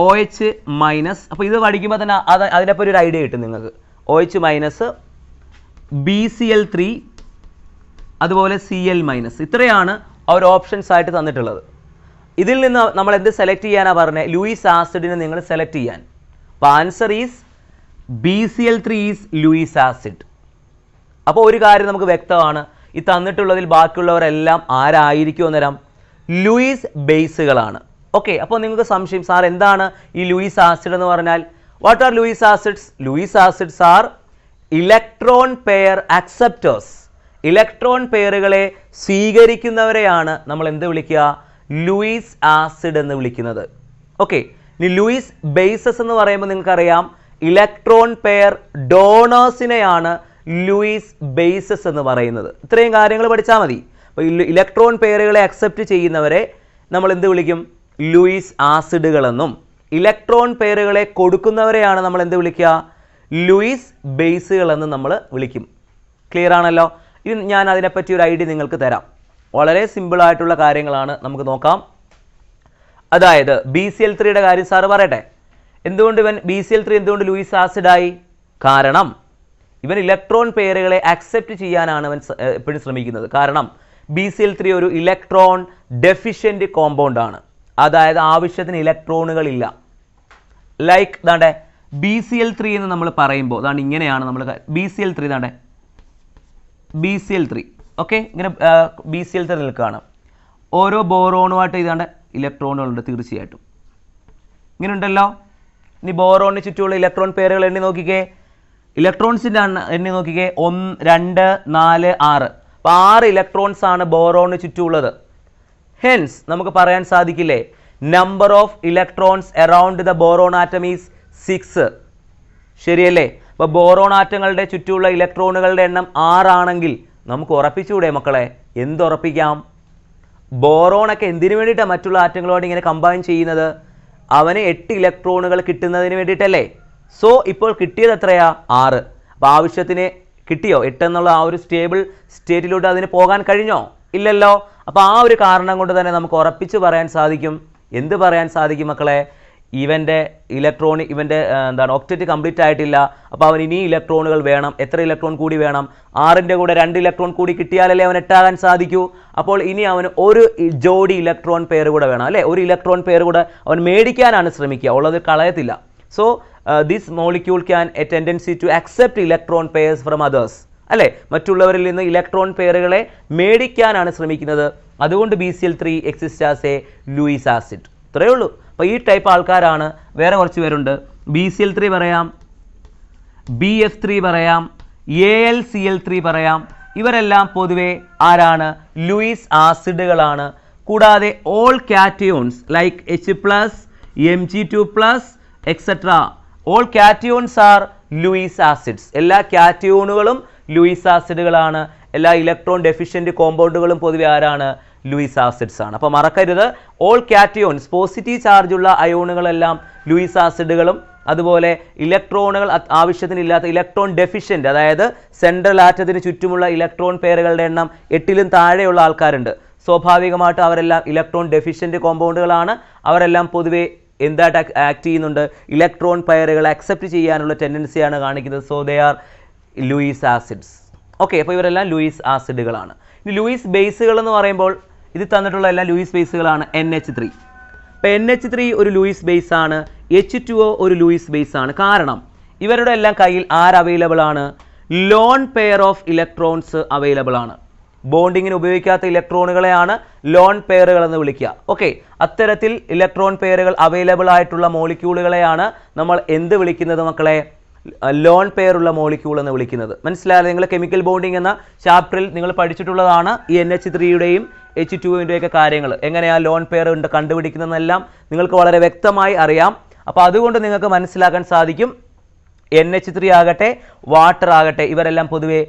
OH മൈനസ്. അപ്പോൾ ഇത് പഠിക്കുമ്പോൾ തന്നെ അതിനപ്പോൾ ഒരു ഐഡിയ കിട്ടും നിങ്ങൾക്ക്. OH മൈനസ്, BCl3, അതുപോലെ Cl മൈനസ്. ഇത്രയാണ് അവർ ഓപ്ഷൻസ് ആയിട്ട് തന്നിട്ടുള്ളത്. ഇതിൽ നിന്ന് നമ്മൾ എന്ത് സെലക്ട് ചെയ്യാനാണ് പറഞ്ഞത്? ലൂയിസ് ആസിഡിനെ നിങ്ങൾ സെലക്ട് ചെയ്യാൻ. അപ്പോൾ answer is BCl3 is Luis acid. അപ്പോൾ ഒരു കാര്യം നമുക്ക് വ്യക്തമാണ്, ഈ തന്നിട്ടുള്ളതിൽ ബാക്കിയുള്ളവരെല്ലാം ആരായിരിക്കും അന്നേരം? ലൂയിസ് ബേസുകളാണ്. ഓക്കെ, അപ്പോൾ നിങ്ങൾക്ക് സംശയം, സാർ എന്താണ് ഈ ലൂയിസ് ആസിഡ് എന്ന് പറഞ്ഞാൽ? What are Lewis acids? Lewis acids are electron pair acceptors. Electron പെയറുകളെ സ്വീകരിക്കുന്നവരെയാണ് നമ്മൾ എന്ത് വിളിക്കുക? ലൂയിസ് ആസിഡ് എന്ന് വിളിക്കുന്നത്. ഓക്കെ, ഇനി ലൂയിസ് ബേസസ് എന്ന് പറയുമ്പോൾ നിങ്ങൾക്കറിയാം, ഇലക്ട്രോൺ പെയർ ഡോണേഴ്സിനെയാണ് ലൂയിസ് ബേസസ് എന്ന് പറയുന്നത്. ഇത്രയും കാര്യങ്ങൾ പഠിച്ചാൽ മതി. അപ്പോൾ ഇലക്ട്രോൺ പെയറുകളെ അക്സെപ്റ്റ് ചെയ്യുന്നവരെ നമ്മൾ എന്ത് വിളിക്കും? ലൂയിസ് ആസിഡുകളെന്നും. ഇലക്ട്രോൺ പെയറുകളെ കൊടുക്കുന്നവരെയാണ് നമ്മൾ എന്ത് വിളിക്കുക? ലൂയിസ് ബേസുകളെന്ന് നമ്മൾ വിളിക്കും. ക്ലിയർ ആണല്ലോ? ഇനി ഞാൻ അതിനെപ്പറ്റി ഒരു ഐഡിയ നിങ്ങൾക്ക് തരാം. വളരെ സിമ്പിളായിട്ടുള്ള കാര്യങ്ങളാണ്, നമുക്ക് നോക്കാം. അതായത് BCl3യുടെ കാര്യം സാറ് പറയട്ടെ. എന്തുകൊണ്ട് BCl3 എന്തുകൊണ്ട് ലൂയിസ് ആസിഡായി? കാരണം ഇവൻ ഇലക്ട്രോൺ പെയറുകളെ അക്സെപ്റ്റ് ചെയ്യാനാണ് അവൻ എപ്പോഴും ശ്രമിക്കുന്നത്. കാരണം BCl3 ഒരു ഇലക്ട്രോൺ ഡെഫിഷ്യൻ്റ് കോമ്പൗണ്ട് ആണ്. അതായത് ആവശ്യത്തിന് ഇലക്ട്രോണുകളില്ല. ലൈക്ക് ദാണ്ടെ BCl3 എന്ന് നമ്മൾ പറയുമ്പോൾ അതാണ് ഇങ്ങനെയാണ് നമ്മൾ BCl3 ദാണ്ടെ BCl3. ഓക്കെ, ഇങ്ങനെ BCl3 നിൽക്കുകയാണ്. ഓരോ ബോറോണുമായിട്ട് ഇതാണ്ട് ഇലക്ട്രോണുകളുണ്ട് തീർച്ചയായിട്ടും. ഇങ്ങനെ ഉണ്ടല്ലോ. ഇനി ബോറോണിന് ചുറ്റുമുള്ള ഇലക്ട്രോൺ പെയറുകൾ എണ്ണി നോക്കിക്കേ. ഇലക്ട്രോൺസിൻ്റെ എണ്ണി നോക്കിക്കേ. 1, 2, 4, 6. അപ്പോൾ 6 ഇലക്ട്രോൺസ് ആണ് ബോറോണിന് ചുറ്റുമുള്ളത്. ഹെൻസ് നമുക്ക് പറയാൻ സാധിക്കില്ലേ, number of electrons around the boron atom is 6. ശരിയല്ലേ? അപ്പോൾ ബോറോൺ ആറ്റങ്ങളുടെ ചുറ്റുമുള്ള ഇലക്ട്രോണുകളുടെ എണ്ണം 6 ആണെങ്കിൽ നമുക്ക് ഉറപ്പിച്ചുകൂടെ മക്കളെ? എന്തുറപ്പിക്കാം? ബോറോണൊക്കെ എന്തിനു വേണ്ടിയിട്ടാണ് മറ്റുള്ള ആറ്റങ്ങളോട് ഇങ്ങനെ കമ്പൈൻ ചെയ്യുന്നത്? അവന് 8 ഇലക്ട്രോണുകൾ കിട്ടുന്നതിന് വേണ്ടിയിട്ടല്ലേ? സോ ഇപ്പോൾ കിട്ടിയത് എത്രയാ? 6. അപ്പോൾ ആവശ്യത്തിന് കിട്ടിയോ? 8 എന്നുള്ള ആ ഒരു സ്റ്റേബിൾ സ്റ്റേറ്റിലോട്ട് അതിന് പോകാൻ കഴിഞ്ഞോ? ഇല്ലല്ലോ. അപ്പോൾ ആ ഒരു കാരണം കൊണ്ട് തന്നെ നമുക്ക് ഉറപ്പിച്ച് പറയാൻ സാധിക്കും. എന്ത് പറയാൻ സാധിക്കും മക്കളെ? ഇവൻ്റെ എന്താണ് ഒക്ടറ്റ് കംപ്ലീറ്റ് ആയിട്ടില്ല. അപ്പോൾ അവൻ ഇനി ഇലക്ട്രോണുകൾ വേണം. എത്ര ഇലക്ട്രോൺ കൂടി വേണം? 6ൻ്റെ കൂടെ 2 ഇലക്ട്രോൺ കൂടി കിട്ടിയാലല്ലേ അവൻ 8 ആകാൻ സാധിക്കൂ. അപ്പോൾ ഇനി അവന് ഒരു ജോഡി ഇലക്ട്രോൺ പെയർ കൂടെ വേണം അല്ലേ? ഒരു ഇലക്ട്രോൺ പെയർ കൂടെ അവൻ മേടിക്കാനാണ് ശ്രമിക്കുക, ഉള്ളത് കളയത്തില്ല. So this molecule can a tendency to accept electron pairs from others അല്ലേ? മറ്റുള്ളവരിൽ നിന്ന് ഇലക്ട്രോൺ പെയറുകളെ മേടിക്കാനാണ് ശ്രമിക്കുന്നത്. അതുകൊണ്ട് BCl3 exist as a Lewis acid. ഇത്രയേ ഉള്ളൂ. അപ്പോൾ ഈ ടൈപ്പ് ആൾക്കാരാണ്. വേറെ കുറച്ച് പേരുണ്ട്. BCl3 പറയാം, BF3 പറയാം, AlCl3 പറയാം. ഇവരെല്ലാം പൊതുവെ ആരാണ്? ലൂയിസ് ആസിഡുകളാണ്. കൂടാതെ all cations like H+, Mg2+, et cetera, all cations are Lewis acids. എല്ലാ കാറ്റയോണുകളും ലൂയിസ് ആസിഡുകളാണ്. എല്ലാ ഇലക്ട്രോൺ ഡെഫിഷ്യൻ്റ് കോമ്പൗണ്ടുകളും പൊതുവെ ആരാണ്? ലൂയിസ് ആസിഡ്സ് ആണ്. അപ്പോൾ മറക്കരുത്, ഓൾ കാറ്റയോൺസ് പോസിറ്റീവ് ചാർജുള്ള അയോണുകളെല്ലാം ലൂയിസ് ആസിഡുകളും, അതുപോലെ ഇലക്ട്രോണുകൾ ആവശ്യത്തിനില്ലാത്ത ഇലക്ട്രോൺ ഡെഫിഷ്യൻ്റ്, അതായത് സെൻട്രൽ ആറ്റത്തിന് ചുറ്റുമുള്ള ഇലക്ട്രോൺ പെയറുകളുടെ എണ്ണം 8ലും താഴെയുള്ള ആൾക്കാരുണ്ട്. സ്വാഭാവികമായിട്ട് അവരെല്ലാം ഇലക്ട്രോൺ ഡെഫിഷ്യൻ്റ് കോമ്പൗണ്ടുകളാണ്. അവരെല്ലാം പൊതുവെ എന്തായിട്ട് ആക്ട് ചെയ്യുന്നുണ്ട്? ഇലക്ട്രോൺ പെയറുകൾ അക്സെപ്റ്റ് ചെയ്യാനുള്ള ടെൻഡൻസിയാണ് കാണിക്കുന്നത്. So they are Lewis acids. Okay, അപ്പോൾ ഇവരെല്ലാം ലൂയിസ് ആസിഡുകളാണ്. ഇനി ലൂയിസ് ബേസുകൾ എന്ന് പറയുമ്പോൾ ഇത് തന്നിട്ടുള്ള എല്ലാം ലൂയിസ് ബേസുകളാണ്. NH3. അപ്പോൾ NH3 ഒരു ലൂയിസ് ബേസ് ആണ്. H2O ഒരു ലൂയിസ് ബേസ് ആണ്. കാരണം ഇവരുടെ എല്ലാം കയ്യിൽ അവൈലബിൾ ആണ്? Lone pair of electrons available ആണ്. ബോണ്ടിങ്ങിന് ഉപയോഗിക്കാത്ത ഇലക്ട്രോണുകളെയാണ് ലോൺ പെയറുകൾ എന്ന് വിളിക്കുക. ഓക്കെ, അത്തരത്തിൽ ഇലക്ട്രോൺ പെയറുകൾ അവൈലബിൾ ആയിട്ടുള്ള മോളിക്യൂളുകളെയാണ് നമ്മൾ എന്ത് വിളിക്കുന്നത് മക്കളെ? ലോൺ പെയർ ഉള്ള മോളിക്യൂൾ എന്ന് വിളിക്കുന്നത്. മനസ്സിലായാലും നിങ്ങൾ കെമിക്കൽ ബോണ്ടിങ് എന്ന ചാപ്റ്ററിൽ നിങ്ങൾ പഠിച്ചിട്ടുള്ളതാണ് ഈ NH3യുടെയും H2O ൻ്റെയൊക്കെ കാര്യങ്ങൾ. എങ്ങനെയാണ് ലോൺ പെയർ കണ്ടുപിടിക്കുന്നതെന്നെല്ലാം നിങ്ങൾക്ക് വളരെ വ്യക്തമായി അറിയാം. അപ്പോൾ അതുകൊണ്ട് നിങ്ങൾക്ക് മനസ്സിലാക്കാൻ സാധിക്കും NH3 ആകട്ടെ വാട്ടർ ആകട്ടെ ഇവരെല്ലാം പൊതുവെ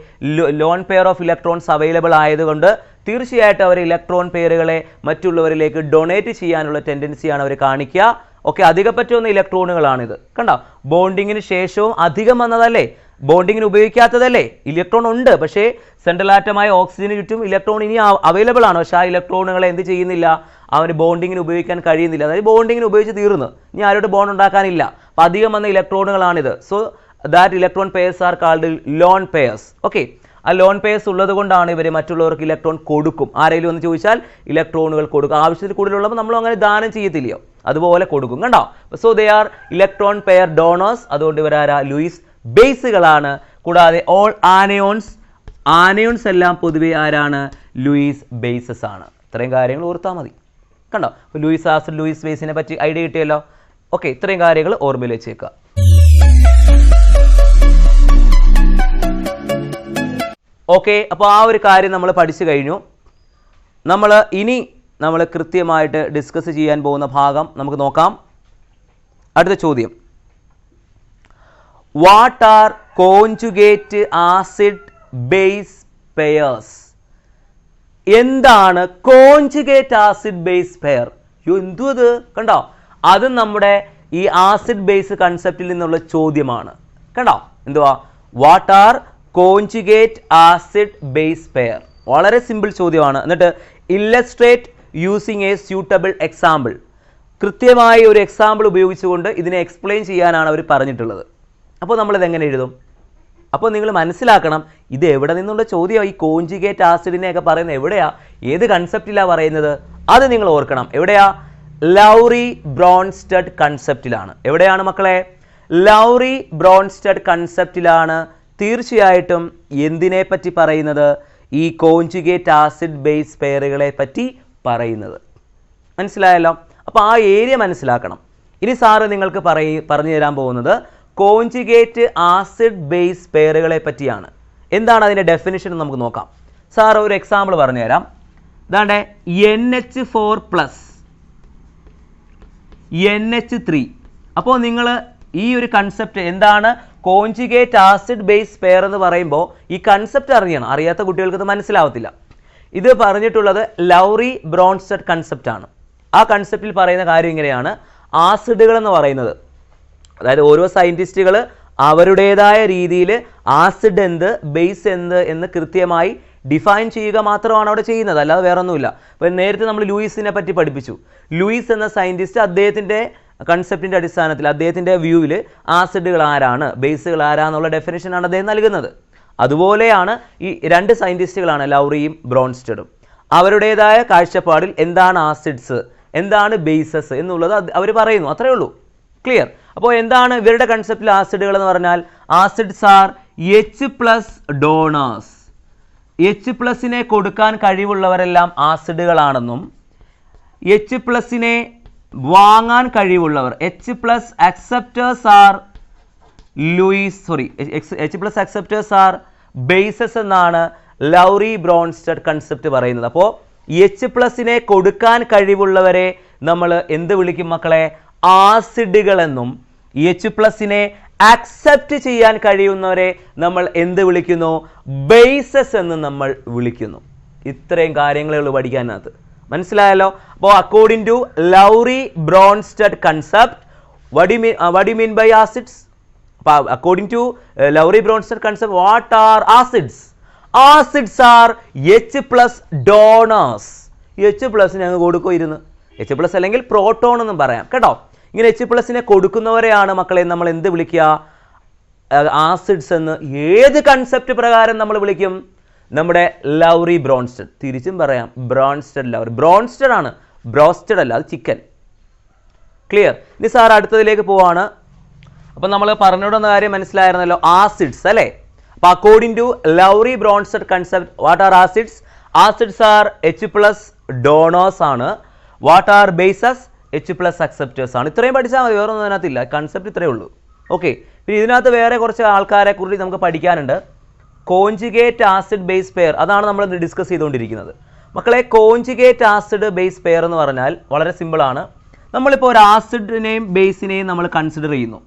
lone pair of electrons available ആയതുകൊണ്ട് തീർച്ചയായിട്ടും അവർ ഇലക്ട്രോൺ പെയറുകളെ മറ്റുള്ളവരിലേക്ക് ഡൊണേറ്റ് ചെയ്യാനുള്ള ടെൻഡൻസിയാണ് അവർ കാണിക്കുക. ഓക്കെ, അധികം പറ്റുന്ന ഇലക്ട്രോണുകളാണിത്. കണ്ടോ, ബോണ്ടിങ്ങിന് ശേഷവും അധികം വന്നതല്ലേ, ബോണ്ടിങ്ങിന് ഉപയോഗിക്കാത്തതല്ലേ. ഇലക്ട്രോൺ ഉണ്ട്, പക്ഷേ സെൻട്രൽ ആറ്റമായ ഓക്സിജന് ചുറ്റും ഇലക്ട്രോൺ ഇനി അവൈലബിൾ ആണ്. പക്ഷേ ആ ഇലക്ട്രോണുകളെ എന്ത് ചെയ്യുന്നില്ല, അവന് ബോണ്ടിങ്ങിന് ഉപയോഗിക്കാൻ കഴിയുന്നില്ല. അതായത് ബോണ്ടിങ്ങിന് ഉപയോഗിച്ച് തീർന്നു, ഇനി ആരോട് ബോണ്ട് ഉണ്ടാക്കാനില്ല. അപ്പം അധികം വന്ന ഇലക്ട്രോണുകളാണിത്. So that electron pairs are called lone pairs. Okay, ആ ലോൺ പെയർസ് ഉള്ളത് കൊണ്ടാണ് ഇവർ മറ്റുള്ളവർക്ക് ഇലക്ട്രോൺ കൊടുക്കും. ആരെങ്കിലും എന്ന് ചോദിച്ചാൽ ഇലക്ട്രോണുകൾ കൊടുക്കും. ആവശ്യത്തിൽ കൂടുതലുള്ളപ്പോൾ നമ്മൾ അങ്ങനെ ദാനം ചെയ്യത്തില്ലയോ, അതുപോലെ കൊടുക്കും. കണ്ടോ, so they R electron pair donors. അതുകൊണ്ട് ഇവരാരാ, ലൂയിസ് ബേസുകളാണ്. കൂടാതെ ഓൾ ആനയോൺസ് എല്ലാം പൊതുവെ ആരാണ്, ലൂയിസ് ബേസസ് ആണ്. ഇത്രയും കാര്യങ്ങൾ ഓർത്താൽ മതി. കണ്ടോ, ലൂയിസ് ആസിഡ് ലൂയിസ് ബേസിനെ പറ്റി ഐഡിയ കിട്ടിയല്ലോ. ഓക്കെ, ഇത്രയും കാര്യങ്ങൾ ഓർമ്മയിൽ വെച്ചേക്കുക. ഓക്കെ, അപ്പോൾ ആ ഒരു കാര്യം നമ്മൾ പഠിച്ചു കഴിഞ്ഞു. നമ്മൾ കൃത്യമായിട്ട് ഡിസ്കസ് ചെയ്യാൻ പോകുന്ന ഭാഗം നമുക്ക് നോക്കാം. അടുത്ത ചോദ്യം, what are conjugate acid base pairs? എന്താണ് കോൺജുഗേറ്റ് ആസിഡ് ബേസ് പെയർ? എന്തുത് കണ്ടോ, അത് നമ്മുടെ ഈ ആസിഡ് ബേസ് കൺസെപ്റ്റിൽ നിന്നുള്ള ചോദ്യമാണ്. കണ്ടോ, എന്തുവാ, what are conjugate acid base pair? വളരെ സിമ്പിൾ ചോദ്യമാണ്. എന്നിട്ട് illustrate using A suitable example. കൃത്യമായി ഒരു എക്സാമ്പിൾ ഉപയോഗിച്ചുകൊണ്ട് ഇതിനെ എക്സ്പ്ലെയിൻ ചെയ്യാനാണ് അവർ പറഞ്ഞിട്ടുള്ളത്. അപ്പോൾ നമ്മളിത് എങ്ങനെ എഴുതും? അപ്പോൾ നിങ്ങൾ മനസ്സിലാക്കണം, ഇത് എവിടെ നിന്നുള്ള ചോദ്യമാണ്. ഈ കോൺജുഗേറ്റ് ആസിഡിനെയൊക്കെ പറയുന്നത് എവിടെയാ, ഏത് കൺസെപ്റ്റിലാണ് പറയുന്നത്, അത് നിങ്ങൾ ഓർക്കണം. എവിടെയാ, ലൗറി ബ്രോൺസ്റ്റഡ് കൺസെപ്റ്റിലാണ്. എവിടെയാണ് മക്കളെ, ലൗറി ബ്രോൺസ്റ്റഡ് കൺസെപ്റ്റിലാണ് തീർച്ചയായിട്ടും എന്തിനെ പറ്റി പറയുന്നത്, ഈ കോൺജുഗേറ്റ് ആസിഡ് ബേസ് പെയറുകളെ പറ്റി പറയുന്നത്. മനസ്സിലായല്ലോ? അപ്പോൾ ആ ഏരിയ മനസ്സിലാക്കണം. ഇനി സാറ് നിങ്ങൾക്ക് പറഞ്ഞു തരാൻ പോകുന്നത് കോൺജുഗേറ്റ് ആസിഡ് ബേസ് പെയറുകളെ പറ്റിയാണ്. എന്താണ് അതിൻ്റെ ഡെഫിനിഷൻ നമുക്ക് നോക്കാം. സാറ് ഒരു എക്സാമ്പിൾ പറഞ്ഞു തരാം. ഇതാണ്ടേ NH4+, NH3. അപ്പോൾ നിങ്ങൾ ഈ ഒരു കൺസെപ്റ്റ് എന്താണ് കോൺജുഗേറ്റ് ആസിഡ് ബേസ് പെയർ എന്ന് പറയുമ്പോൾ ഈ കൺസെപ്റ്റ് അറിയണം. അറിയാത്ത കുട്ടികൾക്ക് ഇത് മനസ്സിലാവത്തില്ല. ഇത് പറഞ്ഞിട്ടുള്ളത് ലൗറി ബ്രോൺസ്റ്റഡ് കൺസെപ്റ്റ് ആണ്. ആ കൺസെപ്റ്റിൽ പറയുന്ന കാര്യം ഇങ്ങനെയാണ്, ആസിഡുകൾ എന്ന് പറയുന്നത്, അതായത് ഓരോ സയൻറ്റിസ്റ്റുകൾ അവരുടേതായ രീതിയിൽ ആസിഡ് എന്ത് ബേസ് എന്ത് എന്ന് കൃത്യമായി ഡിഫൈൻ ചെയ്യുക മാത്രമാണ് അവിടെ ചെയ്യുന്നത്, അല്ലാതെ വേറെ ഒന്നുമില്ല. അപ്പോൾ നേരത്തെ നമ്മൾ ലൂയിസിനെ പറ്റി പഠിപ്പിച്ചു. ലൂയിസ് എന്ന സയൻറ്റിസ്റ്റ് അദ്ദേഹത്തിൻ്റെ കൺസെപ്റ്റിൻ്റെ അടിസ്ഥാനത്തിൽ അദ്ദേഹത്തിൻ്റെ വ്യൂവിൽ ആസിഡുകൾ ആരാണ് ബേസുകൾ ആരാന്നുള്ള ഡെഫിനേഷനാണ് അദ്ദേഹം നൽകുന്നത്. അതുപോലെയാണ് ഈ രണ്ട് സയൻറ്റിസ്റ്റുകളാണ് ലൗറിയും ബ്രോൺസ്റ്റഡും. അവരുടേതായ കാഴ്ചപ്പാടിൽ എന്താണ് ആസിഡ്സ് എന്താണ് ബേസസ് എന്നുള്ളത് അവർ പറയുന്നു. അത്രയേ ഉള്ളൂ. ക്ലിയർ? അപ്പോൾ എന്താണ് ഇവരുടെ കൺസെപ്റ്റിൽ ആസിഡുകൾ എന്ന് പറഞ്ഞാൽ, ആസിഡ്സ് ആർ H+ ഡോണേഴ്സ്. H+നെ കൊടുക്കാൻ കഴിവുള്ളവരെല്ലാം ആസിഡുകളാണെന്നും H+നെ വാങ്ങാൻ കഴിവുള്ളവർ H+ acceptors are H+ acceptors are bases എന്നാണ് ലൗറി ബ്രോൺസ്റ്റഡ് കൺസെപ്റ്റ് പറയുന്നത്. അപ്പോൾ H+നെ കൊടുക്കാൻ കഴിവുള്ളവരെ നമ്മൾ എന്ത് വിളിക്കും മക്കളെ? ആസിഡുകളെന്നും H+നെ അക്സെപ്റ്റ് ചെയ്യാൻ കഴിയുന്നവരെ നമ്മൾ എന്ത് വിളിക്കുന്നു? ബേസസ് എന്ന് നമ്മൾ വിളിക്കുന്നു. ഇത്രയും കാര്യങ്ങളേ ഉള്ളൂ പഠിക്കാനകത്ത്. മനസ്സിലായല്ലോ? അപ്പോൾ according to Lowry Bronsted concept, what do you mean by acids? According to Lowry Bronsted concept, what are acids? Acids are H+ donors. H+ ഞങ്ങൾ കൊടുക്കുമായിരുന്നു. H+ അല്ലെങ്കിൽ പ്രോട്ടോൺ എന്നും പറയാം കേട്ടോ. ഇങ്ങനെ H+നെ കൊടുക്കുന്നവരെയാണ് മക്കളെ നമ്മൾ എന്ത് വിളിക്കുക? ആസിഡ്സ് എന്ന്. ഏത് കൺസെപ്റ്റ് പ്രകാരം നമ്മൾ വിളിക്കും? നമ്മുടെ ലൗറി ബ്രോൺസ്റ്റഡ്. തിരിച്ചും പറയാം, ബ്രോൺസ്റ്റഡ് ലൗറി. ബ്രോൺസ്റ്റഡ് ആണ്, ബ്രോസ്റ്റഡ് അല്ല, അത് ചിക്കൻ. ക്ലിയർ? ഇനി സാർ അടുത്തതിലേക്ക് പോവാണ്. അപ്പം നമ്മൾ പറഞ്ഞുകൊടുന്ന കാര്യം മനസ്സിലായിരുന്നല്ലോ, ആസിഡ്സ് അല്ലേ? അപ്പോൾ according to Lowry Bronsted concept, what are acids? Acids are H+ donors ആണ്. What are bases? H+ acceptors ആണ്. ഇത്രയും പഠിച്ചാൽ മതി, വേറെ ഒന്നും അതിനകത്തില്ല. കൺസെപ്റ്റ് ഇത്രയേ ഉള്ളൂ. ഓക്കെ. പിന്നെ ഇതിനകത്ത് വേറെ കുറച്ച് ആൾക്കാരെ കുറിച്ച് നമുക്ക് പഠിക്കാനുണ്ട്. കോൺജുഗേറ്റ് ആസിഡ് ബേസ് പെയർ, അതാണ് നമ്മൾ ഡിസ്കസ് ചെയ്തുകൊണ്ടിരിക്കുന്നത്. മക്കളെ, കോൺജുഗേറ്റ് ആസിഡ് ബേസ് പെയർ എന്ന് പറഞ്ഞാൽ വളരെ സിമ്പിളാണ്. നമ്മളിപ്പോൾ ഒരു ആസിഡിനെയും ബേസിനെയും നമ്മൾ കൺസിഡർ ചെയ്യുന്നു.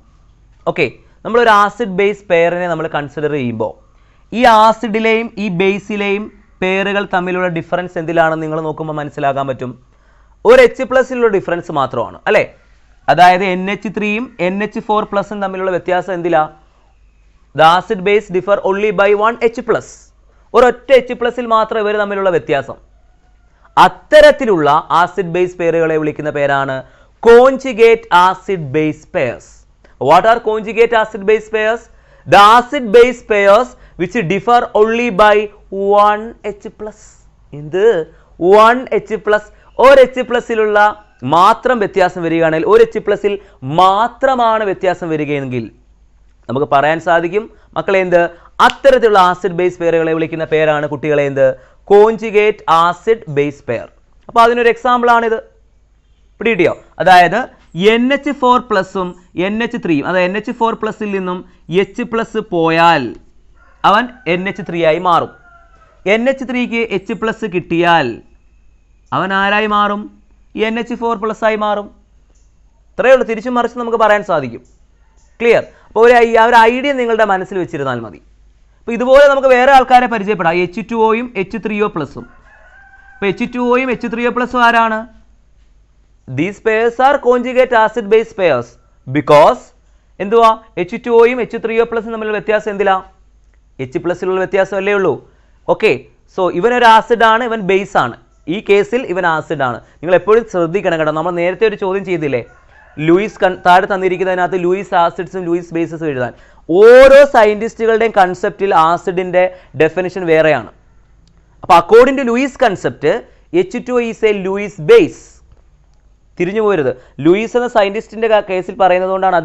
ഓക്കെ, നമ്മളൊരു ആസിഡ് ബേസ് പെയറിനെ നമ്മൾ കൺസിഡർ ചെയ്യുമ്പോൾ ഈ ആസിഡിലെയും ഈ ബേസിലെയും പെയറുകൾ തമ്മിലുള്ള ഡിഫറൻസ് എന്തിലാണെന്ന് നിങ്ങൾ നോക്കുമ്പോൾ മനസ്സിലാക്കാൻ പറ്റും. ഒരു H+ലുള്ള ഡിഫറൻസ് മാത്രമാണ് അല്ലേ. അതായത് NH3യും NH4+ തമ്മിലുള്ള വ്യത്യാസം എന്തിലാ? The acid base differ only by 1 H+. ഒരൊറ്റ H+ൽ മാത്രം ഇവർ തമ്മിലുള്ള വ്യത്യാസം. അത്തരത്തിലുള്ള ആസിഡ് ബേസ് പെയറുകളെ വിളിക്കുന്ന പേരാണ് conjugate acid base pairs. What are conjugate acid base pairs? The acid base pairs which differ only by 1 H+. എന്ത്? 1 H+. ഒരു H+ലുള്ള മാത്രം വ്യത്യാസം വരികയാണെങ്കിൽ, ഒരു H+ൽ മാത്രമാണ് വ്യത്യാസം വരികയെങ്കിൽ നമുക്ക് പറയാൻ സാധിക്കും മക്കളെ എന്ത്? അത്തരത്തിലുള്ള ആസിഡ് ബേസ് പെയറുകളെ വിളിക്കുന്ന പേരാണ് കുട്ടികളെ എന്ത്? Conjugate acid base pair. അപ്പോൾ അതിനൊരു എക്സാമ്പിൾ ആണിത്. പിടികിട്ടിയോ? അതായത് NH4+ഉം NH3യും, അതായത് NH4+ൽ നിന്നും H+ പോയാൽ അവൻ NH3 ആയി മാറും. NH3ക്ക് H+ കിട്ടിയാൽ അവൻ ആരായി മാറും? NH4+ ആയി മാറും. ഇത്രയേ ഉള്ളൂ. തിരിച്ചും മറിച്ച് നമുക്ക് പറയാൻ സാധിക്കും. ക്ലിയർ? അപ്പോൾ ഒരു ഐഡിയ നിങ്ങളുടെ മനസ്സിൽ വെച്ചിരുന്നാൽ മതി. അപ്പോൾ ഇതുപോലെ നമുക്ക് വേറെ ആൾക്കാരെ പരിചയപ്പെടാം. H2Oയും H3O+ഉം. അപ്പോൾ H2Oയും H3O+ഉം ആരാണ്? These pairs are conjugate acid base pairs because എന്തുവാ? H2Oയും H3O+ഉം തമ്മിലുള്ള വ്യത്യാസം എന്തിലാ? H+ലുള്ള വ്യത്യാസം അല്ലേ ഉള്ളൂ. ഓക്കെ, സോ ഇവനൊരു ആസിഡ് ആണ്, ഇവൻ ബേസ് ആണ്. ഈ കേസിൽ ഇവൻ ആസിഡ് ആണ്. നിങ്ങൾ എപ്പോഴും ശ്രദ്ധിക്കണം കേട്ടോ. നമ്മൾ നേരത്തെ ഒരു ചോദ്യം ചെയ്തില്ലേ, ലൂയിസ് താഴെ തന്നിരിക്കുന്നതിനകത്ത് ലൂയിസ് ആസിഡ്സും ലൂയിസ് ബേസസും എഴുതാൻ. ഓരോ സയന്റിസ്റ്റുകളുടെയും കൺസെപ്റ്റിൽ ആസിഡിന്റെ ഡെഫിനിഷൻ വേറെയാണ്. അപ്പോൾ according to Lewis concept H2O is a Lewis base. തിരിഞ്ഞു പോരുത്. ലൂയിസ് എന്ന സയന്റിസ്റ്റിന്റെ കേസിൽ പറയുന്നത് കൊണ്ടാണ്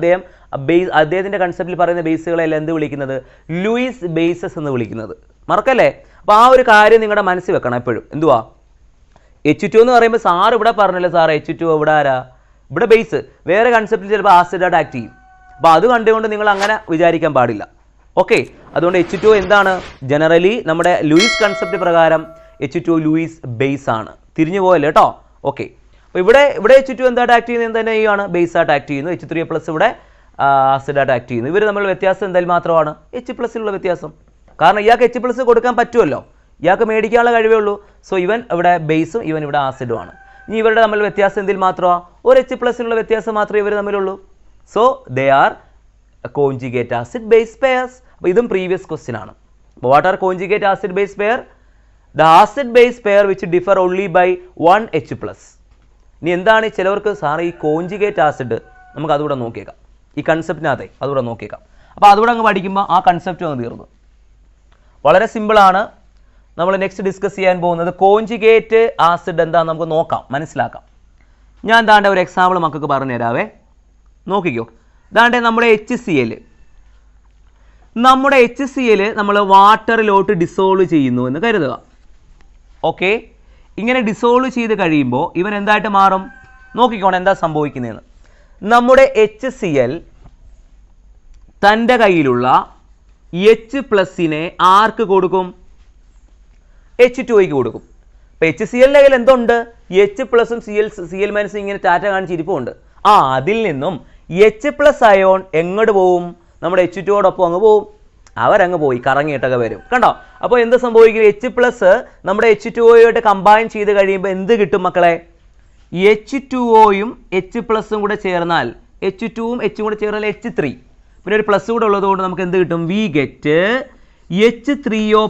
അദ്ദേഹത്തിന്റെ കൺസെപ്റ്റിൽ പറയുന്ന ബേസുകളെല്ലാം എന്ത് വിളിക്കുന്നത്? ലൂയിസ് ബേസസ് എന്ന് വിളിക്കുന്നത്. മറക്കല്ലേ? അപ്പോൾ ആ ഒരു കാര്യം നിങ്ങളുടെ മനസ്സിൽ വെക്കണം എപ്പോഴും. എന്തുവാ? H2 എന്ന് പറയുമ്പോൾ സാർ ഇവിടെ പറഞ്ഞല്ലോ, സാർ H2O ഇവിടെ ആരാ? ഇവിടെ ബേസ്. വേറെ കൺസെപ്റ്റിൽ ചിലപ്പോൾ ആസിഡായിട്ട് ആക്ട് ചെയ്യും. അപ്പോൾ അത് കണ്ടുകൊണ്ട് നിങ്ങൾ അങ്ങനെ വിചാരിക്കാൻ പാടില്ല. ഓക്കെ, അതുകൊണ്ട് H2O എന്താണ്? ജനറലി നമ്മുടെ ലൂയിസ് കൺസെപ്റ്റ് പ്രകാരം H2O ലൂയിസ് ബേസ് ആണ്. തിരിഞ്ഞു പോയല്ലേ കേട്ടോ. ഓക്കെ, അപ്പോൾ ഇവിടെ H2O എന്തായിട്ട് ആക്ട് ചെയ്യുന്നത്? എന്ത് തന്നെ ചെയ്യുകയാണ്? ബേസ് ആയിട്ട് ആക്ട് ചെയ്യുന്നു. H3O+ ഇവിടെ ആസിഡായിട്ട് ആക്ട് ചെയ്യുന്നു. ഇവർ തമ്മിലുള്ള വ്യത്യാസം എന്തായാലും മാത്രമാണ് H+ലുള്ള വ്യത്യാസം. കാരണം ഇയാൾക്ക് H+ കൊടുക്കാൻ പറ്റുമല്ലോ, ഇയാൾക്ക് മേടിക്കാനുള്ള കഴിവേ ഉള്ളൂ. സോ ഇവൻ ഇവിടെ ബേസും ഇവൻ ഇവിടെ ആസിഡുമാണ്. ഇനി ഇവരുടെ തമ്മിലുള്ള വ്യത്യാസം എന്തിൽ മാത്രമാണ്? ഒരു H+ലുള്ള വ്യത്യാസം മാത്രമേ ഇവർ തമ്മിലുള്ളൂ. So they are conjugate acid base pairs. അപ്പോൾ ഇതും പ്രീവിയസ് ക്വസ്റ്റ്യൻ ആണ്. What are conjugate acid base pair? The acid base pair which differ only by 1 H+. ഇനി എന്താണ് ചിലവർക്ക് സാറ് ഈ കോഞ്ചുഗേറ്റ് ആസിഡ്, നമുക്ക് അതുകൂടെ നോക്കിയേക്കാം. ഈ കൺസെപ്റ്റിനകത്തെ അതുകൂടെ നോക്കിയേക്കാം. അപ്പോൾ അതുകൂടെ അങ്ങ് പഠിക്കുമ്പോൾ ആ കൺസെപ്റ്റ് അങ്ങ് തീർന്നു. വളരെ സിമ്പിളാണ്. നമ്മൾ നെക്സ്റ്റ് ഡിസ്കസ് ചെയ്യാൻ പോകുന്നത് കോഞ്ചുഗേറ്റ് ആസിഡ് എന്താണെന്ന് നമുക്ക് നോക്കാം, മനസ്സിലാക്കാം. ഞാൻ ദാണ്ടെ ഒരു എക്സാമ്പിൾ മക്കൾക്ക് പറഞ്ഞു തരാവേ. നോക്കിക്കോ. ദാണ്ടെ നമ്മുടെ HCl നമ്മൾ വാട്ടറിലോട്ട് ഡിസോൾവ് ചെയ്യുന്നു എന്ന് കരുതുക. ഓക്കെ, ഇങ്ങനെ ഡിസോൾവ് ചെയ്ത് കഴിയുമ്പോൾ ഇവൻ എന്തായിട്ട് മാറും? നോക്കിക്കോണം എന്താ സംഭവിക്കുന്നതെന്ന്. നമ്മുടെ HCl തൻ്റെ കയ്യിലുള്ള H+നെ ആർക്ക് കൊടുക്കും? H2Oയ്ക്ക് കൊടുക്കും. അപ്പോൾ HClന്റെ കയ്യിൽ എന്തുണ്ട്? H+ഉം Cl- ഇങ്ങനെ ടാറ്റ കാണിച്ചിരിപ്പുണ്ട്. അതിൽ നിന്നും H+ അയോൺ എങ്ങോട്ട് പോവും? നമ്മുടെ H2ഓടൊപ്പം അങ്ങ് പോവും. അവരങ്ങ് പോയി കറങ്ങിയിട്ടൊക്കെ വരും. കണ്ടോ? അപ്പോൾ എന്ത് സംഭവിക്കും? H+ നമ്മുടെ H2Oയായിട്ട് കമ്പൈൻ ചെയ്ത് കഴിയുമ്പോൾ എന്ത് കിട്ടും മക്കളെ? H2Oയും H+ഉം കൂടെ ചേർന്നാൽ H2ഉം H കൂടെ ചേർന്നാൽ H3, പിന്നെ ഒരു പ്ലസ് കൂടെ ഉള്ളതുകൊണ്ട് നമുക്ക് എന്ത് കിട്ടും? We get H3O+.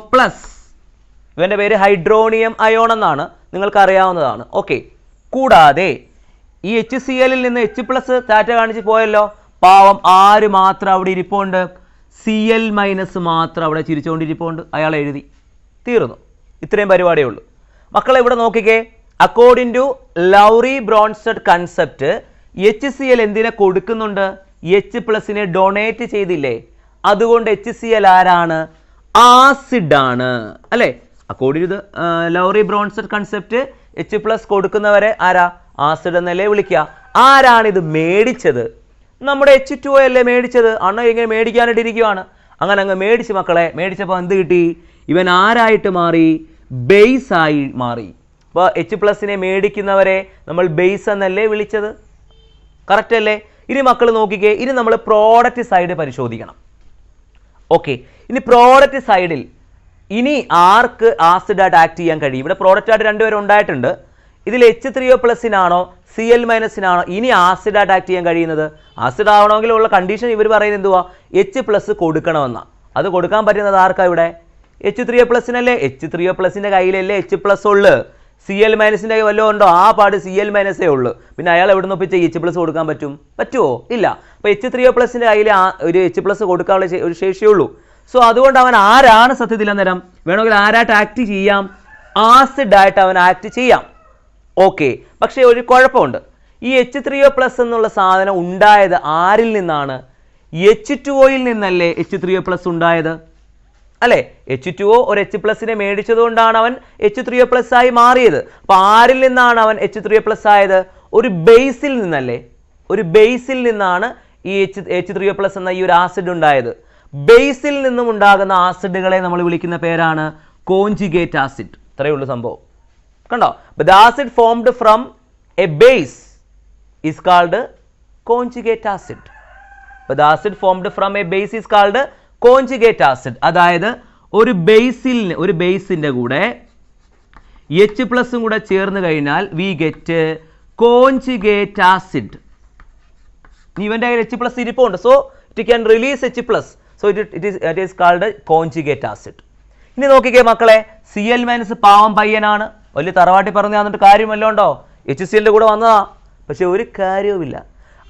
ഇവൻ്റെ പേര് ഹൈഡ്രോണിയം അയോൺ എന്നാണ്, നിങ്ങൾക്ക് അറിയാവുന്നതാണ്. ഓക്കെ, കൂടാതെ ഈ HClൽ നിന്ന് H+ ടാറ്റ കാണിച്ച് പോയല്ലോ. പാവം ആര് മാത്രം അവിടെ ഇരിപ്പുണ്ട്? Cl- മാത്രം അവിടെ ചിരിച്ചുകൊണ്ടിരിപ്പുണ്ട്. അയാൾ എഴുതി തീർന്നു. ഇത്രയും പരിപാടിയേ ഉള്ളൂ. മക്കളെ ഇവിടെ നോക്കിക്കേ. According to Lowry Bronsted concept HCl എന്തിനെ കൊടുക്കുന്നുണ്ട്? H+നെ ഡൊണേറ്റ് ചെയ്തില്ലേ? അതുകൊണ്ട് HCl ആരാണ്? ആസിഡ് ആണ് അല്ലേ? According to Lowry Bronsted concept H+ കൊടുക്കുന്നവരെ ആരാ? ആസിഡ് എന്നല്ലേ വിളിക്കുക. ആരാണിത് മേടിച്ചത്? നമ്മുടെ H2O അല്ലേ മേടിച്ചത്. അണ്ണ ഇങ്ങനെ മേടിക്കാനായിട്ടിരിക്കുകയാണ്. അങ്ങനെ അങ്ങ് മേടിച്ച് മക്കളെ. മേടിച്ചപ്പോൾ എന്ത് കിട്ടി? ഇവൻ ആരായിട്ട് മാറി? ബേസ് ആയി മാറി. അപ്പോൾ H+നെ മേടിക്കുന്നവരെ നമ്മൾ ബേസ് എന്നല്ലേ വിളിച്ചത്. കറക്റ്റ് അല്ലേ? ഇനി മക്കൾ നോക്കിക്കേ, ഇനി നമ്മൾ പ്രോഡക്റ്റ് സൈഡ് പരിശോധിക്കണം. ഓക്കെ, ഇനി പ്രോഡക്റ്റ് സൈഡിൽ ഇനി ആർക്ക് ആസിഡായിട്ട് ആക്ട് ചെയ്യാൻ കഴിയും? ഇവിടെ പ്രോഡക്റ്റായിട്ട് രണ്ടുപേരും ഉണ്ടായിട്ടുണ്ട്. ഇതിൽ H3O+നാണോ Cl- ഇനി ആസിഡായിട്ട് ആക്ട് ചെയ്യാൻ കഴിയുന്നത്? ആസിഡ് ആവണമെങ്കിൽ ഉള്ള കണ്ടീഷൻ ഇവർ പറയുന്നത് എന്തുവാ? H+ കൊടുക്കണമെന്നാണ്. അത് കൊടുക്കാൻ പറ്റുന്നത് ആർക്കാ ഇവിടെ? H3O+നല്ലേ? H3O+ന്റെ കയ്യിലല്ലേ H+ ഉള്ളു. Cl- വല്ലതും ഉണ്ടോ? ആ പാട് Cl- ഉള്ളു. പിന്നെ അയാൾ എവിടെ നിന്ന് ഒപ്പിച്ച് H+ കൊടുക്കാൻ പറ്റും? പറ്റുമോ? ഇല്ല. അപ്പോൾ H3O+ന്റെ കയ്യിൽ ഒരു H+ കൊടുക്കാനുള്ള ഒരു ശേഷിയേ ഉള്ളൂ. സോ അതുകൊണ്ട് അവൻ ആരാണ് സത്യത്തിൽ അന്നേരം? വേണമെങ്കിൽ ആരായിട്ട് ആക്ട് ചെയ്യാം? ആസിഡായിട്ട് അവൻ ആക്ട് ചെയ്യാം. ഓക്കെ, പക്ഷേ ഒരു കുഴപ്പമുണ്ട്. ഈ H3O+ എന്നുള്ള സാധനം ഉണ്ടായത് ആരിൽ നിന്നാണ്? H2Oയിൽ നിന്നല്ലേ H3O+ ഉണ്ടായത് അല്ലേ? H2O ഒരു H+നെ മേടിച്ചതുകൊണ്ടാണ് അവൻ H3O+ ആയി മാറിയത്. അപ്പോൾ ആരിൽ നിന്നാണ് അവൻ H3O+ ആയത്? ഒരു ബേസിൽ നിന്നല്ലേ? ഒരു ബേസിൽ നിന്നാണ് ഈ H3O+ എന്ന ഈ ഒരു ആസിഡ് ഉണ്ടായത്. ബേസിൽ നിന്നും ഉണ്ടാകുന്ന ആസിഡുകളെ നമ്മൾ വിളിക്കുന്ന പേരാണ് കോഞ്ചുഗേറ്റ് ആസിഡ്. ഇത്രയേ ഉള്ളൂ സംഭവം. കണ്ടോ? But the acid formed from a base is called conjugate acid. But the acid formed from a base is called conjugate acid. അതായത് ഒരു ബേസിന്റെ കൂടെ H+ കൂടെ ചേർന്ന് കഴിഞ്ഞാൽ we get conjugate acid. ഇവന്റെ കയ്യിൽ H+ ഇരിപ്പുണ്ട്. So it can release H+. So it is called conjugate acid. ഇനി നോക്കിക്കേ മക്കളെ, Cl- പാവം പയ്യനാണ്. വലിയ തറവാട്ടി പറഞ്ഞു തന്നിട്ട് കാര്യമല്ലോ ഉണ്ടോ? HCl കൂടെ വന്നതാ. പക്ഷെ ഒരു കാര്യവുമില്ല.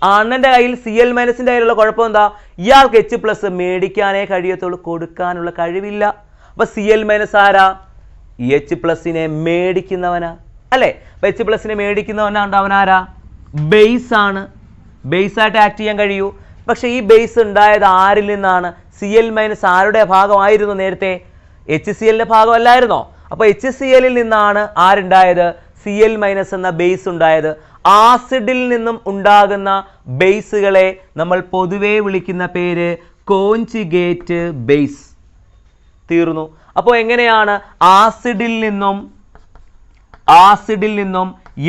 അണ്ണൻ്റെ കയ്യിൽ Cl- കയ്യിലുള്ള കുഴപ്പം എന്താ? ഇയാൾക്ക് H+ മേടിക്കാനേ കഴിയത്തുള്ളൂ, കൊടുക്കാനുള്ള കഴിവില്ല. അപ്പൊ Cl- ആരാ? H+നെ മേടിക്കുന്നവനാ അല്ലേ? അപ്പൊ H+നെ മേടിക്കുന്നവനാണ്ട് അവനാരാ? ബേസ് ആണ്. ബേസായിട്ട് ആക്ട് ചെയ്യാൻ കഴിയൂ. പക്ഷെ ഈ ബേസ് ഉണ്ടായത് ആരിൽ നിന്നാണ്? Cl- ആരുടെ ഭാഗമായിരുന്നു നേരത്തെ? HClന്റെ ഭാഗമല്ലായിരുന്നോ? അപ്പൊ HClൽ നിന്നാണ് ആരുണ്ടായത്? Cl- എന്ന ബേസ് ഉണ്ടായത്. ആസിഡിൽ നിന്നും ഉണ്ടാകുന്ന ബേസുകളെ നമ്മൾ പൊതുവെ വിളിക്കുന്ന പേര് കോഞ്ചുഗേറ്റ് ബേസ്. തീർന്നു. അപ്പോൾ എങ്ങനെയാണ് ആസിഡിൽ നിന്നും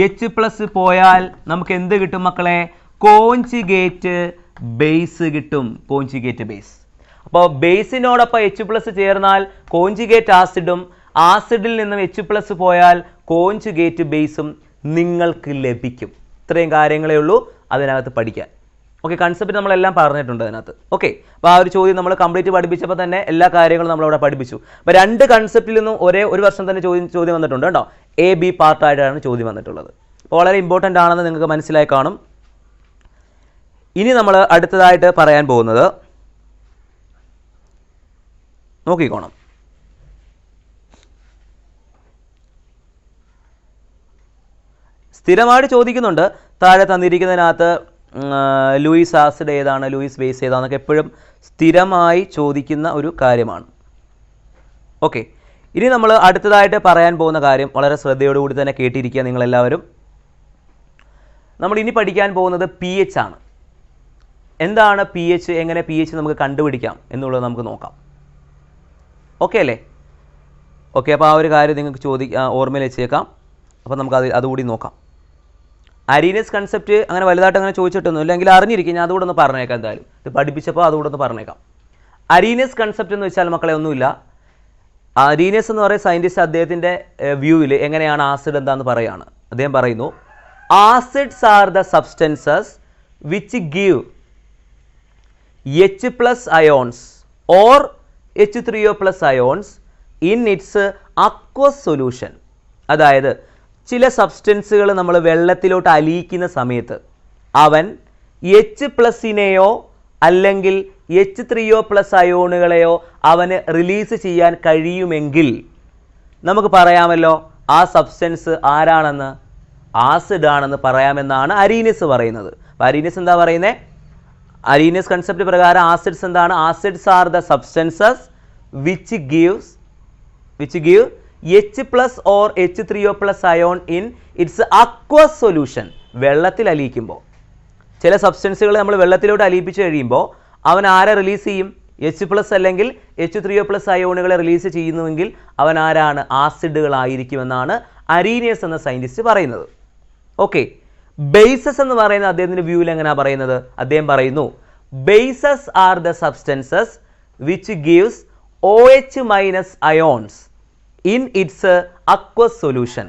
H+ പോയാൽ നമുക്ക് എന്ത് കിട്ടും മക്കളെ? കോഞ്ചുഗേറ്റ് ബേസ് കിട്ടും. Conjugate base. അപ്പോൾ ബേസിനോടൊപ്പം H+ ചേർന്നാൽ കോഞ്ചുഗേറ്റ് ആസിഡും, ആസിഡിൽ നിന്നും H+ പോയാൽ കോഞ്ചുഗേറ്റ് ബേസും നിങ്ങൾക്ക് ലഭിക്കും. ഇത്രയും കാര്യങ്ങളേ ഉള്ളൂ അതിനകത്ത് പഠിക്കാൻ. ഓക്കെ, കൺസെപ്റ്റ് നമ്മളെല്ലാം പറഞ്ഞിട്ടുണ്ട് അതിനകത്ത്. ഓക്കെ, അപ്പോൾ ആ ഒരു ചോദ്യം നമ്മൾ കംപ്ലീറ്റ് പഠിപ്പിച്ചപ്പോൾ തന്നെ എല്ലാ കാര്യങ്ങളും നമ്മളവിടെ പഠിപ്പിച്ചു. അപ്പോൾ രണ്ട് കൺസെപ്റ്റിൽ നിന്നും ഒരു വർഷം തന്നെ ചോദ്യം വന്നിട്ടുണ്ട് കേട്ടോ. A-B പാർട്ടായിട്ടാണ് ചോദ്യം വന്നിട്ടുള്ളത്. അപ്പോൾ വളരെ ഇമ്പോർട്ടൻ്റ് ആണെന്ന് നിങ്ങൾക്ക് മനസ്സിലായി കാണും. ഇനി നമ്മൾ അടുത്തതായിട്ട് പറയാൻ പോകുന്നത് നോക്കിക്കോണം. സ്ഥിരമായിട്ട് ചോദിക്കുന്നുണ്ട് താഴെ തന്നിരിക്കുന്നതിനകത്ത് ലൂയിസ് ആസിഡ് ഏതാണ്, ലൂയിസ് ബേസ് ഏതാണെന്നൊക്കെ എപ്പോഴും സ്ഥിരമായി ചോദിക്കുന്ന ഒരു കാര്യമാണ്. ഓക്കെ, ഇനി നമ്മൾ അടുത്തതായിട്ട് പറയാൻ പോകുന്ന കാര്യം വളരെ ശ്രദ്ധയോടുകൂടി തന്നെ കേട്ടിരിക്കുക നിങ്ങളെല്ലാവരും. നമ്മൾ ഇനി പഠിക്കാൻ പോകുന്നത് pH ആണ്. എന്താണ് pH, എങ്ങനെ pH നമുക്ക് കണ്ടുപിടിക്കാം എന്നുള്ളത് നമുക്ക് നോക്കാം. ഓക്കെ അല്ലേ? ഓക്കെ, അപ്പോൾ ആ ഒരു കാര്യം നിങ്ങൾക്ക് ഓർമ്മയിൽ വെച്ചേക്കാം. അപ്പോൾ നമുക്ക് അതുകൂടി നോക്കാം. അരീനസ് കൺസെപ്റ്റ് അങ്ങനെ വലുതായിട്ട് അങ്ങനെ ചോദിച്ചിട്ടൊന്നും ഇല്ലെങ്കിൽ അറിഞ്ഞിരിക്കും. ഞാൻ അതുകൂടെ ഒന്ന് പറഞ്ഞേക്കാം. എന്തായാലും ഇത് പഠിപ്പിച്ചപ്പോൾ അതുകൂടെ ഒന്ന് പറഞ്ഞേക്കാം. അരീനസ് കൺസെപ്റ്റ് എന്ന് വെച്ചാൽ മക്കളെ ഒന്നുമില്ല. അരീനസ് എന്ന് പറയുന്ന സയൻറ്റിസ്റ്റ് അദ്ദേഹത്തിൻ്റെ വ്യൂവിൽ എങ്ങനെയാണ് ആസിഡ് എന്താന്ന് പറയുകയാണ്. അദ്ദേഹം പറയുന്നു, acids are the substances which give H+ ions or H3O+ ions in its aqueous solution. അതായത് ചില സബ്സ്റ്റൻസുകൾ നമ്മൾ വെള്ളത്തിലോട്ട് അലിയിക്കുന്ന സമയത്ത് അവൻ H+നെയോ അല്ലെങ്കിൽ H3O+ അയോണുകളെയോ അവന് റിലീസ് ചെയ്യാൻ കഴിയുമെങ്കിൽ നമുക്ക് പറയാമല്ലോ ആ സബ്സ്റ്റൻസ് ആരാണെന്ന്? ആസിഡ് ആണെന്ന് പറയാമെന്നാണ് അരീനസ് പറയുന്നത്. അപ്പോൾ അരീനസ് എന്താ പറയുന്നത്? അരീനസ് കൺസെപ്റ്റ് പ്രകാരം ആസിഡ്സ് എന്താണ്? Acids are the substances which give H+ or H3O+ ion in its aqueous solution. വെള്ളത്തിൽ അലിയിക്കുമ്പോൾ ചില സബ്സ്റ്റൻസുകൾ നമ്മൾ വെള്ളത്തിലോട്ട് അലിയിപ്പിച്ച് കഴിയുമ്പോൾ അവൻ ആരെ റിലീസ് ചെയ്യും? H+ അല്ലെങ്കിൽ H3O+ അയോണുകളെ റിലീസ് ചെയ്യുന്നുവെങ്കിൽ അവൻ ആരാണ്? ആസിഡുകളായിരിക്കുമെന്നാണ് അരീനസ് എന്ന സയൻറ്റിസ്റ്റ് പറയുന്നത്. ഓക്കെ, ബേസസ് എന്ന് പറയുന്ന അദ്ദേഹത്തിന്റെ വ്യൂവിൽ എങ്ങനെയാണ് പറയുന്നത്? അദ്ദേഹം പറയുന്നു bases are the substances which gives OH minus ions in its aqueous solution.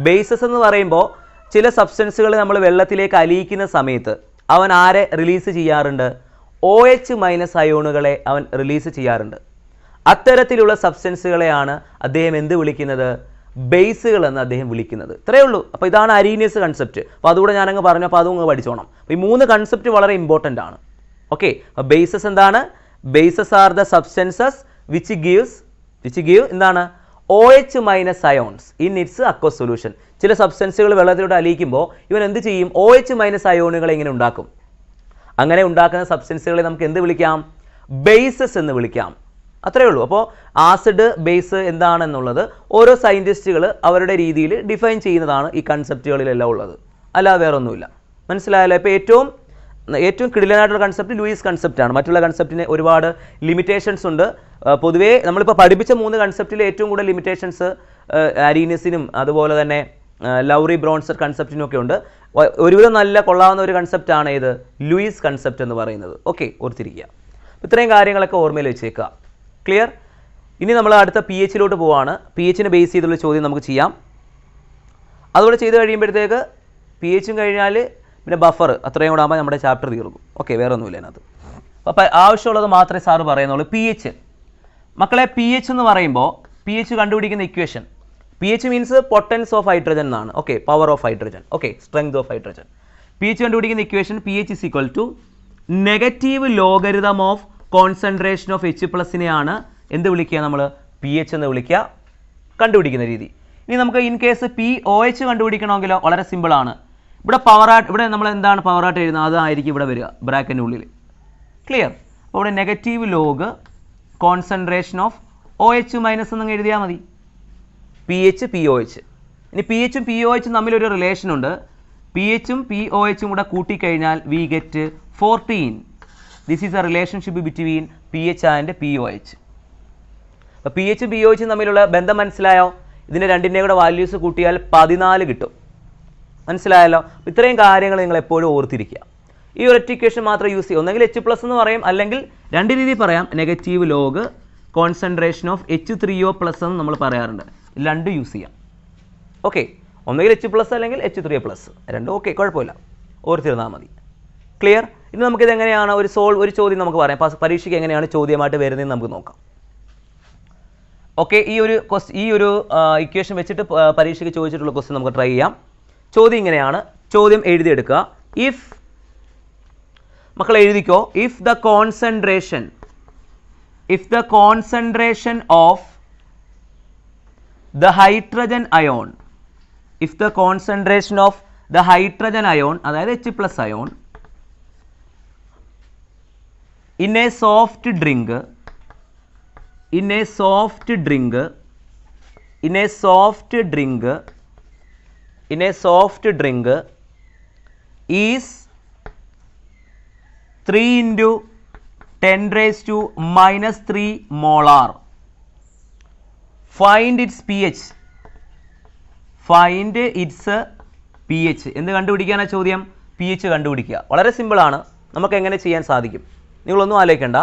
Bases എന്ന് പറയുമ്പോൾ ചില സബ്സ്റ്റൻസുകൾ നമ്മൾ വെള്ളത്തിലേക്ക് അലിയിക്കുന്ന സമയത്ത് അവൻ ആരെ റിലീസ് ചെയ്യാറുണ്ട്? OH മൈനസ് അയോണുകളെ അവൻ റിലീസ് ചെയ്യാറുണ്ട്. അത്തരത്തിലുള്ള സബ്സ്റ്റൻസുകളെയാണ് അദ്ദേഹം എന്ത് വിളിക്കുന്നത്? ബേസുകൾ എന്ന് അദ്ദേഹം വിളിക്കുന്നത്. ഇത്രയേ ഉള്ളൂ. അപ്പോൾ ഇതാണ് അരീനിയസ് കൺസെപ്റ്റ്. അപ്പോൾ അതുകൂടെ ഞാനങ്ങ് പറഞ്ഞു. അപ്പോൾ അതും അങ്ങ് പഠിച്ചോണം. അപ്പോൾ ഈ 3 കൺസെപ്റ്റ് വളരെ ഇമ്പോർട്ടൻ്റ് ആണ്. ഓക്കെ, അപ്പോൾ ബേസസ് എന്താണ്? Bases are the substances which give എന്താണ്? OH minus ions in its aqueous solution. ചില സബ്സ്റ്റൻസുകൾ വെള്ളത്തിലോട്ട് അലിയിക്കുമ്പോൾ ഇവൻ എന്ത് ചെയ്യും? OH മൈനസ് അയോണുകളെ ഇങ്ങനെ ഉണ്ടാക്കും. അങ്ങനെ ഉണ്ടാക്കുന്ന സബ്സ്റ്റൻസുകളെ നമുക്ക് എന്ത് വിളിക്കാം? ബേസസ് എന്ന് വിളിക്കാം. അത്രയേ ഉള്ളൂ. അപ്പോൾ ആസിഡ് ബേസ് എന്താണെന്നുള്ളത് ഓരോ സയൻറ്റിസ്റ്റുകൾ അവരുടെ രീതിയിൽ ഡിഫൈൻ ചെയ്യുന്നതാണ് ഈ കൺസെപ്റ്റുകളിലെല്ലാം ഉള്ളത്. അല്ലാതെ വേറെ ഒന്നുമില്ല. മനസ്സിലായല്ലോ? ഇപ്പോൾ ഏറ്റവും കിടിലനായിട്ടുള്ള കൺസെപ്റ്റ് ലൂയിസ് കൺസെപ്റ്റാണ്. മറ്റുള്ള കൺസെപ്റ്റിന് ഒരുപാട് ലിമിറ്റേഷൻസ് ഉണ്ട്. പൊതുവേ നമ്മളിപ്പോൾ പഠിപ്പിച്ച 3 കൺസെപ്റ്റിൽ ഏറ്റവും കൂടുതൽ ലിമിറ്റേഷൻസ് അരീനിയസിനും അതുപോലെ തന്നെ ലൗറി ബ്രോൺസർ കൺസെപ്റ്റിനും ഒക്കെ ഉണ്ട്. ഒരുവിധം നല്ല കൊള്ളാവുന്ന ഒരു കൺസെപ്റ്റാണ് ഏത്? ലൂയിസ് കൺസെപ്റ്റ് എന്ന് പറയുന്നത്. ഓക്കെ, ഓർത്തിരിക്കുക. ഇത്രയും കാര്യങ്ങളൊക്കെ ഓർമ്മയിൽ വെച്ചേക്കുക. ക്ലിയർ? ഇനി നമ്മൾ അടുത്ത pH-ലോട്ട് പോവാണ്. pH-നെ ബേസ് ചെയ്തുള്ള ചോദ്യം നമുക്ക് ചെയ്യാം. അതുകൂടെ ചെയ്ത് കഴിയുമ്പോഴത്തേക്ക് pH-ഉം കഴിഞ്ഞാൽ പിന്നെ ബഫർ അത്രയും കൂടെ ആകുമ്പോൾ നമ്മുടെ ചാപ്റ്റർ തീർക്കും. ഓക്കെ, വേറെ ഒന്നുമില്ല അതിനകത്ത്. അപ്പോൾ ആവശ്യമുള്ളത് മാത്രമേ സാറ് പറയുന്നുള്ളൂ. pH മക്കളെ, pH എന്ന് പറയുമ്പോൾ pH കണ്ടുപിടിക്കുന്ന equation, pH means potence of hydrogen എന്നാണ്. Okay, power of hydrogen. Okay, strength of hydrogen. pH കണ്ടുപിടിക്കുന്ന equation pH is equal to negative logarithm of concentration of H+നെയാണ് എന്ത് വിളിക്കുക? നമ്മൾ pH എന്ന് വിളിക്കുക. കണ്ടുപിടിക്കുന്ന രീതി. ഇനി നമുക്ക് ഇൻ കേസ് POH കണ്ടുപിടിക്കണമെങ്കിലോ വളരെ സിമ്പിളാണ്. ഇവിടെ നമ്മൾ എന്താണ് പവറായിട്ട് എഴുതുന്നത്? അതായിരിക്കും ഇവിടെ വരിക ബ്രാക്കറ്റിനുള്ളിൽ. ക്ലിയർ? അപ്പോൾ ഇവിടെ negative log concentration of OH minus എന്നങ്ങ് എഴുതിയാൽ മതി. pH POH. ഇനി pH ഉം POH ഉം തമ്മിലൊരു റിലേഷൻ ഉണ്ട്. pH ഉം POH ഉം കൂടെ കൂട്ടിക്കഴിഞ്ഞാൽ we get 14. This is a relationship between pH and POH. അപ്പോൾ pH ഉം POH ഉം തമ്മിലുള്ള ബന്ധം മനസ്സിലായോ? ഇതിൻ്റെ രണ്ടിൻ്റെയും കൂടെ വാല്യൂസ് കൂട്ടിയാൽ 14 കിട്ടും. മനസ്സിലായല്ലോ? ഇത്രയും കാര്യങ്ങൾ നിങ്ങൾ എപ്പോഴും ഓർത്തിരിക്കുക. ഈ ഒരു ഇക്വേഷൻ മാത്രം യൂസ് ചെയ്യും. ഒന്നെങ്കിൽ H+ എന്ന് പറയും, അല്ലെങ്കിൽ രണ്ട് രീതിയിൽ പറയാം. Negative log concentration of H3O+ എന്ന് നമ്മൾ പറയാറുണ്ട്. രണ്ടും യൂസ് ചെയ്യാം. ഓക്കെ, ഒന്നെങ്കിൽ H+ അല്ലെങ്കിൽ H3O+. രണ്ടും ഓക്കെ, കുഴപ്പമില്ല, ഓർത്തിരുന്നാൽ മതി. ക്ലിയർ? ഇനി നമുക്കിത് എങ്ങനെയാണ് ഒരു ചോദ്യം നമുക്ക് പറയാം. പരീക്ഷയ്ക്ക് എങ്ങനെയാണ് ചോദ്യമായിട്ട് വരുന്നതെന്ന് നമുക്ക് നോക്കാം. ഓക്കെ, ഈ ഒരു ഇക്വേഷൻ വെച്ചിട്ട് പരീക്ഷയ്ക്ക് ചോദിച്ചിട്ടുള്ള ക്വസ്റ്റ്യൻ നമുക്ക് ട്രൈ ചെയ്യാം. ചോദ്യം ഇങ്ങനെയാണ്. ചോദ്യം എഴുതിയെടുക്കുക. ഇഫ് മക്കൾ എഴുതിക്കോ. If the concentration of the hydrogen ion, അതായത് H+ ion in a soft drink is 3 into 10 raised to minus 3 molar. Find its pH. എന്ത് കണ്ടുപിടിക്കാനാ ചോദ്യം? pH കണ്ടുപിടിക്കുക. വളരെ സിമ്പിളാണ്. നമുക്ക് എങ്ങനെ ചെയ്യാൻ സാധിക്കും? നിങ്ങളൊന്നും ആലോചിക്കേണ്ട.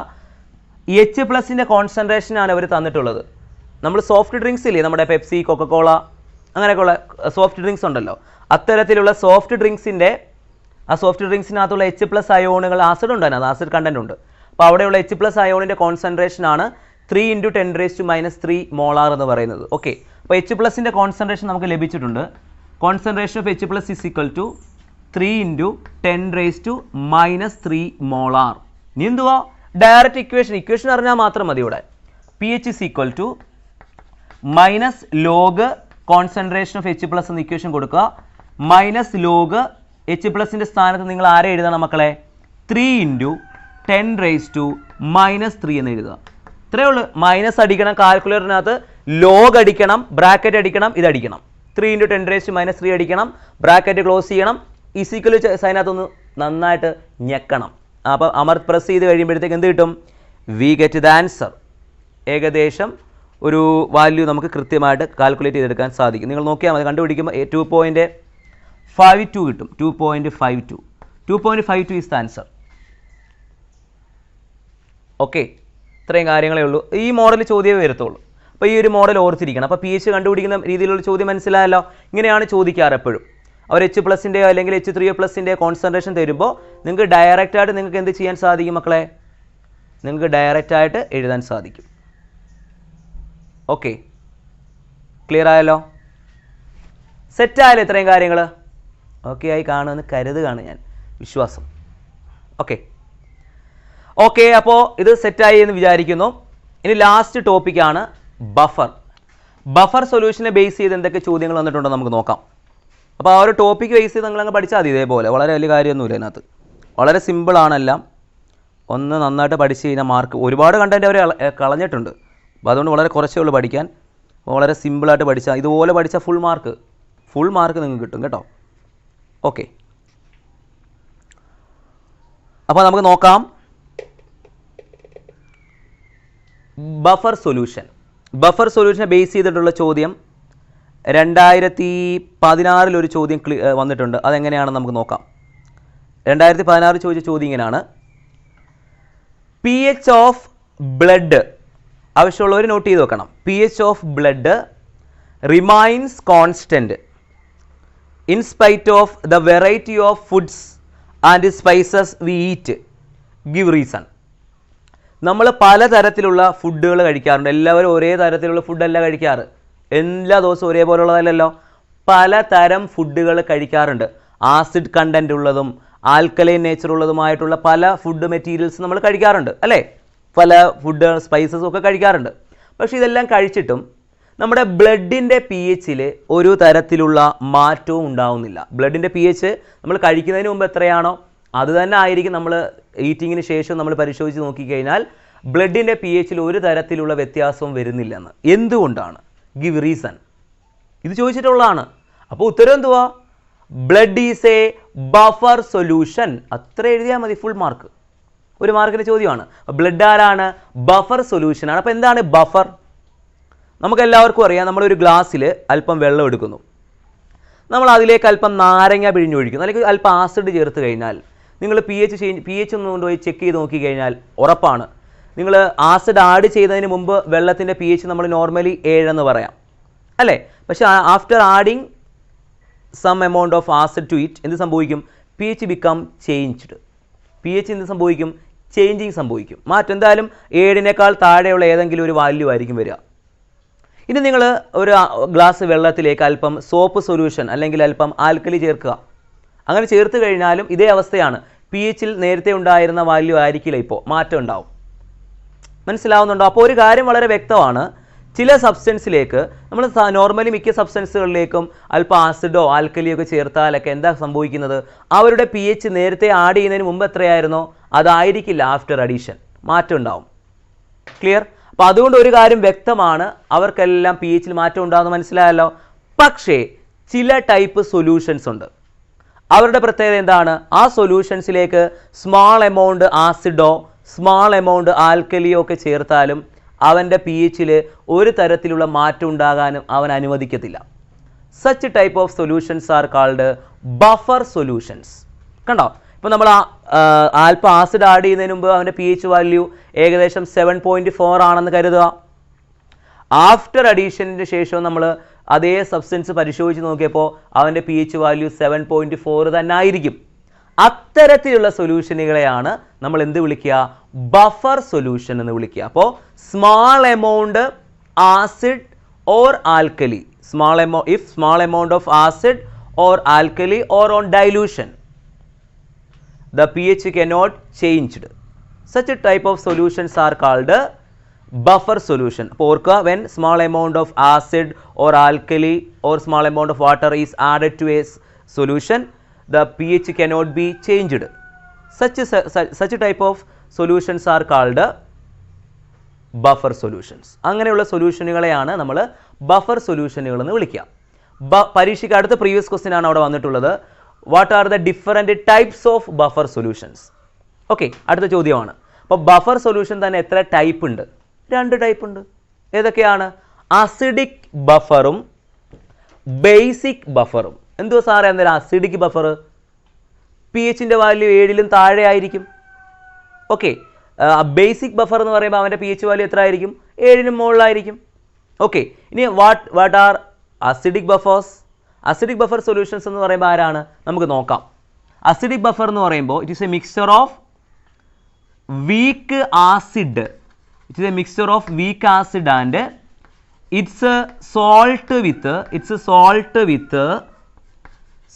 ഈ H+ൻ്റെ കോൺസെൻട്രേഷനാണ് അവർ തന്നിട്ടുള്ളത്. നമ്മൾ സോഫ്റ്റ് ഡ്രിങ്ക്സ് ഇല്ലേ, നമ്മുടെ പെപ്സി, കൊക്കക്കോള, അങ്ങനെയൊക്കെയുള്ള സോഫ്റ്റ് ഡ്രിങ്ക്സ് ഉണ്ടല്ലോ. അത്തരത്തിലുള്ള സോഫ്റ്റ് ഡ്രിങ്ക്സിനകത്തുള്ള H+ അയോണുകൾ, ആസിഡ് ഉണ്ട്, അതിനകത്ത് ആസിഡ് കണ്ടന്റ് ഉണ്ട്. അപ്പോൾ അവിടെയുള്ള H+ അയോണിൻ്റെ കോൺസെൻട്രേഷനാണ് 3 into 10 raised to minus 3 molar എന്ന് പറയുന്നത്. ഓക്കെ, അപ്പോൾ H+ൻ്റെ കോൺസെൻട്രേഷൻ നമുക്ക് ലഭിച്ചിട്ടുണ്ട്. Concentration of H+ is equal to 3 into 10 raised to minus 3 molar. ഇനി എന്തുവാ? ഡയറക്റ്റ് ഇക്വേഷൻ അറിഞ്ഞാൽ മാത്രം മതി. ഇവിടെ pH is equal to minus log concentration of H+ എന്ന ഇക്വേഷൻ കൊടുക്കുക. മൈനസ് ലോഗ് H+ൻ്റെ സ്ഥാനത്ത് നിങ്ങൾ ആരെ എഴുതണം മക്കളെ? 3 into 10 raised to minus 3 എന്ന് എഴുതുക. ഇത്രയേ ഉള്ളൂ. മൈനസ് അടിക്കണം, കാൽക്കുലേറ്ററിനകത്ത് ലോഗ് അടിക്കണം, ബ്രാക്കറ്റ് അടിക്കണം, ഇതടിക്കണം. 3 into 10 raised to minus 3 അടിക്കണം, ബ്രാക്കറ്റ് ക്ലോസ് ചെയ്യണം, ഈക്വൽ സൈനകത്തൊന്ന് നന്നായിട്ട് ഞെക്കണം. അപ്പോൾ പ്രസ് ചെയ്ത് കഴിയുമ്പോഴത്തേക്ക് എന്ത് കിട്ടും? We get the answer. ഏകദേശം ഒരു വാല്യൂ നമുക്ക് കൃത്യമായിട്ട് കാൽക്കുലേറ്റ് ചെയ്തെടുക്കാൻ സാധിക്കും. നിങ്ങൾ നോക്കിയാൽ മതി. കണ്ടുപിടിക്കുമ്പോൾ 52 കിട്ടും. 2.52. 2.52 ഈസ് ദ ആൻസർ. ഓക്കെ, ഇത്രയും കാര്യങ്ങളേ ഉള്ളൂ. ഈ മോഡൽ ചോദ്യമേ വരത്തുള്ളൂ. അപ്പോൾ ഈ ഒരു മോഡൽ ഓർത്തിരിക്കണം. അപ്പോൾ pH കണ്ടുപിടിക്കുന്ന രീതിയിലുള്ള ചോദ്യം മനസ്സിലായല്ലോ. ഇങ്ങനെയാണ് ചോദിക്കാറ് എപ്പോഴും. അവർ H+ൻ്റെയോ അല്ലെങ്കിൽ H3O+ൻ്റെയോ കോൺസെൻട്രേഷൻ തരുമ്പോൾ നിങ്ങൾക്ക് ഡയറക്റ്റായിട്ട് നിങ്ങൾക്ക് എന്ത് ചെയ്യാൻ സാധിക്കും മക്കളെ? നിങ്ങൾക്ക് ഡയറക്റ്റായിട്ട് എഴുതാൻ സാധിക്കും. ഓക്കെ, ക്ലിയർ ആയല്ലോ? സെറ്റായാലും ഇത്രയും കാര്യങ്ങൾ ഓക്കെ ആയി കാണുമെന്ന് കരുതുകയാണ് ഞാൻ, വിശ്വാസം. ഓക്കെ, അപ്പോൾ ഇത് സെറ്റായി എന്ന് വിചാരിക്കുന്നു. ഇനി ലാസ്റ്റ് ടോപ്പിക്കാണ് ബഫർ. ബഫർ സൊല്യൂഷനെ ബേസ് ചെയ്ത് എന്തൊക്കെ ചോദ്യങ്ങൾ വന്നിട്ടുണ്ടോ നമുക്ക് നോക്കാം. അപ്പോൾ ആ ഒരു ടോപ്പിക്ക് ബേസ് ചെയ്ത് നിങ്ങളങ്ങ് പഠിച്ചാൽ മതി. ഇതേപോലെ വളരെ വലിയ കാര്യമൊന്നുമില്ല ഇതിനകത്ത്, വളരെ സിമ്പിളാണെല്ലാം. ഒന്ന് നന്നായിട്ട് പഠിച്ച് കഴിഞ്ഞാൽ മാർക്ക് ഒരുപാട് കണ്ടൻറ്റ് അവർ കളഞ്ഞിട്ടുണ്ട്. അപ്പോൾ അതുകൊണ്ട് വളരെ കുറച്ചേ ഉള്ളൂ പഠിക്കാൻ. വളരെ സിമ്പിളായിട്ട് പഠിച്ചാൽ, ഇതുപോലെ പഠിച്ചാൽ ഫുൾ മാർക്ക് നിങ്ങൾക്ക് കിട്ടും കേട്ടോ. ഓക്കെ, അപ്പോൾ നമുക്ക് നോക്കാം ബഫർ സൊല്യൂഷനെ ബേസ് ചെയ്തിട്ടുള്ള ചോദ്യം 2016 ഒരു ചോദ്യം വന്നിട്ടുണ്ട്. അതെങ്ങനെയാണെന്ന് നമുക്ക് നോക്കാം. 2016 ചോദിച്ച ചോദ്യം ഇങ്ങനെയാണ്: pH ഓഫ് ബ്ലഡ്, ആവശ്യമുള്ളവർ നോട്ട് ചെയ്ത് വെക്കണം. pH of blood remains constant in spite of the variety of foods and spices V eat. Give reason. നമ്മൾ പലതരത്തിലുള്ള ഫുഡുകൾ കഴിക്കാറുണ്ട്. എല്ലാവരും ഒരേ തരത്തിലുള്ള ഫുഡല്ല കഴിക്കാറ്. എല്ലാ ദിവസവും ഒരേപോലുള്ളതല്ലല്ലോ. പലതരം ഫുഡുകൾ കഴിക്കാറുണ്ട്. ആസിഡ് കണ്ടൻറ്റ് ഉള്ളതും ആൽക്കലൈൻ നേച്ചർ ഉള്ളതുമായിട്ടുള്ള പല ഫുഡ് മെറ്റീരിയൽസ് നമ്മൾ കഴിക്കാറുണ്ട് അല്ലേ? പല ഫുഡ് സ്പൈസസും ഒക്കെ കഴിക്കാറുണ്ട്. പക്ഷേ ഇതെല്ലാം കഴിച്ചിട്ടും നമ്മുടെ ബ്ലഡിൻ്റെ pHൽ ഒരു തരത്തിലുള്ള മാറ്റവും ഉണ്ടാവുന്നില്ല. ബ്ലഡിൻ്റെ pH നമ്മൾ കഴിക്കുന്നതിന് മുമ്പ് എത്രയാണോ അത് തന്നെ ആയിരിക്കും നമ്മൾ ഈറ്റിങ്ങിന് ശേഷം നമ്മൾ പരിശോധിച്ച് നോക്കിക്കഴിഞ്ഞാൽ ബ്ലഡിൻ്റെ pHൽ ഒരു തരത്തിലുള്ള വ്യത്യാസവും വരുന്നില്ലെന്ന്. എന്തുകൊണ്ടാണ്? Give reason. ഇത് ചോദിച്ചിട്ടുള്ളതാണ്. അപ്പോൾ ഉത്തരം എന്തുവാ? Blood is A buffer solution. അത്ര എഴുതിയാൽ മതി, ഫുൾ മാർക്ക്. ഒരു മാർക്കിൻ്റെ ചോദ്യമാണ്. ബ്ലഡ് ആരാണ്? ബഫർ സൊല്യൂഷനാണ്. അപ്പോൾ എന്താണ് ബഫർ? നമുക്കെല്ലാവർക്കും അറിയാം. നമ്മളൊരു ഗ്ലാസ്സിൽ അല്പം വെള്ളം എടുക്കുന്നു, നമ്മൾ അതിലേക്ക് അല്പം നാരങ്ങ പിഴിഞ്ഞൊഴിക്കുന്നു, അല്ലെങ്കിൽ അല്പം ആസിഡ് ചേർത്ത് കഴിഞ്ഞാൽ നിങ്ങൾ pH ഒന്ന് കൊണ്ടുപോയി ചെക്ക് ചെയ്ത് നോക്കിക്കഴിഞ്ഞാൽ ഉറപ്പാണ് നിങ്ങൾ ആസിഡ് ആഡ് ചെയ്തതിന് മുമ്പ് വെള്ളത്തിൻ്റെ pH നമ്മൾ നോർമലി 7 എന്ന് പറയാം അല്ലേ? പക്ഷേ after adding some amount of acid to it എന്ത് സംഭവിക്കും? pH become changed. pH എന്ത് സംഭവിക്കും? ചേഞ്ചിങ് സംഭവിക്കും. മാറ്റം എന്തായാലും 7നേക്കാൾ താഴെയുള്ള ഏതെങ്കിലും ഒരു വാല്യൂ ആയിരിക്കും വരിക. ഇനി നിങ്ങൾ ഒരു ഗ്ലാസ് വെള്ളത്തിലേക്ക് അല്പം സോപ്പ് സൊല്യൂഷൻ അല്ലെങ്കിൽ അല്പം ആൽക്കലി ചേർക്കുക. അങ്ങനെ ചേർത്ത് കഴിഞ്ഞാലും ഇതേ അവസ്ഥയാണ്. pHൽ നേരത്തെ ഉണ്ടായിരുന്ന വാല്യൂ ആയിരിക്കില്ല, ഇപ്പോൾ മാറ്റം ഉണ്ടാവും. മനസ്സിലാവുന്നുണ്ടോ? അപ്പോൾ ഒരു കാര്യം വളരെ വ്യക്തമാണ്. ചില സബ്സ്റ്റൻസിലേക്ക് നമ്മൾ നോർമലി മിക്ക സബ്സ്റ്റൻസുകളിലേക്കും അല്പം ആസിഡോ ആൽക്കലിയോ ഒക്കെ ചേർത്താലൊക്കെ എന്താ സംഭവിക്കുന്നത്? അവരുടെ pH നേരത്തെ ആഡ് ചെയ്യുന്നതിന് മുമ്പ് എത്രയായിരുന്നോ അതായിരിക്കില്ല ആഫ്റ്റർ അഡീഷൻ, മാറ്റം ഉണ്ടാവും. ക്ലിയർ? അപ്പോൾ അതുകൊണ്ട് ഒരു കാര്യം വ്യക്തമാണ്, അവർക്കെല്ലാം pHൽ മാറ്റം ഉണ്ടാകുമെന്ന് മനസ്സിലായല്ലോ. പക്ഷേ ചില ടൈപ്പ് സൊല്യൂഷൻസ് ഉണ്ട്. അവരുടെ പ്രത്യേകത എന്താണ്? ആ സൊല്യൂഷൻസിലേക്ക് സ്മാൾ എമൗണ്ട് ആസിഡോ സ്മാൾ എമൗണ്ട് ആൽക്കലിയോ ഒക്കെ ചേർത്താലും അവൻ്റെ pHൽ ഒരു തരത്തിലുള്ള മാറ്റം ഉണ്ടാകാനും അവൻ അനുവദിക്കത്തില്ല. Such type of solutions are called buffer solutions. കണ്ടോ? ഇപ്പോൾ നമ്മൾ അല്പം ആസിഡ് ആഡ് ചെയ്യുന്നതിന് മുമ്പ് അവൻ്റെ pH വാല്യൂ ഏകദേശം 7.4 ആണെന്ന് കരുതുക. ആഫ്റ്റർ അഡീഷന് ശേഷം നമ്മൾ അതേ സബ്സ്റ്റൻസ് പരിശോധിച്ച് നോക്കിയപ്പോൾ അവൻ്റെ pH വാല്യൂ 7.4 തന്നെ ആയിരിക്കും. അത്തരത്തിലുള്ള സൊല്യൂഷനുകളെയാണ് നമ്മൾ എന്ത് വിളിക്കുക? ബഫർ സൊല്യൂഷൻ എന്ന് വിളിക്കുക. അപ്പോൾ small amount acid or alkali, if small amount of acid or alkali or on dilution the pH cannot changed. Such a type of solutions are called buffer solution. അപ്പോൾ ഓർക്കുക, when small amount of acid or alkali or small amount of water is added to a solution, the pH cannot be changed. Such a type of solutions are called buffer solutions. അങ്ങനെയുള്ള സൊല്യൂഷനുകളെയാണ് നമ്മൾ ബഫർ സൊല്യൂഷനുകൾ എന്ന് വിളിക്കുക. പരീക്ഷയ്ക്ക് അടുത്ത പ്രീവിയസ് ക്വസ്റ്റ്യൻ ആണ് അവിടെ വന്നിട്ടുള്ളത്. What are the different types of buffer solutions? Okay, അടുത്ത ചോദ്യമാണ്. അപ്പോൾ ബഫർ സൊല്യൂഷൻ തന്നെ എത്ര ടൈപ്പ് ഉണ്ട്? 2 ടൈപ്പ് ഉണ്ട്. ഏതൊക്കെയാണ്? അസിഡിക് ബഫറും ബേസിക് ബഫറും. എന്തോ സാറേ എന്തായാലും അസിഡിക് ബഫർ pHന്റെ വാല്യൂ 7ലും താഴെ ആയിരിക്കും. ഓക്കെ, ബേസിക് ബഫർ എന്ന് പറയുമ്പോൾ അവൻ്റെ pH വാല്യൂ എത്ര ആയിരിക്കും? 7നും മുകളിലായിരിക്കും. ഓക്കെ, ഇനി what are acidic buffers? Acidic buffer solutions എന്ന് പറയുമ്പോൾ ആരാണ്? നമുക്ക് നോക്കാം. അസിഡിക് ബഫർ എന്ന് പറയുമ്പോൾ it is a mixture of weak acid. It is a mixture of weak acid and its salt with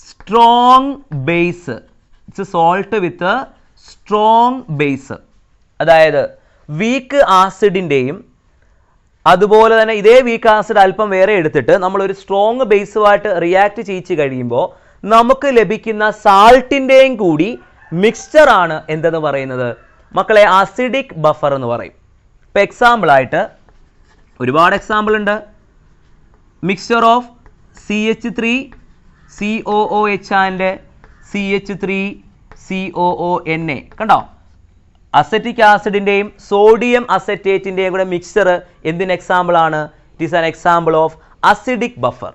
strong base. It's salt with strong base. അതായത് വീക്ക് ആസിഡിൻ്റെയും അതുപോലെ തന്നെ ഇതേ വീക്ക് ആസിഡ് അല്പം വേറെ എടുത്തിട്ട് നമ്മളൊരു സ്ട്രോങ് ബേസുമായിട്ട് റിയാക്ട് ചെയ്യിച്ച് കഴിയുമ്പോൾ നമുക്ക് ലഭിക്കുന്ന സാൾട്ടിൻ്റെയും കൂടി മിക്സ്ചറാണ് എന്തെന്ന് പറയുന്നത് മക്കളെ? അസിഡിക് ബഫർ എന്ന് പറയും. ഇപ്പോൾ എക്സാമ്പിളായിട്ട് ഒരുപാട് എക്സാമ്പിൾ ഉണ്ട്. Mixture of CH3 COOH and CH3 COONA. കണ്ടോ? അസറ്റിക് ആസിഡിൻ്റെയും സോഡിയം അസറ്റേറ്റിൻ്റെയും കൂടെ മിക്സ്ചർ എന്തിന് എക്സാമ്പിൾ ആണ്? It is an example of acidic buffer.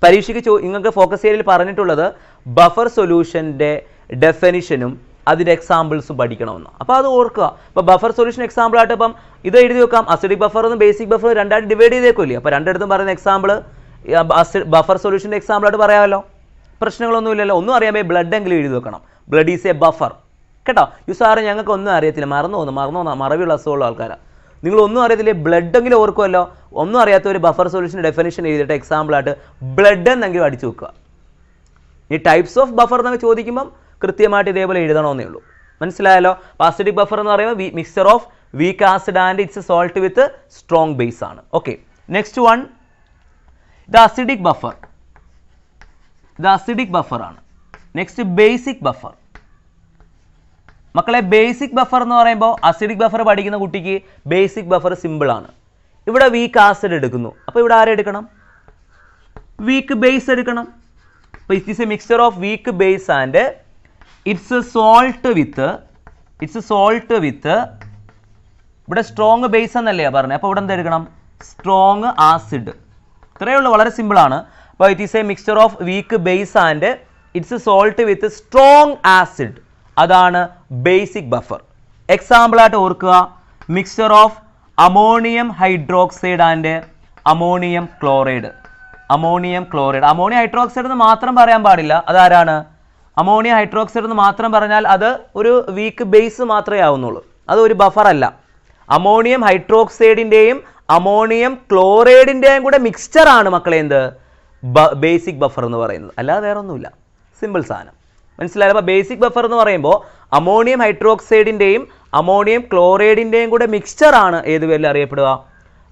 പരീക്ഷയ്ക്ക് നിങ്ങൾക്ക് ഫോക്കസ് ഏരിയയിൽ പറഞ്ഞിട്ടുള്ളത് ബഫർ സൊല്യൂഷൻ്റെ ഡെഫിനിഷനും അതിൻ്റെ എക്സാമ്പിൾസും പഠിക്കണമെന്ന്. അപ്പോൾ അത് ഓർക്കുക. ഇപ്പോൾ ബഫർ സൊല്യൂഷൻ എക്സാമ്പിൾ ആയിട്ട് ഇപ്പം ഇത് എഴുതി വെക്കാം. അസിഡിക് ബഫർ എന്നും ബേസിക് ബഫർ രണ്ടായിട്ട് ഡിവൈഡ് ചെയ്തേക്കില്ലേ? അപ്പോൾ രണ്ടിടത്തും പറയുന്ന എക്സാമ്പിൾ ബഫർ സൊല്യൂഷൻ്റെ എക്സാമ്പിൾ ആയിട്ട് പറയാമല്ലോ. പ്രശ്നങ്ങളൊന്നുമില്ലല്ലോ. ഒന്നും അറിയാൻ ബ്ലഡ് എങ്കിലും എഴുതി വെക്കണം. Blood is A buffer. കേട്ടോ? സാറ് ഞങ്ങൾക്ക് ഒന്നും അറിയത്തില്ല, മറന്നു മറവിയുള്ള അസുഖമുള്ള ആൾക്കാരാണ്. നിങ്ങളൊന്നും അറിയത്തില്ലേ, ബ്ലഡ് എങ്കിലും ഓർക്കുമല്ലോ. ഒന്നും അറിയാത്ത ഒരു ബഫർ സൊല്യൂഷൻ ഡെഫിനിഷൻ എഴുതിയിട്ട് എക്സാമ്പിളായിട്ട് ബ്ലഡ് എന്നെങ്കിലും അടിച്ചു വെക്കുക. ഈ ടൈപ്സ് ഓഫ് ബഫർ എന്നൊക്കെ ചോദിക്കുമ്പം കൃത്യമായിട്ട് ഇതേപോലെ എഴുതണമെന്നേ ഉള്ളൂ. മനസ്സിലായല്ലോ? അസിഡിക് ബഫർ എന്ന് പറയുമ്പോൾ mixture of weak acid and its salt with strong base ആണ്. ഓക്കെ, നെക്സ്റ്റ് വൺ ഇത് അസിഡിക് ബഫർ. ഇത് അസിഡിക് ബഫർ ആണ്. Next basic buffer. മക്കളെ ബേസിക് ബഫർ എന്ന് പറയുമ്പോൾ അസിഡിക് ബഫർ പഠിക്കുന്ന കുട്ടിക്ക് ബേസിക് ബഫർ സിമ്പിൾ ആണ്. ഇവിടെ വീക്ക് ആസിഡ് എടുക്കുന്നു. അപ്പോൾ ഇവിടെ ആരെ എടുക്കണം? വീക്ക് ബേസ് എടുക്കണം. അപ്പോൾ it is a mixture of weak base and its salt with ഇവിടെ സ്ട്രോങ് ബേസ് എന്നല്ലേ പറഞ്ഞത്. അപ്പോൾ ഇവിടെ എന്ത് എടുക്കണം? Strong acid. ഇത്രയേ ഉള്ളൂ, വളരെ സിമ്പിൾ ആണ്. അപ്പോൾ it is a mixture of weak base and its salt with strong acid. അതാണ് ബേസിക് ബഫർ. എക്സാമ്പിളായിട്ട് ഓർക്കുക, mixture of ammonium hydroxide and ammonium chloride. Ammonium hydroxide എന്ന് മാത്രം പറയാൻ പാടില്ല. അതാരാണ്? അമോണിയ ഹൈഡ്രോക്സൈഡ് എന്ന് മാത്രം പറഞ്ഞാൽ അത് ഒരു വീക്ക് ബേസ് മാത്രമേ ആവുന്നുള്ളൂ. അത് ഒരു ബഫർ അല്ല. അമോണിയം ഹൈഡ്രോക്സൈഡിൻ്റെയും അമോണിയം ക്ലോറൈഡിൻ്റെയും കൂടെ മിക്സ്ചർ ആണ് മക്കളെ എന്ത്? ബേസിക് ബഫർ എന്ന് പറയുന്നത്. അല്ലാതെ വേറെ ഒന്നുമില്ല. സിമ്പിൾ സാധനം. മനസ്സിലായല്ലോ? അപ്പോൾ ബേസിക് ബഫർ എന്ന് പറയുമ്പോൾ അമോണിയം ഹൈഡ്രോക്സൈഡിൻ്റെയും അമോണിയം ക്ലോറൈഡിൻ്റെയും കൂടെ മിക്സ്ചർ ആണ് ഏത് പേരിൽ അറിയപ്പെടുക?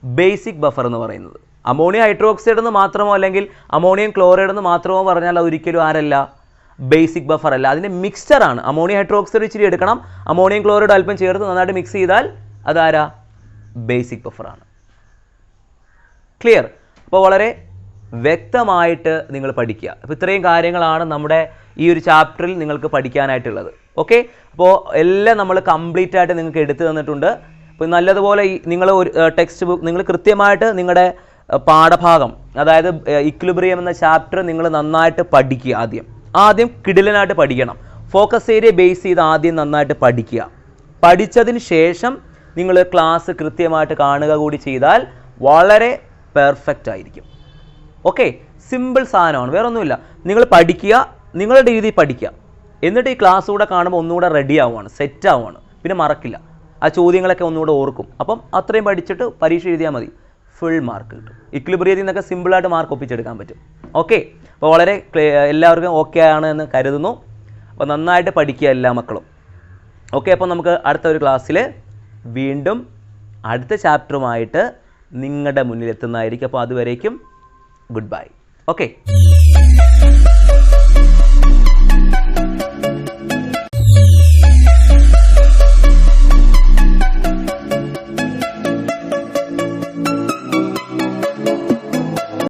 ബേസിക് ബഫർ എന്ന് പറയുന്നത്. അമോണിയം ഹൈഡ്രോക്സൈഡ് എന്ന് മാത്രമോ അല്ലെങ്കിൽ അമോണിയം ക്ലോറൈഡ് എന്ന് മാത്രമോ പറഞ്ഞാൽ അതൊരിക്കലും ആരല്ല? ബേസിക് ബഫർ അല്ല. അതിൻ്റെ മിക്സ്ചർ ആണ്. അമോണിയം ഹൈഡ്രോക്സൈഡ് ഇച്ചിരി എടുക്കണം, അമോണിയം ക്ലോറൈഡ് അല്പം ചേർത്ത് നന്നായിട്ട് മിക്സ് ചെയ്താൽ അതാരാ? ബേസിക് ബഫർ ആണ്. ക്ലിയർ? അപ്പോൾ വളരെ വ്യക്തമായിട്ട് നിങ്ങൾ പഠിക്കുക. അപ്പോൾ ഇത്രയും കാര്യങ്ങളാണ് നമ്മുടെ ഈ ഒരു ചാപ്റ്ററിൽ നിങ്ങൾക്ക് പഠിക്കാനായിട്ടുള്ളത്. ഓക്കെ, അപ്പോൾ എല്ലാം നമ്മൾ കംപ്ലീറ്റ് ആയിട്ട് നിങ്ങൾക്ക് എടുത്തു തന്നിട്ടുണ്ട്. അപ്പോൾ നല്ലതുപോലെ നിങ്ങൾ ഒരു ടെക്സ്റ്റ് ബുക്ക് നിങ്ങൾ കൃത്യമായിട്ട് നിങ്ങളുടെ പാഠഭാഗം, അതായത് ഇക്വിലിബ്രിയം എന്ന ചാപ്റ്റർ നിങ്ങൾ നന്നായിട്ട് പഠിക്കുക. ആദ്യം കിടിലനായിട്ട് പഠിക്കണം. ഫോക്കസ് ഏരിയ ബേസ് ചെയ്ത് ആദ്യം നന്നായിട്ട് പഠിക്കുക. പഠിച്ചതിന് ശേഷം നിങ്ങൾ ക്ലാസ് കൃത്യമായിട്ട് കാണുക കൂടി ചെയ്താൽ വളരെ പെർഫെക്റ്റ് ആയിരിക്കും. ഓക്കെ, സിമ്പിൾ സാധനമാണ്, വേറെ ഒന്നുമില്ല. നിങ്ങൾ പഠിക്കുക, നിങ്ങളുടെ രീതിയിൽ പഠിക്കുക. എന്നിട്ട് ഈ ക്ലാസ് കൂടെ കാണുമ്പോൾ ഒന്നുകൂടെ റെഡി ആവുകയാണ്, സെറ്റ് ആവുകയാണ്. പിന്നെ മറക്കില്ല, ആ ചോദ്യങ്ങളൊക്കെ ഒന്നുകൂടെ ഓർക്കും. അപ്പം അത്രയും പഠിച്ചിട്ട് പരീക്ഷ എഴുതിയാൽ മതി, ഫുൾ മാർക്ക് കിട്ടും. ഇക്വിലിബ്രിയത്തിൽ നിന്നൊക്കെ സിമ്പിളായിട്ട് മാർക്ക് ഒപ്പിച്ചെടുക്കാൻ പറ്റും. ഓക്കെ, അപ്പോൾ വളരെ എല്ലാവർക്കും ഓക്കെ ആണ് എന്ന് കരുതുന്നു. അപ്പോൾ നന്നായിട്ട് പഠിക്കുക എല്ലാ മക്കളും. ഓക്കെ, അപ്പോൾ നമുക്ക് അടുത്ത ഒരു ക്ലാസ്സിൽ വീണ്ടും അടുത്ത ചാപ്റ്ററുമായിട്ട് നിങ്ങളുടെ മുന്നിൽ എത്തുന്നതായിരിക്കും. അപ്പോൾ അതുവരേക്കും ഗുഡ് ബൈ. ഓക്കെ.